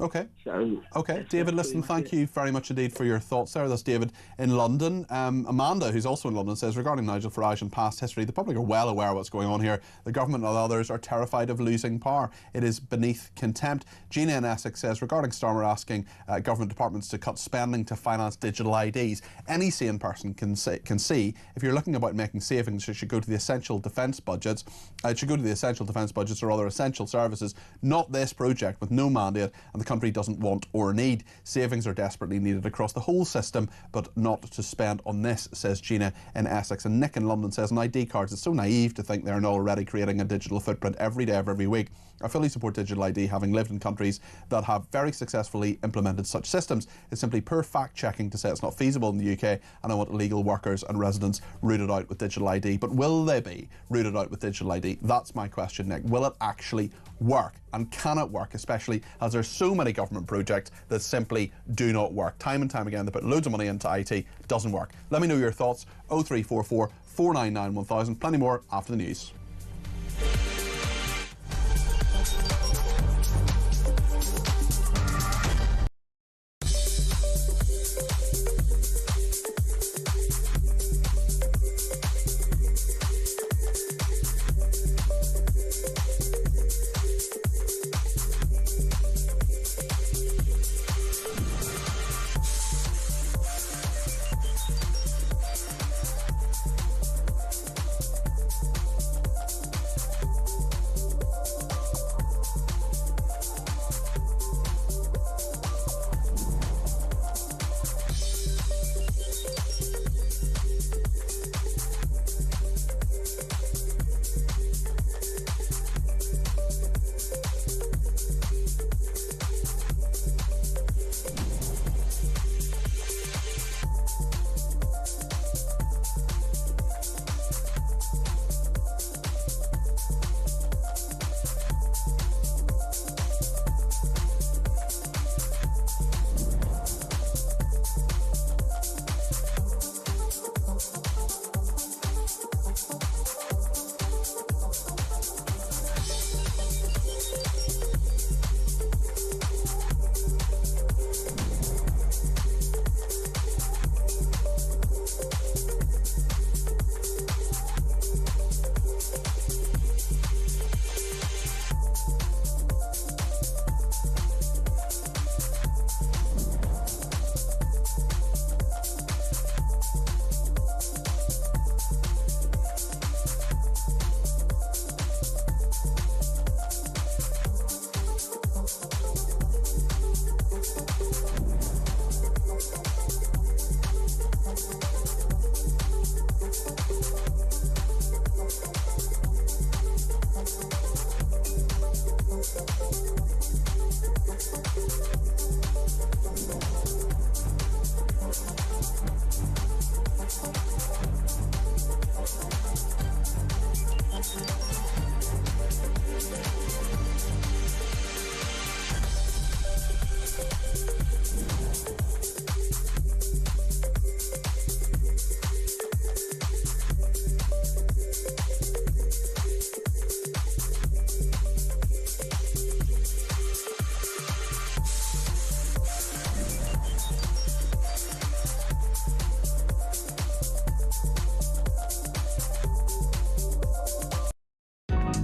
Okay. So, okay, David, listen, thank you very much indeed for your thoughts there. That's David in London. Amanda, who's also in London, says, regarding Nigel Farage and past history, the public are well aware of what's going on here. The government and others are terrified of losing power. It is beneath contempt. Gina in Essex says, regarding Starmer asking government departments to cut spending to finance digital IDs, any sane person can see if you're looking about making savings, it should go to the essential defence budgets. It should go to the essential defence budgets or other essential services, not this project with no mandate and the country doesn't want or need. Savings are desperately needed across the whole system, but not to spend on this, says Gina in Essex. And Nick in London says, on ID cards, it's so naive to think they're already creating a digital footprint every day of every week. I fully support digital ID, having lived in countries that have very successfully implemented such systems. It's simply poor fact-checking to say it's not feasible in the UK, and I want illegal workers and residents rooted out with digital ID. But will they be rooted out with digital ID? That's my question, Nick. Will it actually work? And can it work, especially as there's so many government projects that simply do not work? Time and time again, they put loads of money into IT, doesn't work. Let me know your thoughts. 0344 499 1000. Plenty more after the news.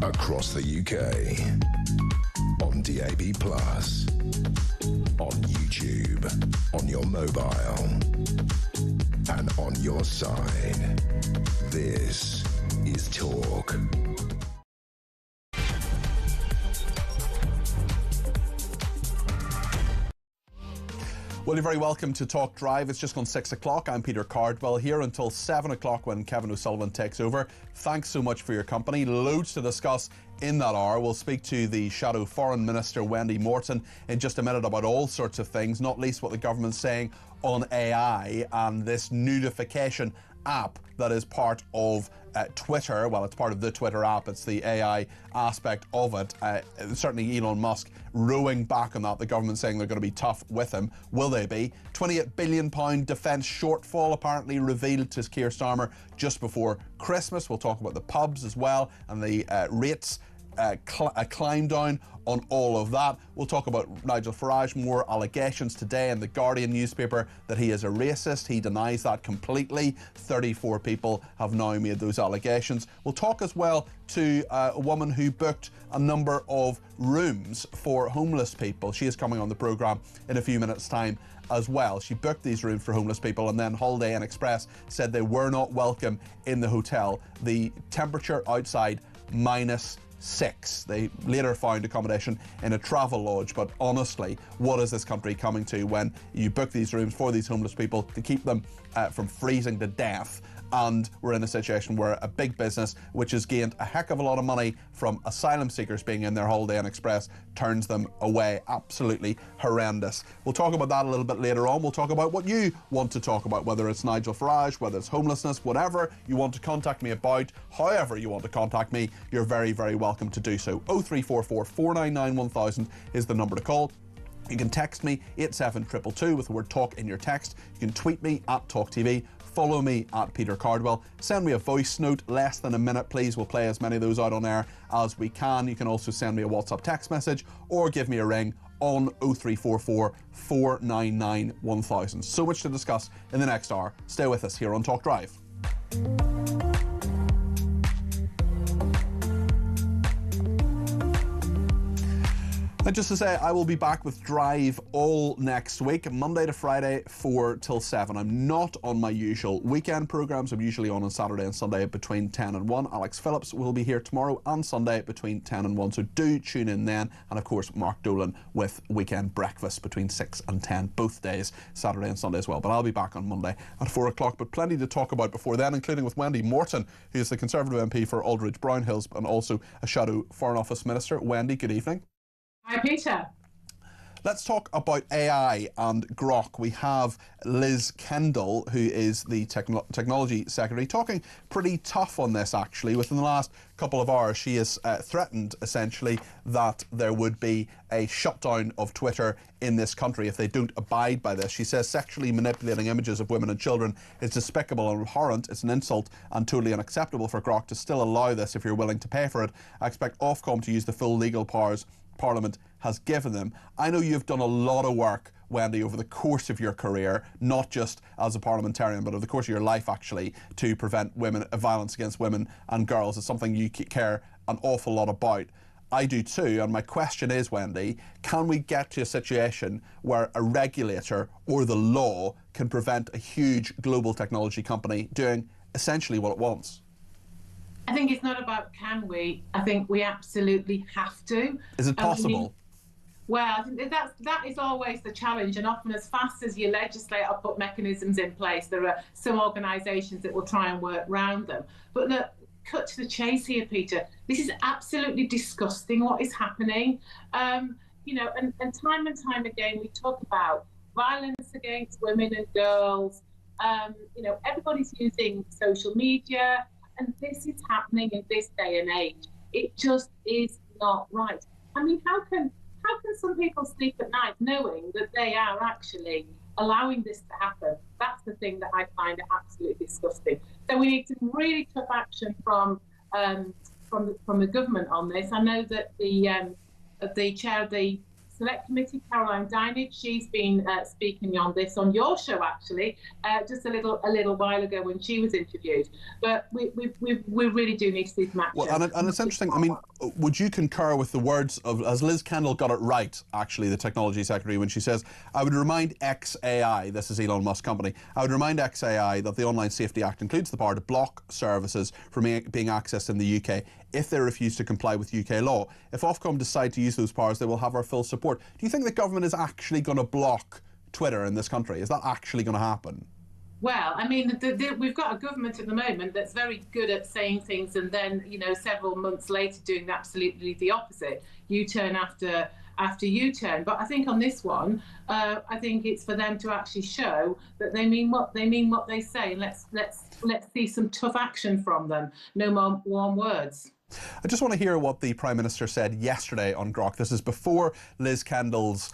Across the UK. On DAB+. On YouTube. On your mobile. And on your side. This is Talk. Well, you're very welcome to Talk Drive. It's just gone 6 o'clock. I'm Peter Cardwell here until 7 o'clock when Kevin O'Sullivan takes over. Thanks so much for your company. Loads to discuss in that hour. We'll speak to the Shadow Foreign Minister, Wendy Morton, in just a minute about all sorts of things, not least what the government's saying on AI and this nudification app that is part of Twitter. Well, it's part of the Twitter app. It's the AI aspect of it. Certainly Elon Musk rowing back on that. The government saying they're going to be tough with him. Will they be? £28 billion defence shortfall apparently revealed to Keir Starmer just before Christmas. We'll talk about the pubs as well and the rates climb down on all of that. We'll talk about Nigel Farage, more allegations today in the Guardian newspaper that he is a racist. He denies that completely. 34 people have now made those allegations. We'll talk as well to a woman who booked a number of rooms for homeless people. She is coming on the programme in a few minutes' time as well. She booked these rooms for homeless people and then Holiday Inn Express said they were not welcome in the hotel. The temperature outside -6. They later found accommodation in a travel lodge, but honestly, what is this country coming to when you book these rooms for these homeless people to keep them from freezing to death? And we're in a situation where a big business, which has gained a heck of a lot of money from asylum seekers being in their Holiday Inn Express, turns them away. Absolutely horrendous. We'll talk about that a little bit later on. We'll talk about what you want to talk about, whether it's Nigel Farage, whether it's homelessness, whatever you want to contact me about, however you want to contact me, you're very, very welcome to do so. 0344 499 1000 is the number to call. You can text me 87222 with the word talk in your text. You can tweet me at talkTV. Follow me at Peter Cardwell. Send me a voice note, less than a minute, please. We'll play as many of those out on air as we can. You can also send me a WhatsApp text message or give me a ring on 0344 499 1000. So much to discuss in the next hour. Stay with us here on Talk Drive. And just to say, I will be back with Drive all next week, Monday to Friday, 4 till 7. I'm not on my usual weekend programmes. I'm usually on Saturday and Sunday between 10 and 1. Alex Phillips will be here tomorrow and Sunday between 10 and 1. So do tune in then. And of course, Mark Dolan with Weekend Breakfast between 6 and 10, both days, Saturday and Sunday as well. But I'll be back on Monday at 4 o'clock. But plenty to talk about before then, including with Wendy Morton, who is the Conservative MP for Aldridge Brownhills and also a Shadow Foreign Office Minister. Wendy, good evening. Hi, Peter. Let's talk about AI and Grok. We have Liz Kendall, who is the Technology Secretary, talking pretty tough on this, actually. Within the last couple of hours, she has threatened, essentially, that there would be a shutdown of Twitter in this country if they don't abide by this. She says sexually manipulating images of women and children is despicable and abhorrent. It's an insult and totally unacceptable for Grok to still allow this if you're willing to pay for it. I expect Ofcom to use the full legal powers Parliament has given them. I know you've done a lot of work, Wendy, over the course of your career, not just as a parliamentarian, but over the course of your life, actually, to prevent violence against women and girls. It's something you care an awful lot about. I do too, and my question is, Wendy, can we get to a situation where a regulator or the law can prevent a huge global technology company doing essentially what it wants? I think it's not about can we. I think we absolutely have to. Is it possible? Well, I think that is always the challenge, and often as fast as you legislate or put mechanisms in place, there are some organisations that will try and work around them. But look, cut to the chase here, Peter. This is absolutely disgusting what is happening. You know, and time again we talk about violence against women and girls. You know, everybody's using social media. And this is happening in this day and age. It just is not right. I mean, how can some people sleep at night knowing that they are actually allowing this to happen? That's the thing that I find absolutely disgusting. So we need some really tough action from the government on this. I know that the chair of the Select Committee, Caroline Dinage. She's been speaking on this on your show, actually, just a little while ago when she was interviewed. But we really do need to see some action. Well, and it's interesting. I mean, would you concur with the words of, as Liz Kendall got it right, actually, the Technology Secretary, when she says, I would remind XAI, this is Elon Musk's company, I would remind XAI that the Online Safety Act includes the power to block services from being accessed in the UK if they refuse to comply with UK law. If Ofcom decide to use those powers, they will have our full support. Do you think the government is actually going to block Twitter in this country? Is that actually going to happen? Well, I mean, we've got a government at the moment that's very good at saying things and then, you know, several months later doing absolutely the opposite, U-turn after U-turn. But I think on this one, I think it's for them to actually show that they mean what they say. And let's see some tough action from them. No more warm words. I just want to hear what the Prime Minister said yesterday on Grok. This is before Liz Kendall's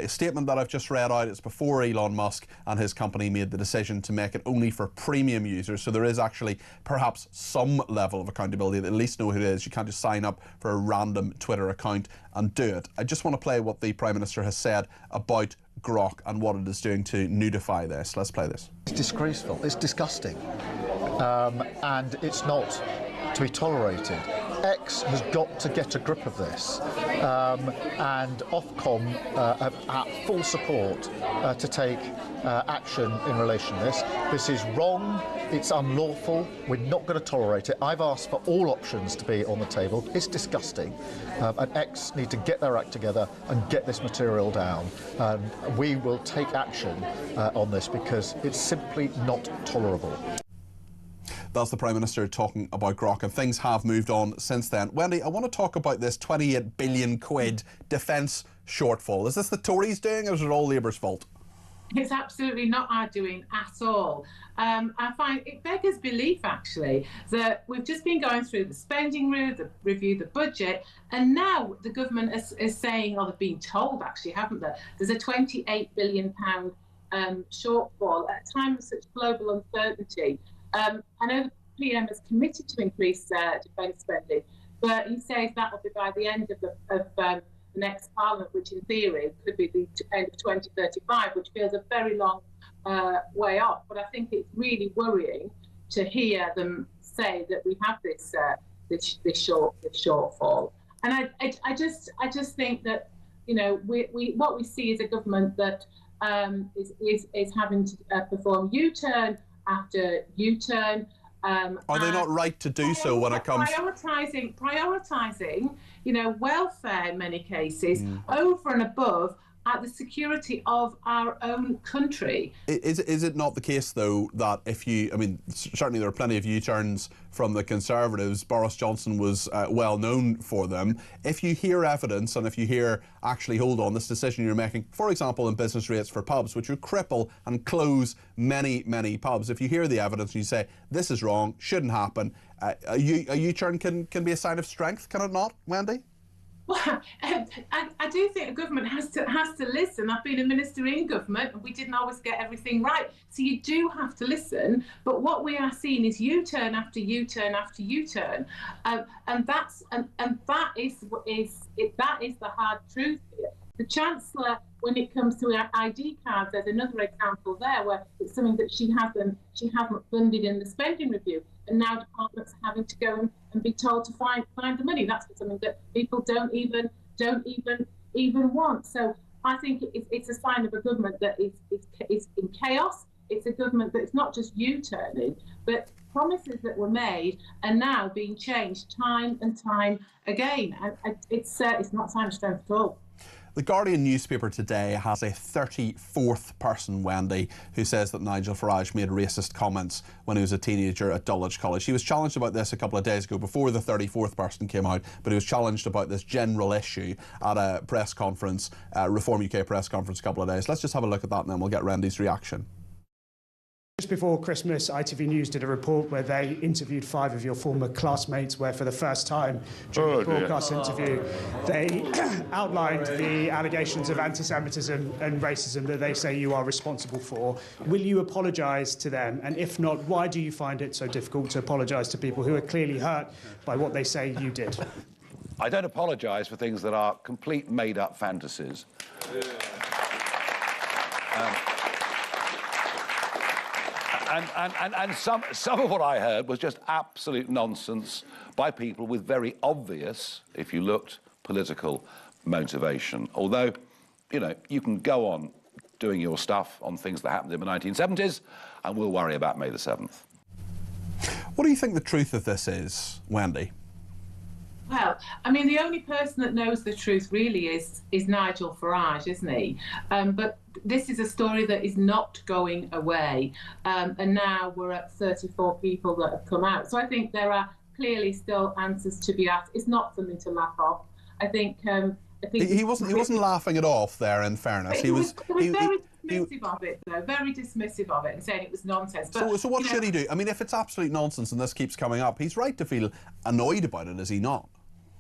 statement that I've just read out. It's before Elon Musk and his company made the decision to make it only for premium users. So there is actually perhaps some level of accountability, that at least know who it is. You can't just sign up for a random Twitter account and do it. I just want to play what the Prime Minister has said about Grok and what it is doing to nudify this. Let's play this. It's disgraceful. It's disgusting. And it's not to be tolerated. X has got to get a grip of this, and Ofcom have full support to take action in relation to this. This is wrong, it's unlawful, we're not going to tolerate it. I've asked for all options to be on the table. It's disgusting, and X need to get their act together and get this material down. We will take action on this because it's simply not tolerable. That's the Prime Minister talking about Grok, and things have moved on since then. Wendy, I want to talk about this 28 billion quid defence shortfall. Is this the Tories doing, or is it all Labour's fault? It's absolutely not our doing at all. I find it beggars belief, actually, that we've just been going through the spending review, the budget, and now the government is saying, or they've been told, actually, haven't they? There's a £28 billion shortfall at a time of such global uncertainty. I know the PM is committed to increase defence spending, but he says that will be by the end of the next Parliament, which in theory could be the end of 2035, which feels a very long way off. But I think it's really worrying to hear them say that we have this shortfall. And I just think that, you know, what we see is a government that is having to perform U-turn after U-turn. Are they not right to do so when it comes... Prioritising, you know, welfare in many cases, over and above at the security of our own country. Is it not the case, though, that if you... I mean, certainly there are plenty of U-turns from the Conservatives. Boris Johnson was well known for them. If you hear evidence and if you hear, actually, hold on, this decision you're making, for example, in business rates for pubs, which would cripple and close many, many pubs, if you hear the evidence and you say, this is wrong, shouldn't happen, a U-turn can be a sign of strength, can it not, Wendy? Well, I do think a government has to listen. I've been a minister in government and we didn't always get everything right. So you do have to listen. But what we are seeing is U-turn after U-turn after U-turn. And that is the hard truth here. The Chancellor, when it comes to ID cards, there's another example there where it's something that she hasn't funded in the spending review, and now departments are having to go and be told to find the money. That's something that people don't even want. So I think it's a sign of a government that is in chaos. It's a government that's not just U-turning, but promises that were made are now being changed time and time again. And it's not a sign of strength at all. The Guardian newspaper today has a 34th person, Wendy, who says that Nigel Farage made racist comments when he was a teenager at Dulwich College. He was challenged about this a couple of days ago before the 34th person came out, but he was challenged about this general issue at a press conference, Reform UK press conference a couple of days. Let's just have a look at that and then we'll get Randy's reaction. Just before Christmas, ITV News did a report where they interviewed 5 of your former classmates, where for the first time during the broadcast interview, they outlined the allegations of anti-Semitism and racism that they say you are responsible for. Will you apologise to them? And if not, why do you find it so difficult to apologise to people who are clearly hurt by what they say you did? I don't apologise for things that are complete made-up fantasies. And some of what I heard was just absolute nonsense by people with very obvious, if you looked, political motivation. Although, you know, you can go on doing your stuff on things that happened in the 1970s, and we'll worry about May the 7th. What do you think the truth of this is, Wendy? Well, I mean, the only person that knows the truth really is Nigel Farage, isn't he? But this is a story that is not going away. And now we're at 34 people that have come out. So I think there are clearly still answers to be asked. It's not something to laugh off. I think he wasn't laughing it off there, in fairness. He was very dismissive of it, though, very dismissive of it, and saying it was nonsense. But, so what should he do? I mean, if it's absolute nonsense and this keeps coming up, he's right to feel annoyed about it, is he not?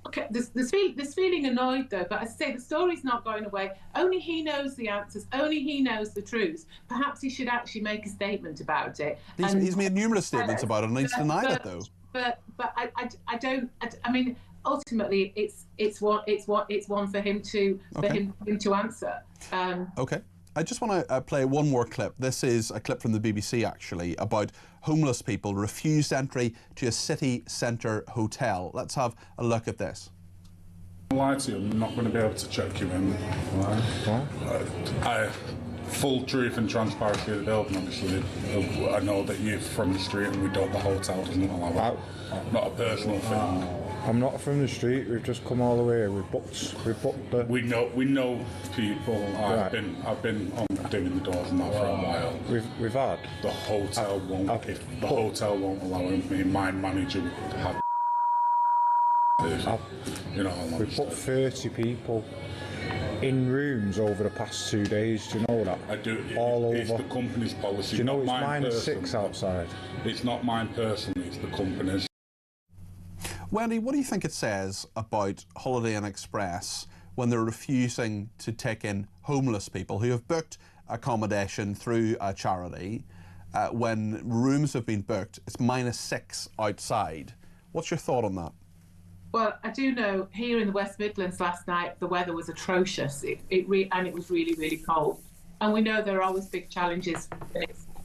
Okay, there's feeling annoyed, though, but as I say, the story's not going away. Only he knows the answers. Only he knows the truth. Perhaps he should actually make a statement about it. He's made numerous statements about it, and he's denied it, though. But I don't. I mean, ultimately, it's one for him to answer. Okay. I just want to play one more clip. This is a clip from the BBC, actually, about homeless people refused entry to a city centre hotel. Let's have a look at this. I'll lie to you, I'm not going to be able to check you in. Full truth and transparency of the building, obviously. I know that you're from the street and the hotel doesn't allow that. Not a personal thing. I'm not from the street. We've just come all the way. We've booked the. We know people. I've been on doing the doors and that for a while. We've had. The hotel won't. If the hotel won't allow me, my manager would have. You know how long. We've put 30 people in rooms over the past 2 days. Do you know that? I do. All it's over. The company's policy. Do you know it's -6 outside? It's not mine personally. It's the company's. Wendy, what do you think it says about Holiday Inn Express when they're refusing to take in homeless people who have booked accommodation through a charity? When rooms have been booked, it's -6 outside. What's your thought on that? Well, I do know here in the West Midlands last night the weather was atrocious. And it was really, really cold. And we know there are always big challenges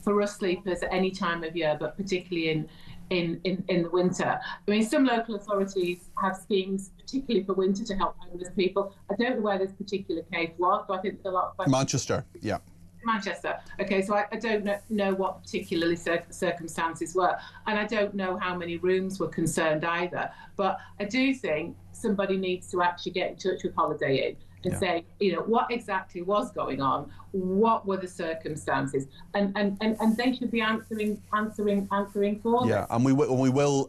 for us sleepers at any time of year, but particularly in the winter. I mean, some local authorities have schemes, particularly for winter, to help homeless people. I don't know where this particular case was, but I think there's a lot of Manchester, yeah. Manchester. Okay, so I don't know what particularly circumstances were, and I don't know how many rooms were concerned either. But I do think somebody needs to actually get in touch with Holiday Inn and say, you know, what exactly was going on, what were the circumstances, and they should be answering for this. Yeah, and we will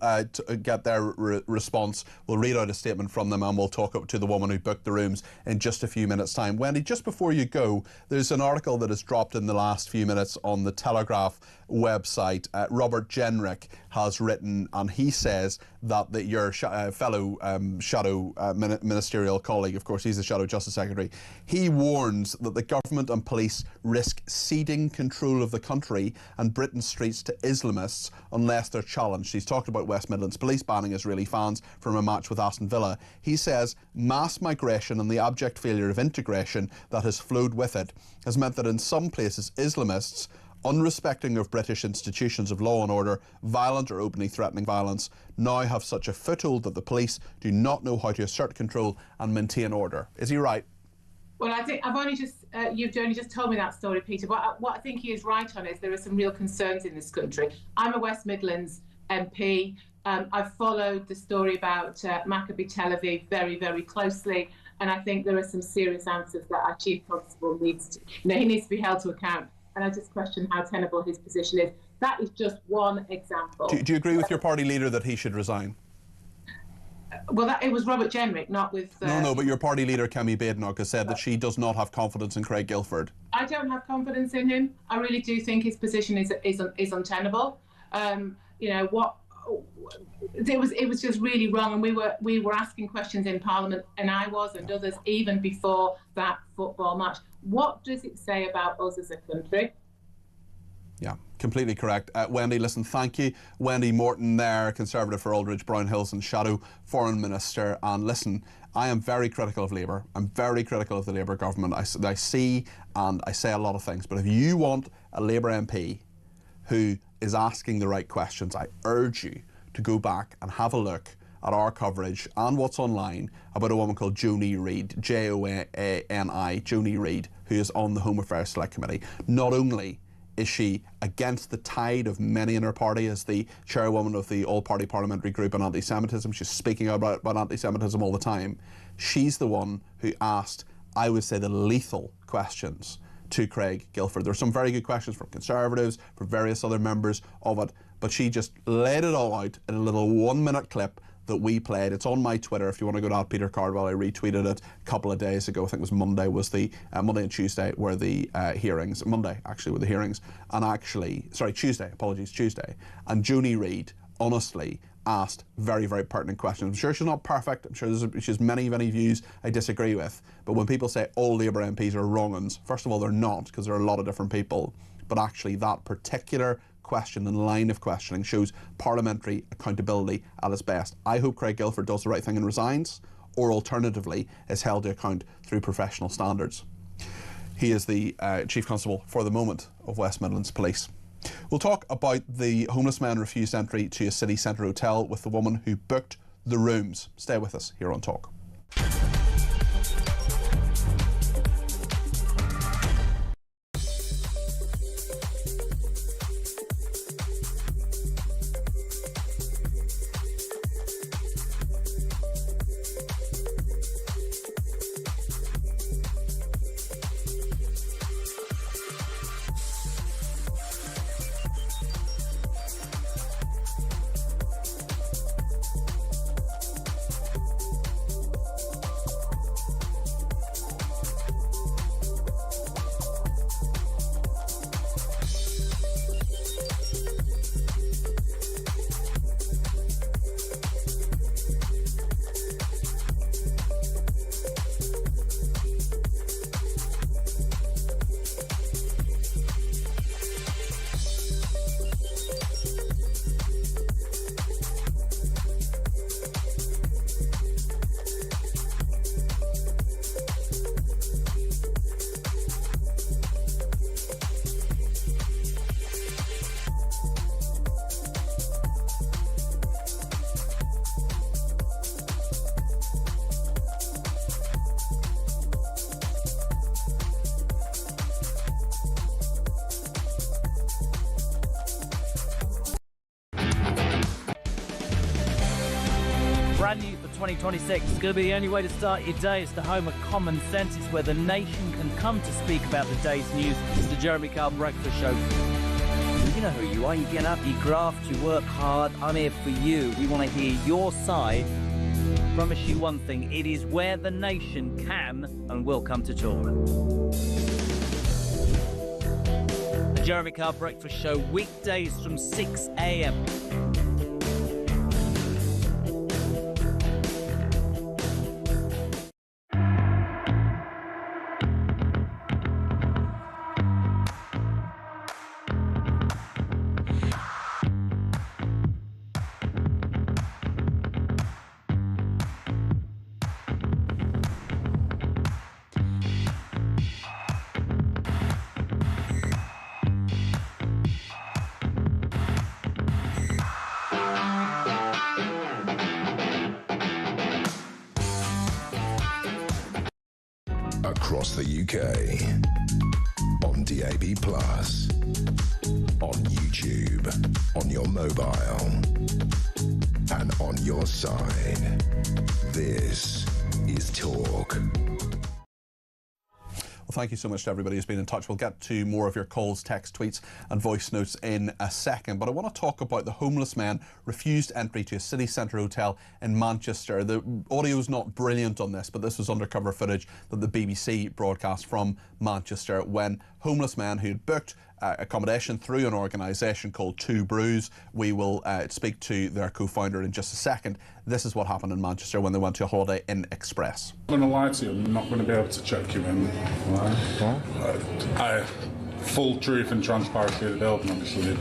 get their response. We'll read out a statement from them, and we'll talk to the woman who booked the rooms in just a few minutes' time. Wendy, just before you go, there's an article that has dropped in the last few minutes on the Telegraph website. Robert Jenrick has written, and he says that your fellow shadow ministerial colleague, of course, he's the Shadow Justice Secretary, he warns that the government and police risk ceding control of the country and Britain's streets to Islamists unless they're challenged. He's talked about West Midlands Police banning Israeli fans from a match with Aston Villa. He says mass migration and the abject failure of integration that has flowed with it has meant that in some places Islamists, unrespecting of British institutions of law and order, violent or openly threatening violence, now have such a foothold that the police do not know how to assert control and maintain order. Is he right? Well, I think you've only just told me that story, Peter. But what I think he is right on is there are some real concerns in this country. I'm a West Midlands MP. I've followed the story about Maccabi Tel Aviv very, very closely, and I think there are some serious answers that our Chief Constable needs to, he needs to be held to account. And I just question how tenable his position is. That is just one example. Do you agree with your party leader that he should resign? Well, it was Robert Jenrick, not with... No, but your party leader, Kemi Badenoch, has said that she does not have confidence in Craig Guilford. I don't have confidence in him. I really do think his position is untenable. You know, it was just really wrong, and we were asking questions in Parliament, and I was, and others, even before that football match. What does it say about us as a country? Yeah, completely correct. Wendy, listen, thank you. Wendy Morton there, Conservative for Aldridge, Brown Hills and Shadow Foreign Minister. And listen, I am very critical of Labour. I'm very critical of the Labour government. I see and I say a lot of things. But if you want a Labour MP who is asking the right questions, I urge you to go back and have a look at our coverage and what's online about a woman called Joni Reid, Joani, Joni Reid, who is on the Home Affairs Select Committee. Not only is she against the tide of many in her party as the chairwoman of the all-party parliamentary group on anti-Semitism, she's speaking about anti-Semitism all the time. She's the one who asked, I would say, the lethal questions to Craig Gilford. There were some very good questions from Conservatives, from various other members of it, but she just laid it all out in a little 1-minute clip that we played. It's on my Twitter if you want to go to Peter Cardwell. I retweeted it a couple of days ago. I think it was Monday, Monday and Tuesday were the hearings. Monday, actually, were the hearings. And actually, sorry, Tuesday, apologies, Tuesday. And Joni Reid, honestly, asked very, very pertinent questions. I'm sure she's not perfect. I'm sure she has many, many views I disagree with. But when people say all Labour MPs are wrong-uns, first of all, they're not, because there are a lot of different people. But actually, that particular question and line of questioning shows parliamentary accountability at its best. I hope Craig Gilford does the right thing and resigns, or alternatively is held to account through professional standards. He is the Chief Constable for the moment of West Midlands Police. We'll talk about the homeless man refused entry to a city centre hotel with the woman who booked the rooms. Stay with us here on Talk. Brand new for 2026. It's going to be the only way to start your day. It's the home of common sense. It's where the nation can come to speak about the day's news. It's the Jeremy Kyle Breakfast Show. You know who you are. You get up, you graft, you work hard. I'm here for you. We want to hear your side. Promise you one thing. It is where the nation can and will come to talk. The Jeremy Kyle Breakfast Show, weekdays from 6 a.m. Across the UK, on DAB+, on YouTube, on your mobile, and on your side. This is Talk. Well, thank you so much to everybody who's been in touch. We'll get to more of your calls, text, tweets and voice notes in a second. But I want to talk about the homeless man refused entry to a city centre hotel in Manchester. The audio's not brilliant on this, but this was undercover footage that the BBC broadcast from Manchester when homeless men who'd booked accommodation through an organisation called Two Brews. We will speak to their co-founder in just a second. This is what happened in Manchester when they went to a Holiday Inn Express. I'm going to lie to you, I'm not going to be able to check you in. Why? Full truth and transparency of the building, obviously.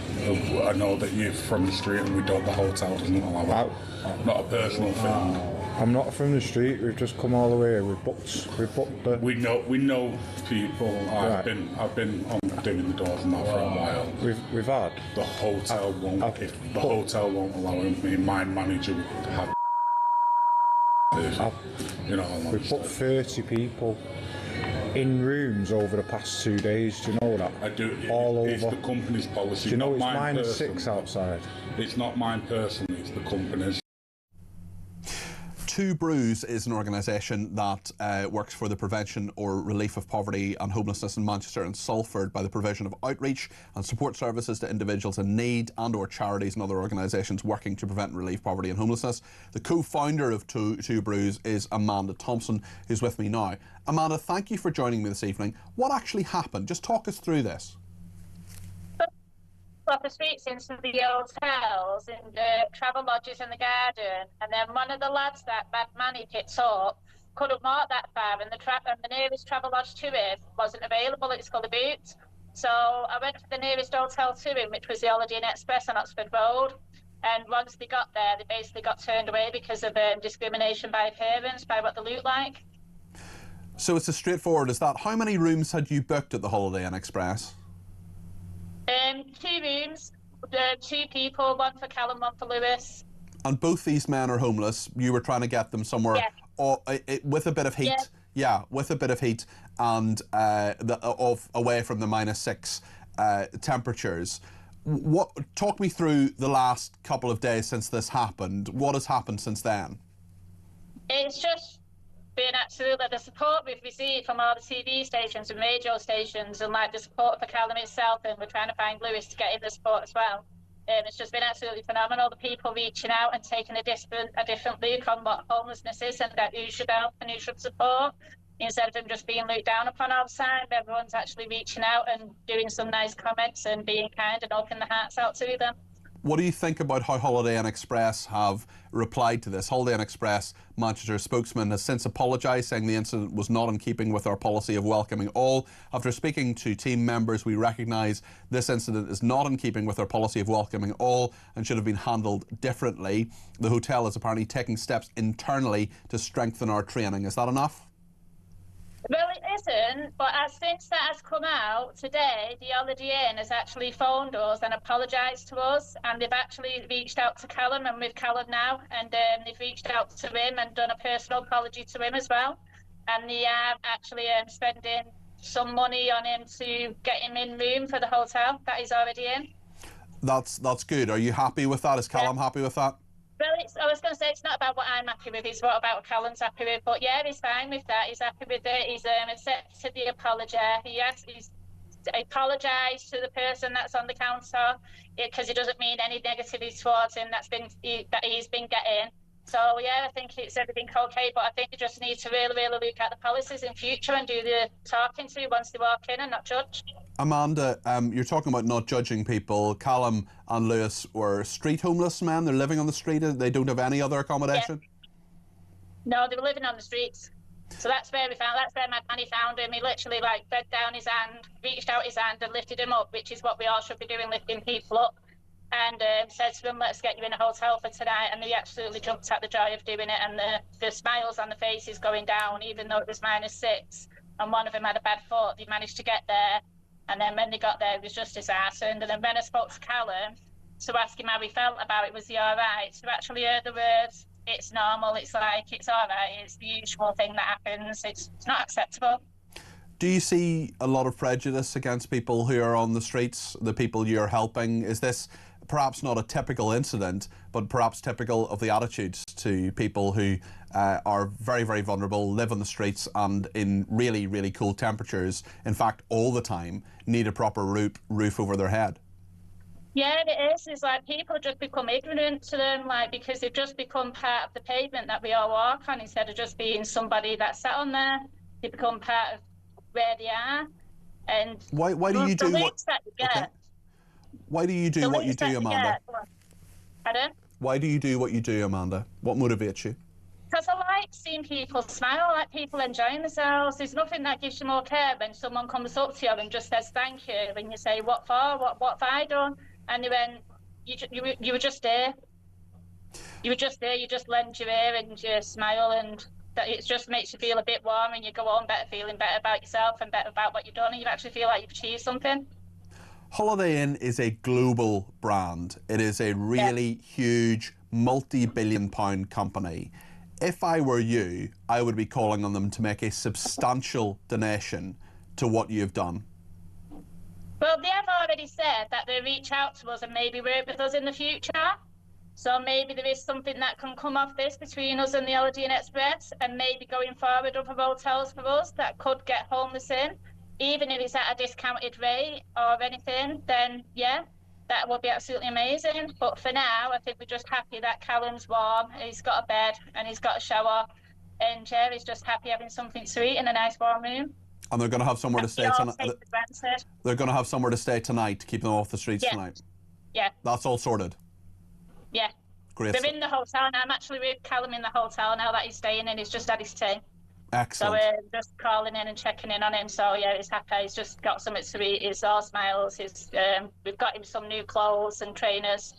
I know that you're from the street and we don't, the hotel doesn't allow that. Not a personal thing. I'm not from the street. We've just come all the way. We've booked the. We know people. I've been on doing the doors and that for a while. We've had. The hotel won't. If the hotel won't allow me, my manager would have. We've put 30 people in rooms over the past 2 days. Do you know that? I do. All it's over. The company's policy. Do you know it's mine -6 outside? It's not mine personally. It's the company's. Two Brews is an organisation that works for the prevention or relief of poverty and homelessness in Manchester and Salford by the provision of outreach and support services to individuals in need and or charities and other organisations working to prevent and relieve poverty and homelessness. The co-founder of Two Brews is Amanda Thompson, who's with me now. Amanda, thank you for joining me this evening. What actually happened? Just talk us through this. Off the streets into the hotels and the travel lodges in the garden, and then one of the lads that Bad Manny picked up couldn't walk that far, and the nearest travel lodge to him wasn't available. It's called a boot. So I went to the nearest hotel to him, which was the Holiday Inn Express on Oxford Road. And once they got there, they basically got turned away because of discrimination by parents, by what they look like. So it's as straightforward as that. How many rooms had you booked at the Holiday Inn Express? 2 rooms, 2 people, one for Callum, one for Lewis. And both these men are homeless. You were trying to get them somewhere with a bit of heat. Yeah, with a bit of heat and away from the -6 temperatures. Talk me through the last couple of days since this happened. What has happened since then? It's just been absolutely the support we've received from all the TV stations and radio stations, and like the support for Callum itself, and we're trying to find Lewis to get in the support as well. It's just been absolutely phenomenal. The people reaching out and taking a different look on what homelessness is and that who should help and who should support, instead of them just being looked down upon all the time. Everyone's actually reaching out and doing some nice comments and being kind and opening their hearts out to them. What do you think about how Holiday Inn Express have replied to this? Holiday Inn Express Manchester spokesman has since apologised, saying the incident was not in keeping with our policy of welcoming all. After speaking to team members, we recognise this incident is not in keeping with our policy of welcoming all and should have been handled differently. The hotel is apparently taking steps internally to strengthen our training. Is that enough? Well, it isn't, but since that has come out today, the Holiday Inn has actually phoned us and apologised to us, and they've actually reached out to Callum, and with Callum now, and they've reached out to him and done a personal apology to him as well, and they are actually spending some money on him to get him in room for the hotel that he's already in. That's good. Are you happy with that? Is Callum happy with that? Well, I was going to say it's not about what I'm happy with, it's what about Callum's happy with. But yeah, he's fine with that. He's happy with it. He's accepted the apology. He's apologised to the person that's on the counter because it doesn't mean any negativity towards him that he's been getting. So yeah, I think it's everything okay. But I think you just need to really look at the policies in future and do the talking to once they walk in and not judge. Amanda, you're talking about not judging people. Callum and Lewis were street homeless men. They're living on the street. They don't have any other accommodation? Yeah. No, they were living on the streets. So that's where Manny found him. He literally bent down his hand, reached out his hand and lifted him up, which is what we all should be doing, lifting people up. And said to them, let's get you in a hotel for tonight. And they absolutely jumped at the joy of doing it. And the smiles on the faces going down, even though it was -6. And one of them had a bad foot. They managed to get there. And then when they got there, it was just his arse. And then when I spoke to Callum to ask him how he felt about it, was he all right? To actually hear the words, it's normal, it's all right, it's the usual thing that happens, it's not acceptable. Do you see a lot of prejudice against people who are on the streets, the people you're helping? Is this perhaps not a typical incident, but perhaps typical of the attitudes to people who are very, very vulnerable, live on the streets and in really, really cool temperatures, in fact, all the time, need a proper roof over their head? Yeah, it is. It's like people just become ignorant to them, because they've just become part of the pavement that we all walk on, instead of just being somebody that's sat on there. They become part of where they are. And why do you do what? Okay. Why do you do what you do, Amanda? Pardon? Why do you do what you do, Amanda? What motivates you? Because I like seeing people smile, like people enjoying themselves. There's nothing that gives you more care when someone comes up to you and just says thank you, and you say, what for? What have I done? And you went, you were just there. You were just there, you just lend your ear and you smile, and that it just makes you feel a bit warm, and you go on feeling better about yourself and better about what you've done, and you actually feel like you've achieved something. Holiday Inn is a global brand. It is a really huge, multi-billion-pound company. If I were you, I would be calling on them to make a substantial donation to what you've done. Well, they have already said that they'll reach out to us and maybe work with us in the future. So maybe there is something that can come off this between us and the Holiday Inn Express, and maybe going forward other hotels for us that could get homeless in. Even if it's at a discounted rate or anything, then yeah, that would be absolutely amazing. But for now, I think we're just happy that Callum's warm, he's got a bed and he's got a shower, and Jerry's just happy having something to eat in a nice warm room. And they're going to have somewhere to stay tonight. They're going to have somewhere to stay tonight to keep them off the streets tonight. Yeah. That's all sorted. Yeah. Great. They're in the hotel now. I'm actually with Callum in the hotel now that he's staying in. He's just had his tea. Excellent. So we're just calling in and checking in on him. So yeah, he's happy. He's just got something to eat. He's all smiles. We've got him some new clothes and trainers.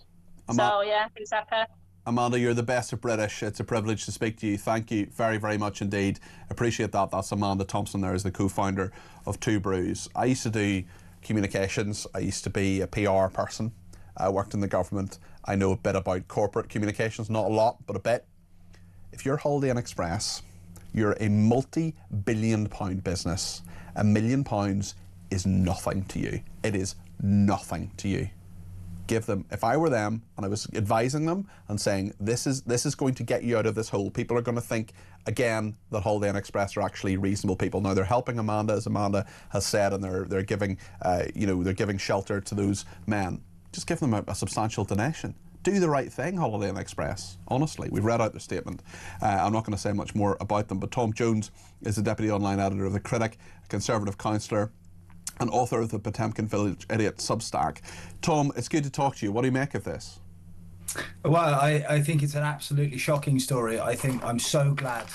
So yeah, he's happy. Amanda, you're the best of British. It's a privilege to speak to you. Thank you very, very much indeed. Appreciate that. That's Amanda Thompson there, is the co-founder of Two Brews. I used to do communications. I used to be a PR person. I worked in the government. I know a bit about corporate communications, not a lot, but a bit. If you're Holiday Inn Express, you're a multi-billion-pound business. £1 million is nothing to you. It is nothing to you. Give them, if I were them and I was advising them and saying this is going to get you out of this hole, people are going to think again that Holiday Inn Express are actually reasonable people. Now they're helping Amanda, as Amanda has said, and they're giving they're giving shelter to those men. Just give them a substantial donation. Do the right thing, Holiday Inn Express. Honestly, we've read out their statement. I'm not going to say much more about them, but Tom Jones is the deputy online editor of The Critic, a Conservative councillor, and author of the Potemkin Village Idiot Substack. Tom, it's good to talk to you. What do you make of this? Well, I think it's an absolutely shocking story. I think I'm so glad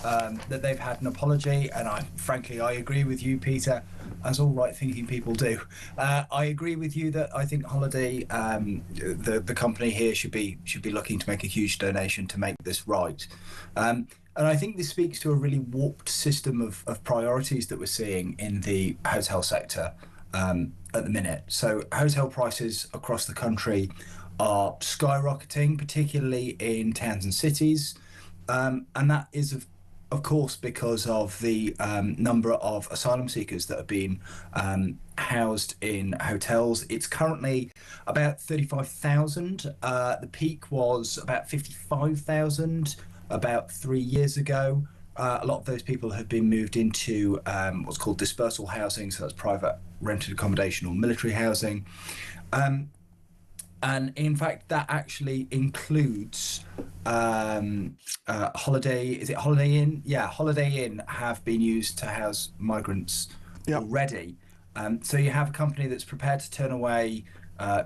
that they've had an apology, and frankly, I agree with you, Peter, as all right-thinking people do. I agree with you that I think Holiday, the company here, should be looking to make a huge donation to make this right. And I think this speaks to a really warped system of priorities that we're seeing in the hotel sector at the minute. So hotel prices across the country are skyrocketing, particularly in towns and cities. And that is, of course, because of the number of asylum seekers that have been housed in hotels. It's currently about 35,000. The peak was about 55,000 about 3 years ago. A lot of those people have been moved into what's called dispersal housing, so that's private rented accommodation or military housing. And in fact, that actually includes Holiday Inn? Yeah, Holiday Inn have been used to house migrants already. So you have a company that's prepared to turn away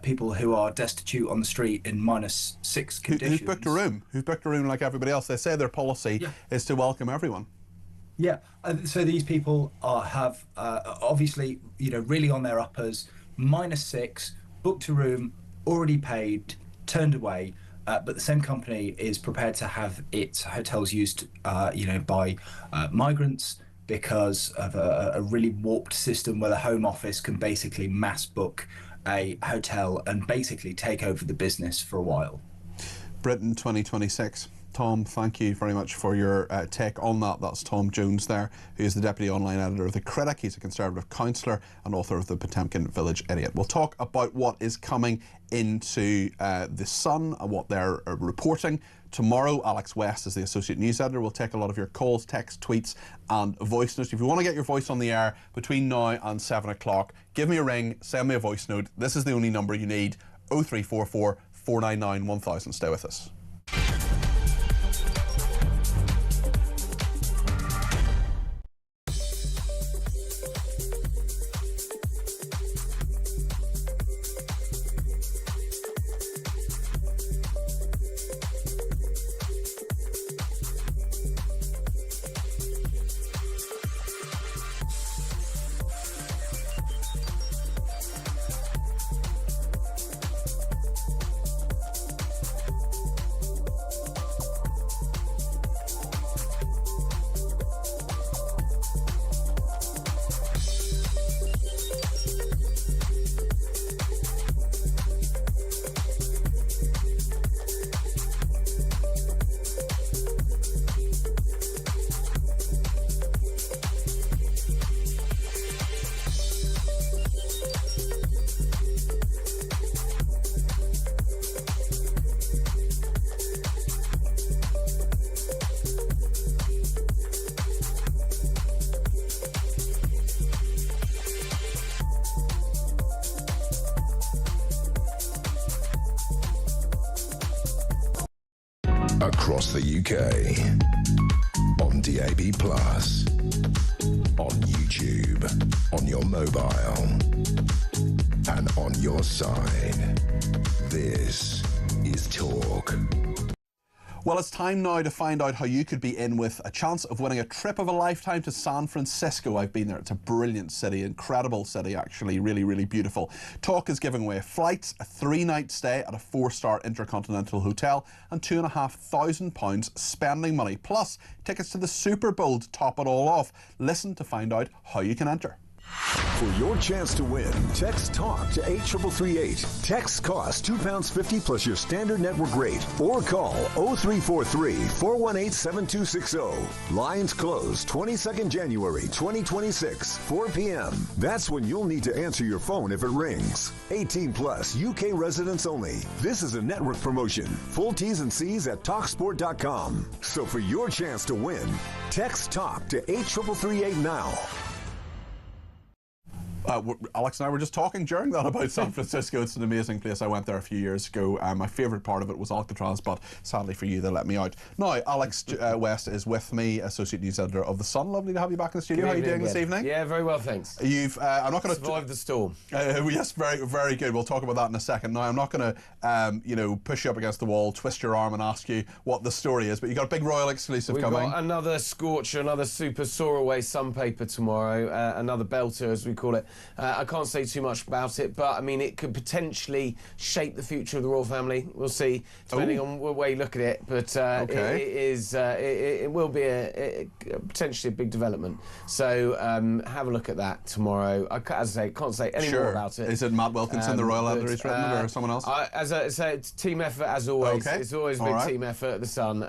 people who are destitute on the street in -6 conditions. Who've booked a room? Who've booked a room like everybody else? They say their policy is to welcome everyone. Yeah, so these people have obviously, really on their uppers, -6, booked a room, already paid, turned away, but the same company is prepared to have its hotels used, by migrants because of a really warped system where the Home Office can basically mass book a hotel and basically take over the business for a while. Britain 2026. Tom, thank you very much for your take on that. That's Tom Jones there, who is the deputy online editor of The Critic. He's a Conservative councillor and author of the Potemkin Village Idiot. We'll talk about what is coming into The Sun and what they're reporting. Tomorrow, Alex West is the associate news editor. We'll take a lot of your calls, texts, tweets and voice notes. If you want to get your voice on the air between now and 7 o'clock, give me a ring, send me a voice note. This is the only number you need, 0344 499 1000. Stay with us. Across the UK. On DAB+. On YouTube. On your mobile. And on your side. This is Talk. Well, it's time now to find out how you could be in with a chance of winning a trip of a lifetime to San Francisco. I've been there. It's a brilliant city, incredible city, actually, really, really beautiful. Talk is giving away flights, a 3-night stay at a 4-star intercontinental hotel, and £2,500 spending money, plus tickets to the Super Bowl to top it all off. Listen to find out how you can enter. For your chance to win, text TALK to 83338. Texts cost £2.50 plus your standard network rate. Or call 0343-418-7260. Lines close 22nd January 2026, 4 p.m. That's when you'll need to answer your phone if it rings. 18 plus, UK residents only. This is a network promotion. Full T's and C's at TalkSport.com. So for your chance to win, text TALK to 83338 now. Alex and I were just talking during that about San Francisco. It's an amazing place. I went there a few years ago. My favourite part of it was Alcatraz, but sadly for you, they let me out. Now, Alex West is with me, Associate News Editor of The Sun. Lovely to have you back in the studio. How are you doing this evening? Yeah, very well, thanks. You've, I'm not going to survive the storm. Yes, very, very good. We'll talk about that in a second. Now, I'm not going to, push you up against the wall, twist your arm, and ask you what the story is. But you've got a big royal exclusive coming. We've got another scorcher, another super soar-away sun paper tomorrow, another belter, as we call it. I can't say too much about it, but I mean, it could potentially shape the future of the royal family. We'll see, depending on what way you look at it. But it will be potentially a big development. So have a look at that tomorrow. As I say, can't say any more about it. Is it Matt Wilkinson, the royal editor, who's written it, or someone else? As I say, it's team effort as always. It's always a big team effort at the Sun.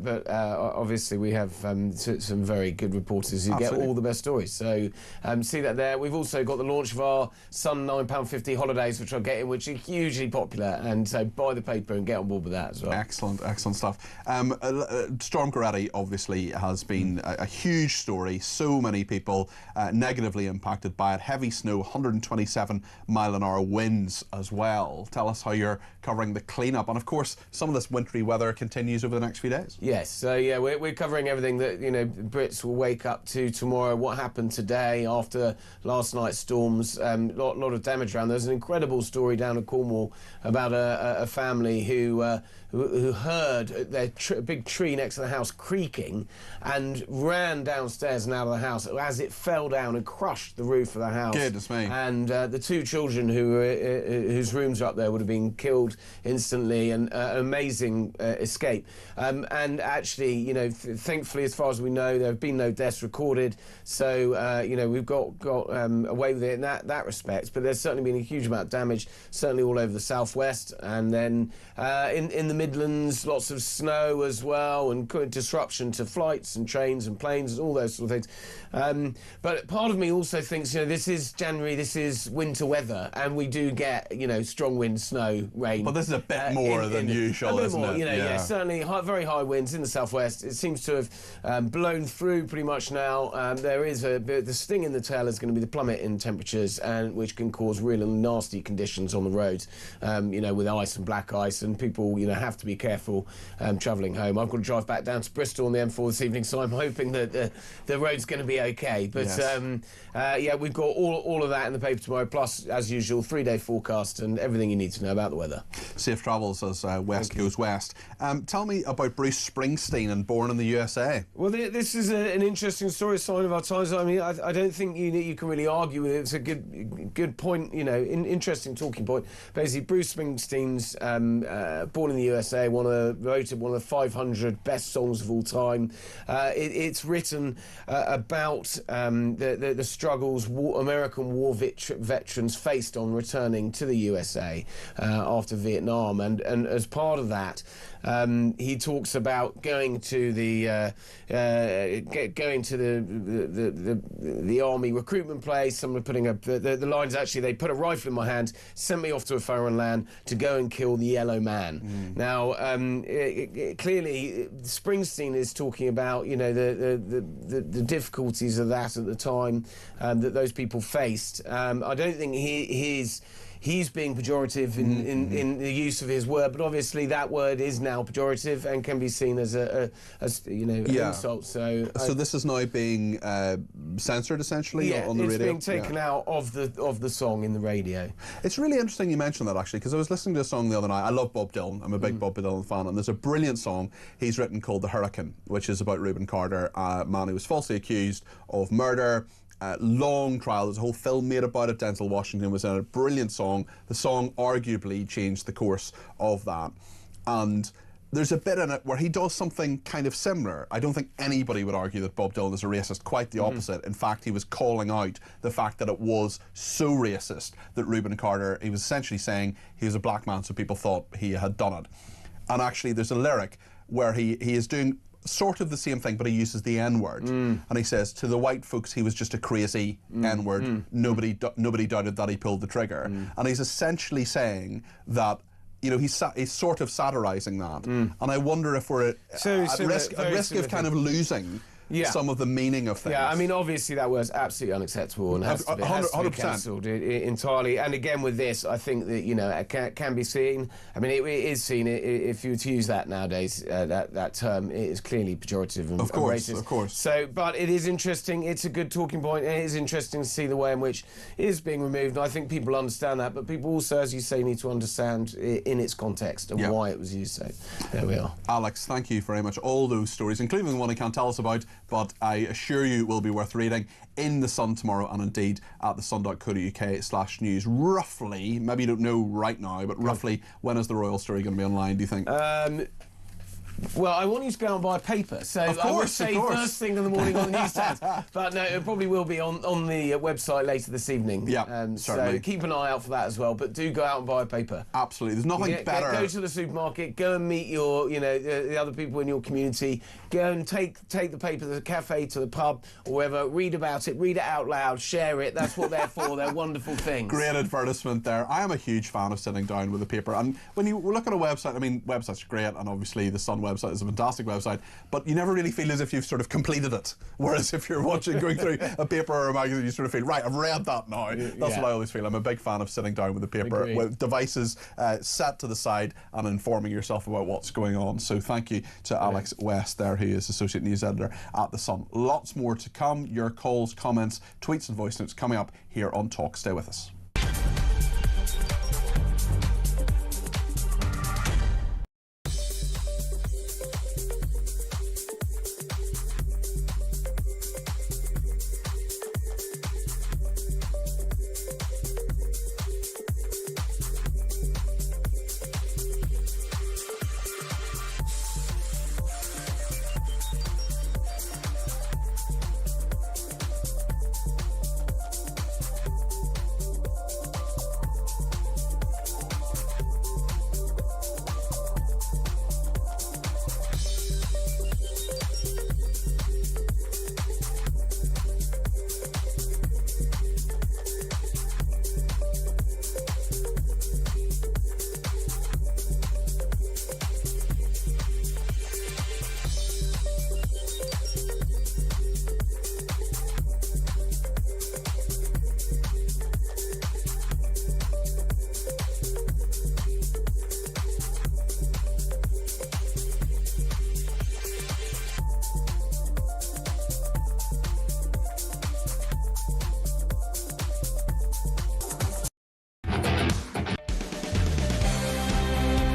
But obviously, we have some very good reporters who get all the best stories. So see that there. We've also got the launch of our Sun £9.50 holidays, which I'll get in, which are hugely popular, and so buy the paper and get on board with that as well. Excellent stuff. Storm Goretti obviously has been a huge story. So many people negatively impacted by it. Heavy snow, 127-mile-an-hour winds as well. Tell us how you're covering the cleanup, and of course some of this wintry weather continues over the next few days. Yes, so yeah, we're covering everything that Brits will wake up to tomorrow. What happened today after last night's storms? Lot of damage around. There's an incredible story down in Cornwall about a family who heard their big tree next to the house creaking and ran downstairs and out of the house as it fell down and crushed the roof of the house. Goodness me. And the 2 children whose rooms are up there would have been killed instantly, and an amazing escape. And actually, thankfully, as far as we know, there have been no deaths recorded. So, we've got away with it in that respect. But there's certainly been a huge amount of damage, certainly all over the southwest, and then in the Midlands, lots of snow as well, and disruption to flights and trains and planes and all those sort of things. But part of me also thinks, this is January, this is winter weather, and we do get, strong wind, snow, rain. But this is a bit more than usual, isn't it? Yeah, certainly very high winds in the southwest. It seems to have blown through pretty much now. There is the sting in the tail is going to be the plummet in temperatures, and which can cause really nasty conditions on the roads, with ice and black ice, and people, have to be careful travelling home. I've got to drive back down to Bristol on the M4 this evening, so I'm hoping that the road's going to be okay. But yes. We've got all of that in the paper tomorrow, plus, as usual, 3-day forecast and everything you need to know about the weather. Safe travels as West goes west. Tell me about Bruce Springsteen and Born in the USA. Well, this is an interesting story, a sign of our times. I mean, I don't think you can really argue with it. It's a good point, interesting talking point. Basically, Bruce Springsteen's Born in the USA, voted one of the 500 best songs of all time. It's written about the struggles American war veterans faced on returning to the USA after Vietnam, and as part of that, he talks about going to the army recruitment place. Someone putting the lines, actually, they put a rifle in my hand, sent me off to a foreign land to go and kill the yellow man. Now, clearly, Springsteen is talking about the difficulties of that at the time that those people faced. I don't think he's being pejorative in the use of his word, but obviously that word is now pejorative and can be seen as an insult. So this is now being censored essentially on the radio. It's being taken out of the song in the radio. It's really interesting you mentioned that actually, because I was listening to a song the other night. I love Bob Dylan. I'm a big Bob Dylan fan, and there's a brilliant song he's written called "The Hurricane," which is about Reuben Carter, a man who was falsely accused of murder. Long trial. There's a whole film made about it. Denzel Washington was in it. Brilliant song. The song arguably changed the course of that. And there's a bit in it where he does something kind of similar. I don't think anybody would argue that Bob Dylan is a racist. Quite the opposite. In fact, he was calling out the fact that it was so racist that Reuben Carter, he was essentially saying he was a black man, so people thought he had done it. And actually, there's a lyric where he is doing sort of the same thing, but he uses the N-word. And he says, to the white folks, he was just a crazy N-word. Nobody doubted that he pulled the trigger. And he's essentially saying that, you know, he's sort of satirising that. And I wonder if we're at risk of kind of losing some of the meaning of things. Yeah, I mean, obviously that word's absolutely unacceptable and has to be cancelled entirely. And again, with this, I think that, you know, it can be seen. I mean, it is seen. If you were to use that nowadays, that term, it is clearly pejorative and racist. Of course. So, but it is interesting. It's a good talking point. It is interesting to see the way in which it is being removed. And I think people understand that, but people also, as you say, need to understand in its context and why it was used. So, there we are. Alex, thank you very much. All those stories, including the one he can't tell us about, but I assure you it will be worth reading in The Sun tomorrow, and indeed at thesun.co.uk/news. Roughly, maybe you don't know right now, but roughly when is the royal story going to be online, do you think? Well, I want you to go out and buy a paper, so I would say first thing in the morning on the newsstands. But no, it probably will be on the website later this evening. Yeah, So certainly. keep an eye out for that as well. But do go out and buy a paper. Absolutely, there's nothing better. Go to the supermarket, go and meet your, the other people in your community. Go and take the paper to the cafe, to the pub, or wherever. Read about it, read it out loud, share it. That's what they're for. They're wonderful things. Great advertisement there. I am a huge fan of sitting down with a paper, and when you look at a website, I mean, websites are great, and obviously the Sun website is a fantastic website, but you never really feel as if you've sort of completed it. Whereas if you're going through a paper or a magazine, you sort of feel, right, I've read that now. That's what I always feel. I'm a big fan of sitting down with a paper with devices set to the side and informing yourself about what's going on. So thank you to Alex West there, who is Associate News Editor at The Sun. Lots more to come. Your calls, comments, tweets and voice notes coming up here on Talk. Stay with us.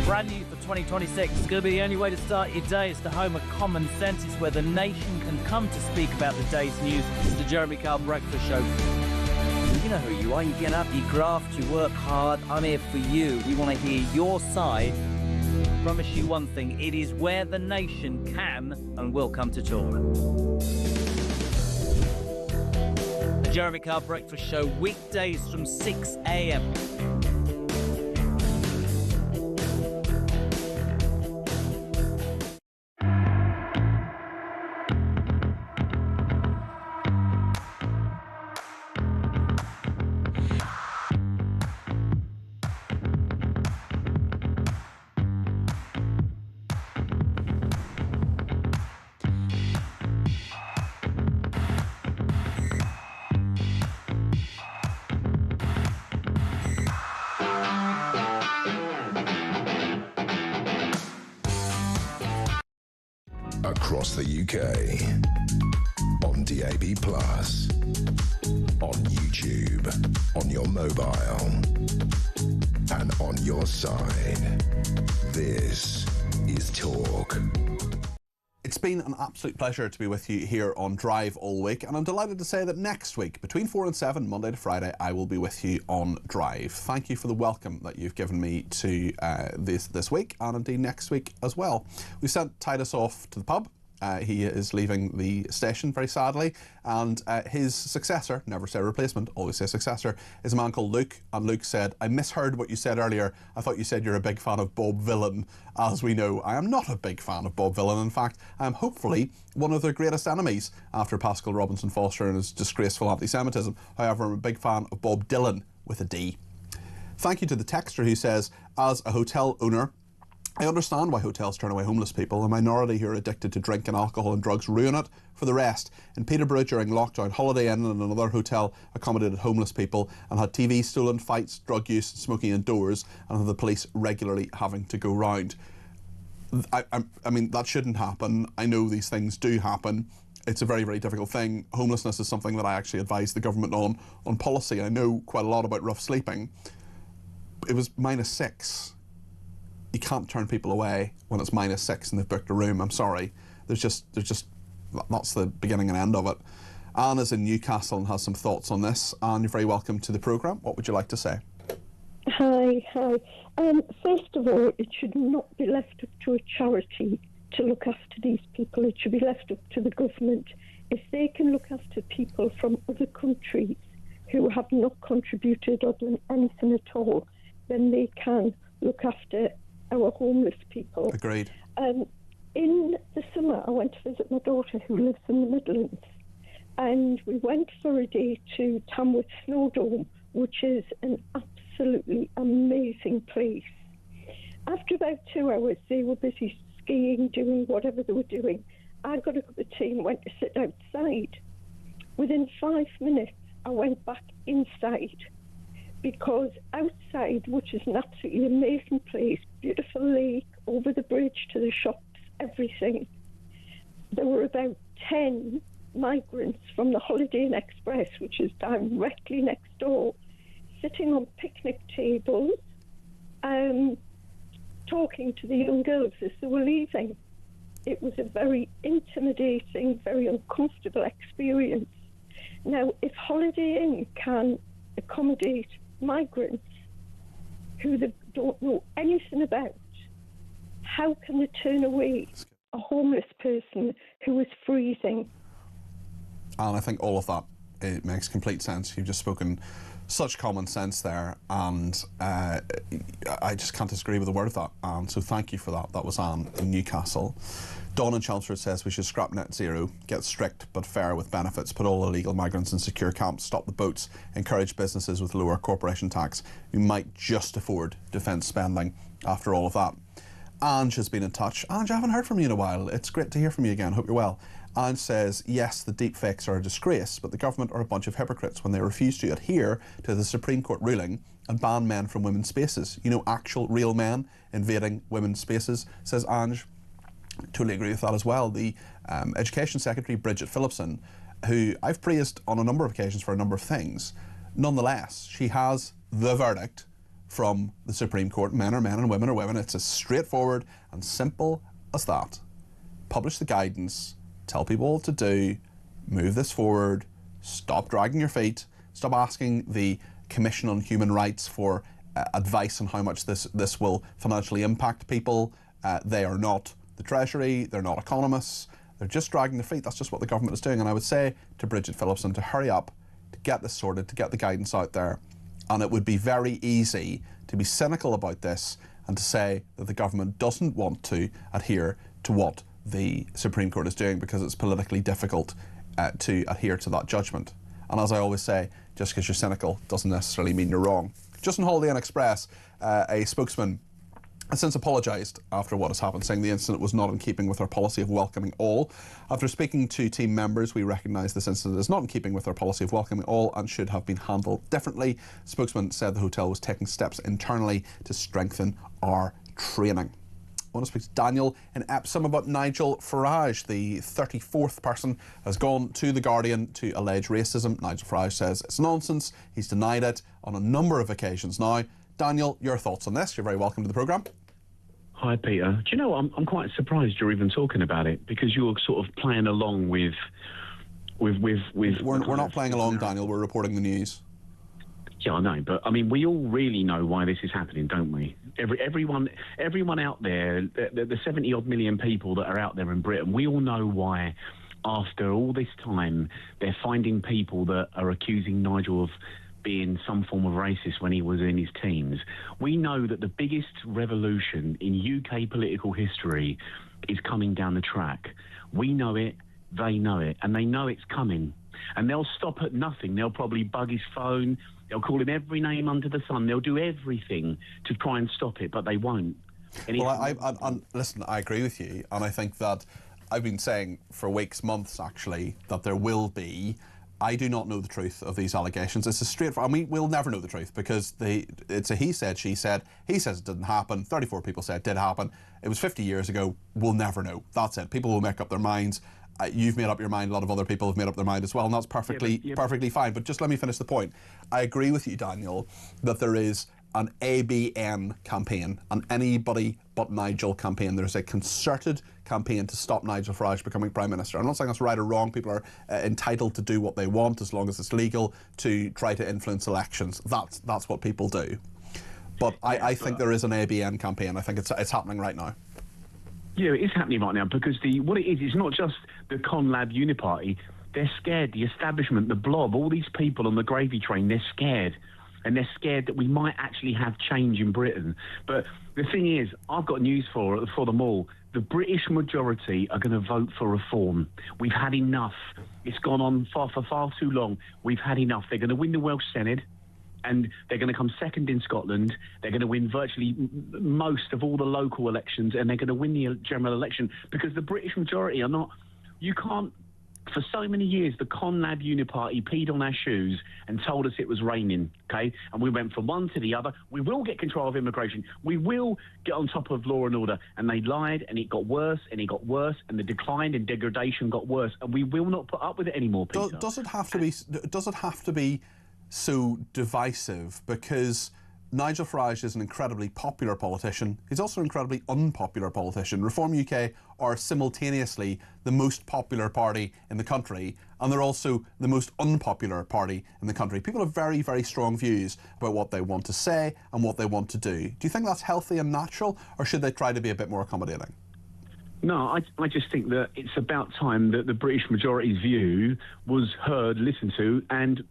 Brand new for 2026. It's going to be the only way to start your day. It's the home of common sense. It's where the nation can come to speak about the day's news. It's the Jeremy Kyle Breakfast Show. You know who you are. You get up, you graft, you work hard. I'm here for you. We want to hear your side. I promise you one thing. It is where the nation can and will come to talk. The Jeremy Kyle Breakfast Show, weekdays from 6 a.m. across the UK. On DAB+, on YouTube, on your mobile, and on your side. This is Talk. It's been an absolute pleasure to be with you here on Drive all week, and I'm delighted to say that next week, between 4 and 7, Monday to Friday, I will be with you on Drive. Thank you for the welcome that you've given me to this week, and indeed next week as well. We sent Titus off to the pub. He is leaving the station, very sadly, and his successor, never say replacement, always say successor, is a man called Luke. And Luke said, I misheard what you said earlier. I thought you said you're a big fan of Bob Vylan. As we know, I am not a big fan of Bob Vylan. In fact, I am hopefully one of their greatest enemies after Pascal Robinson Foster and his disgraceful anti-Semitism. However, I'm a big fan of Bob Dylan with a D. Thank you to the texter who says, as a hotel owner, I understand why hotels turn away homeless people. A minority who are addicted to drink and alcohol and drugs ruin it for the rest. In Peterborough during lockdown, Holiday Inn and another hotel accommodated homeless people and had TV stolen, fights, drug use, smoking indoors, and had the police regularly having to go round. I mean, that shouldn't happen. I know these things do happen. It's a very, very difficult thing. Homelessness is something that I actually advise the government on policy. I know quite a lot about rough sleeping. It was -6. You can't turn people away when it's -6 and they've booked a room. I'm sorry. There's just that's the beginning and end of it. Anne is in Newcastle and has some thoughts on this. Anne, you're very welcome to the programme. What would you like to say? Hi. First of all, it should not be left up to a charity to look after these people. It should be left up to the government. If they can look after people from other countries who have not contributed or done anything at all, then they can look after our homeless people. Agreed. In the summer, I went to visit my daughter who lives in the Midlands, and we went for a day to Tamworth Snowdome, which is an absolutely amazing place. After about 2 hours, they were busy skiing, doing whatever they were doing. I got a cup of tea and went to sit outside. Within 5 minutes, I went back inside, because outside, which is an absolutely amazing place, beautiful lake, over the bridge to the shops, everything, there were about 10 migrants from the Holiday Inn Express, which is directly next door, sitting on picnic tables, talking to the young girls as they were leaving. It was a very intimidating, very uncomfortable experience. Now, if Holiday Inn can accommodate migrants who they don't know anything about, how can they turn away a homeless person who is freezing? And I think all of that, it makes complete sense. You've just spoken such common sense there, and I just can't disagree with a word of that, Anne. So thank you for that. That was Anne in Newcastle. Dawn in Chelmsford says we should scrap net zero, get strict but fair with benefits, put all illegal migrants in secure camps, stop the boats, encourage businesses with lower corporation tax. We might just afford defence spending after all of that. Ange has been in touch. Ange, I haven't heard from you in a while. It's great to hear from you again. Hope you're well. Ange says, yes, the deepfakes are a disgrace, but the government are a bunch of hypocrites when they refuse to adhere to the Supreme Court ruling and ban men from women's spaces. You know, actual real men invading women's spaces, says Ange. Totally agree with that as well. The Education Secretary, Bridget Phillipson, who I've praised on a number of occasions for a number of things, nonetheless, she has the verdict from the Supreme Court. Men are men and women are women. It's as straightforward and simple as that. Publish the guidance, tell people what to do, move this forward, stop dragging your feet, stop asking the Commission on Human Rights for advice on how much this will financially impact people. They are not the Treasury, they're not economists, they're just dragging their feet. That's just what the government is doing. And I would say to Bridget Phillipson to hurry up, to get this sorted, to get the guidance out there. And it would be very easy to be cynical about this and to say that the government doesn't want to adhere to what the Supreme Court is doing because it's politically difficult to adhere to that judgment. And as I always say, just because you're cynical doesn't necessarily mean you're wrong. Just on Holiday Inn Express, a spokesman has since apologised after what has happened, saying the incident was not in keeping with our policy of welcoming all. After speaking to team members, we recognise this incident is not in keeping with our policy of welcoming all and should have been handled differently. Spokesman said the hotel was taking steps internally to strengthen our training. I want to speak to Daniel in Epsom about Nigel Farage. The 34th person has gone to The Guardian to allege racism. Nigel Farage says it's nonsense. He's denied it on a number of occasions now. Daniel, your thoughts on this? You're very welcome to the programme. Hi, Peter. Do you know, I'm quite surprised you're even talking about it, because you're sort of playing along with... We're not playing along, Daniel. We're reporting the news. Yeah, I know, but I mean, we all really know why this is happening, don't we? Everyone out there, the 70-odd million people that are out there in Britain, we all know why, after all this time, they're finding people that are accusing Nigel of being some form of racist when he was in his teens. We know that the biggest revolution in UK political history is coming down the track. We know it, they know it, and they know it's coming. And they'll stop at nothing. They'll probably bug his phone. They'll call him every name under the sun. They'll do everything to try and stop it, but they won't. Well, listen, I agree with you, and I think that I've been saying for weeks, months actually, that there will be. I do not know the truth of these allegations. It's a straightforward. I mean, we'll never know the truth, because it's a he said, she said. He says it didn't happen. 34 people say it did happen. It was 50 years ago. We'll never know. That's it. People will make up their minds. You've made up your mind. A lot of other people have made up their mind as well, and that's perfectly fine. But just let me finish the point. I agree with you, Daniel, that there is an ABN campaign, an Anybody But Nigel campaign. There's a concerted campaign to stop Nigel Farage becoming Prime Minister. I'm not saying that's right or wrong. People are entitled to do what they want as long as it's legal, to try to influence elections. That's what people do. But I think there is an ABN campaign. I think it's happening right now. Yeah, it is happening right now, because what it is, it's not just the ConLab Uniparty. They're scared. The establishment, the blob, all these people on the gravy train, they're scared. And they're scared that we might actually have change in Britain. But the thing is, I've got news for them all. The British majority are going to vote for reform. We've had enough. It's gone on for far too long. We've had enough. They're going to win the Welsh Senedd, and they're going to come second in Scotland. They're going to win virtually most of all the local elections, and they're going to win the general election, because the British majority are not... You can't... For so many years, the ConLab Uniparty peed on our shoes and told us it was raining, okay? And we went from one to the other. We will get control of immigration. We will get on top of law and order. And they lied, and it got worse, and it got worse, and the decline and degradation got worse. And we will not put up with it anymore, Peter. Does it have to be so divisive? Because Nigel Farage is an incredibly popular politician. He's also an incredibly unpopular politician. Reform UK are simultaneously the most popular party in the country, and they're also the most unpopular party in the country. People have very, very strong views about what they want to say and what they want to do. Do you think that's healthy and natural, or should they try to be a bit more accommodating? No, I just think that it's about time that the British majority's view was heard, listened to, and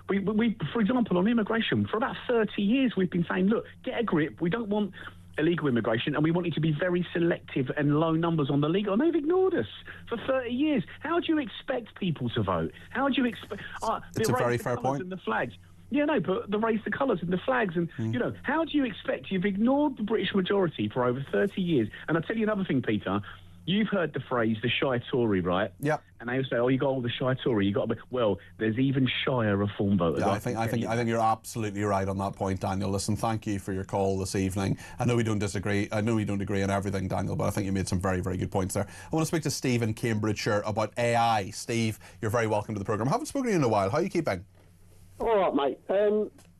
we, for example, on immigration, for about 30 years we've been saying, look, get a grip, we don't want illegal immigration, and we want it to be very selective and low numbers on the legal, and they've ignored us for 30 years. How do you expect people to vote? How do you expect... it's a very fair point. And the flags. Yeah, no, but they raise the colours and the flags, and, you know, how do you expect... You've ignored the British majority for over 30 years, and I'll tell you another thing, Peter. You've heard the phrase, the shy Tory, right? Yeah. And they say, oh, you got all the shy Tory. You got to be... Well, there's even shyer reform voters. Yeah, I think you're absolutely right on that point, Daniel. Listen, thank you for your call this evening. I know we don't disagree. I know we don't agree on everything, Daniel, but I think you made some very, very good points there. I want to speak to Steve in Cambridgeshire about AI. Steve, you're very welcome to the programme. I haven't spoken to you in a while. How are you keeping? All right, mate.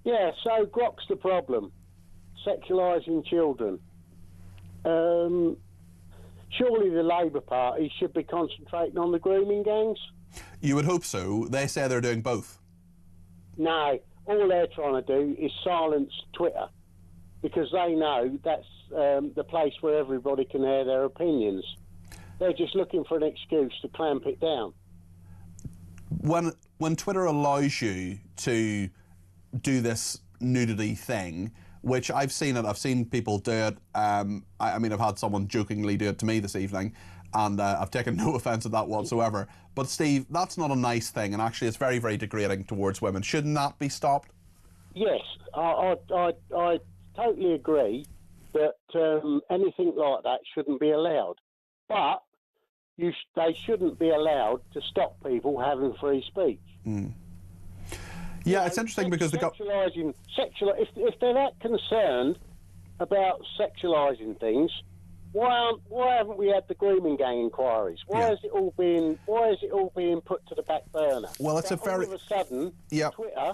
Yeah, so Grok's the problem. Sexualising children. Surely the Labour Party should be concentrating on the grooming gangs? You would hope so. They say they're doing both. No, all they're trying to do is silence Twitter, because they know that's the place where everybody can air their opinions. They're just looking for an excuse to clamp it down. When Twitter allows you to do this nudity thing, which I've seen people do it. I mean, I've had someone jokingly do it to me this evening, and I've taken no offence at that whatsoever. But Steve, that's not a nice thing, and actually it's very, very degrading towards women. Shouldn't that be stopped? Yes, I totally agree that anything like that shouldn't be allowed. But they shouldn't be allowed to stop people having free speech. Mm. Yeah, it's interesting because if they're that concerned about sexualising things, Why haven't we had the grooming gang inquiries? Why is it all being put to the back burner? Well, it's all of a sudden, Twitter,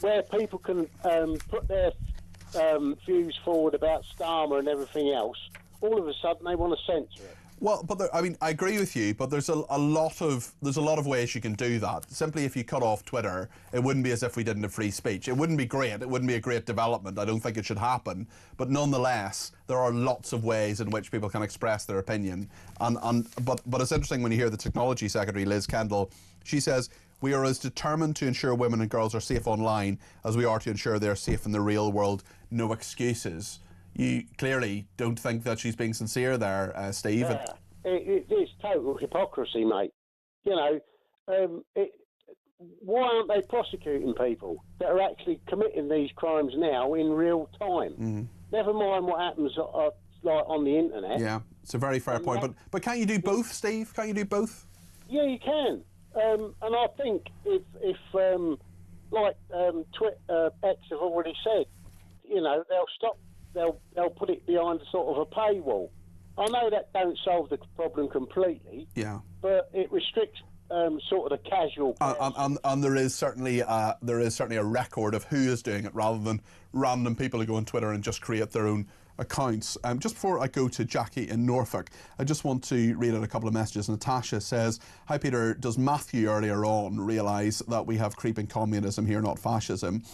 where people can put their views forward about Starmer and everything else, all of a sudden they want to censor it. Well, but I mean, I agree with you, but there's a lot of ways you can do that. Simply, if you cut off Twitter, it wouldn't be as if we didn't have free speech. It wouldn't be great. It wouldn't be a great development. I don't think it should happen. But nonetheless, there are lots of ways in which people can express their opinion. But it's interesting when you hear the Technology Secretary, Liz Kendall. She says, "We are as determined to ensure women and girls are safe online as we are to ensure they are safe in the real world. No excuses." You clearly don't think that she's being sincere there, Steve. Yeah, it's total hypocrisy, mate. You know, why aren't they prosecuting people that are actually committing these crimes now in real time? Never mind what happens like on the internet. Yeah, it's a very fair point. But can't you do both, Steve? Can't you do both? Yeah, you can. And I think if Twitter, X have already said, you know, they'll stop. They'll put it behind a sort of a paywall. I know that don't solve the problem completely. Yeah. But it restricts sort of the casual. And there is certainly a record of who is doing it, rather than random people who go on Twitter and just create their own accounts. Just before I go to Jackie in Norfolk, I just want to read out a couple of messages. Natasha says, "Hi Peter, does Matthew earlier on realise that we have creeping communism here, not fascism?"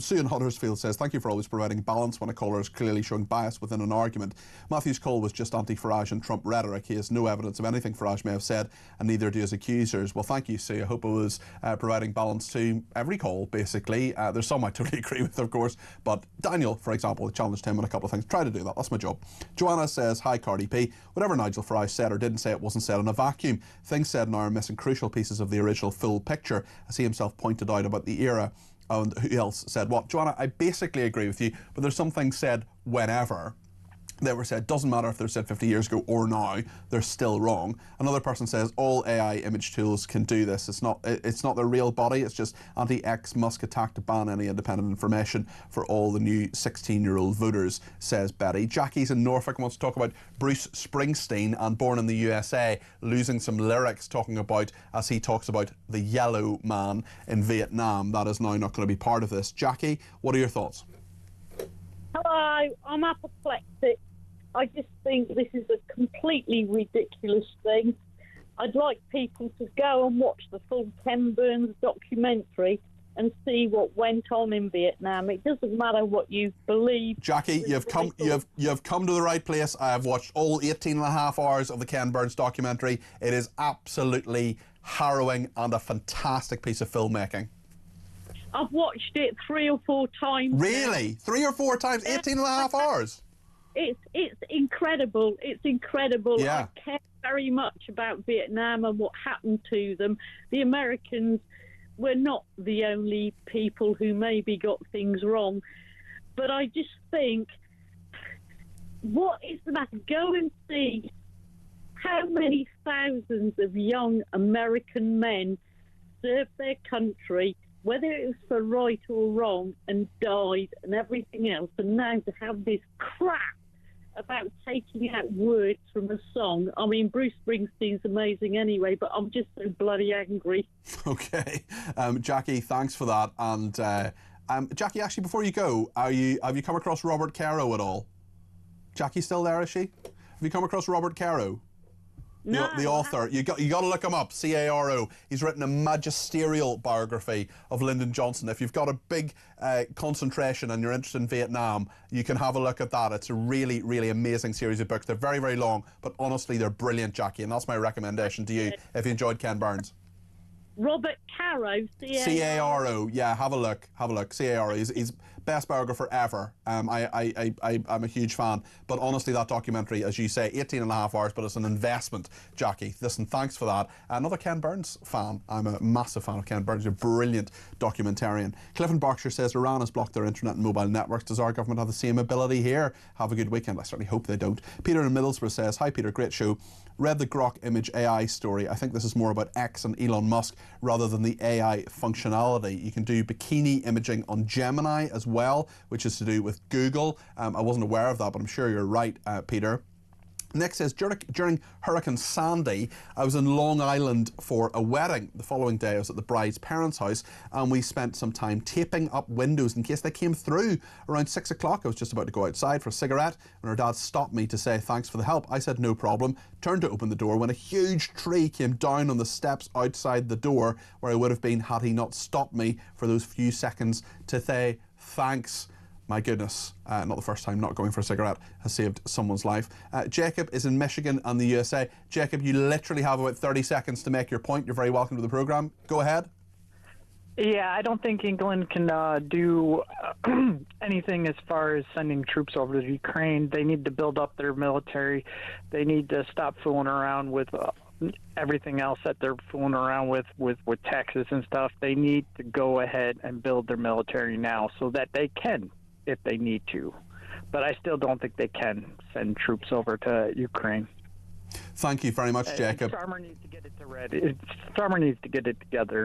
Sue in Huddersfield says, "Thank you for always providing balance when a caller is clearly showing bias within an argument. Matthew's call was just anti-Farage and Trump rhetoric. He has no evidence of anything Farage may have said, and neither do his accusers." Well, thank you, Sue. I hope it was providing balance to every call, basically. There's some I totally agree with, of course, but Daniel, for example, challenged him on a couple of things. Try to do that. That's my job. Joanna says, "Hi Cardi P. Whatever Nigel Farage said or didn't say, it wasn't said in a vacuum. Things said now are missing crucial pieces of the original full picture, as he himself pointed out about the era." And who else said what? Joanna, I basically agree with you, but there's some things said whenever that were said, doesn't matter if they're said 50 years ago or now, they're still wrong. Another person says all AI image tools can do this. It's not the real body, it's just anti-X Musk attack to ban any independent information for all the new 16-year-old voters, says Betty. Jackie's in Norfolk wants to talk about Bruce Springsteen and Born in the USA losing some lyrics, talking about, as he talks about, the yellow man in Vietnam. That is now not going to be part of this. Jackie, what are your thoughts? Hello, I'm apoplectic. I just think this is a completely ridiculous thing. I'd like people to go and watch the full Ken Burns documentary and see what went on in Vietnam. It doesn't matter what you believe. Jackie, you've come to the right place. I have watched all 18 and a half hours of the Ken Burns documentary. It is absolutely harrowing and a fantastic piece of filmmaking. I've watched it 3 or 4 times. Really? 3 or 4 times? 18 and a half hours? It's incredible. It's incredible. Yeah. I care very much about Vietnam and what happened to them. The Americans were not the only people who maybe got things wrong. But I just think, what is the matter? Go and see how many thousands of young American men served their country, whether it was for right or wrong, and died and everything else. And now to have this crap about taking out words from a song. I mean, Bruce Springsteen's amazing anyway, but I'm just so bloody angry. Okay. Jackie, thanks for that. And Jackie, actually, before you go, have you come across Robert Caro at all? Jackie still there, is she? Have you come across Robert Caro? No, the author. You got to look him up, Caro. He's written a magisterial biography of Lyndon Johnson. If you've got a big concentration and you're interested in Vietnam, you can have a look at that. It's a really, really amazing series of books. They're very, very long, but honestly, they're brilliant, Jackie, and that's my recommendation to you if you enjoyed Ken Burns. Robert Caro, C-A-R-O. Yeah, have a look. C-A-R-O. He's best biographer ever. I'm a huge fan. But honestly, that documentary, as you say, 18 and a half hours, but it's an investment, Jackie. Listen, thanks for that. Another Ken Burns fan. I'm a massive fan of Ken Burns. He's a brilliant documentarian. Cliff in Berkshire says Iran has blocked their internet and mobile networks. Does our government have the same ability here? Have a good weekend. I certainly hope they don't. Peter in Middlesbrough says, "Hi Peter, great show. Read the Grok image AI story. I think this is more about X and Elon Musk rather than the AI functionality. You can do bikini imaging on Gemini as well, which is to do with Google. I wasn't aware of that, but I'm sure you're right, Peter. Nick says, during Hurricane Sandy, I was in Long Island for a wedding. The following day, I was at the bride's parents' house, and we spent some time taping up windows in case they came through. Around 6 o'clock, I was just about to go outside for a cigarette when her dad stopped me to say thanks for the help. I said no problem, turned to open the door when a huge tree came down on the steps outside the door where I would have been had he not stopped me for those few seconds to say thanks. My goodness, not the first time not going for a cigarette has saved someone's life. Jacob is in Michigan and the USA. Jacob, you literally have about 30 seconds to make your point. You're very welcome to the programme. Go ahead. Yeah, I don't think England can do anything as far as sending troops over to Ukraine. They need to build up their military. They need to stop fooling around with everything else that they're fooling around with taxes and stuff. They need to go ahead and build their military now so that they can, if they need to. But I still don't think they can send troops over to Ukraine. Thank you very much, Jacob. Starmer needs to get it together.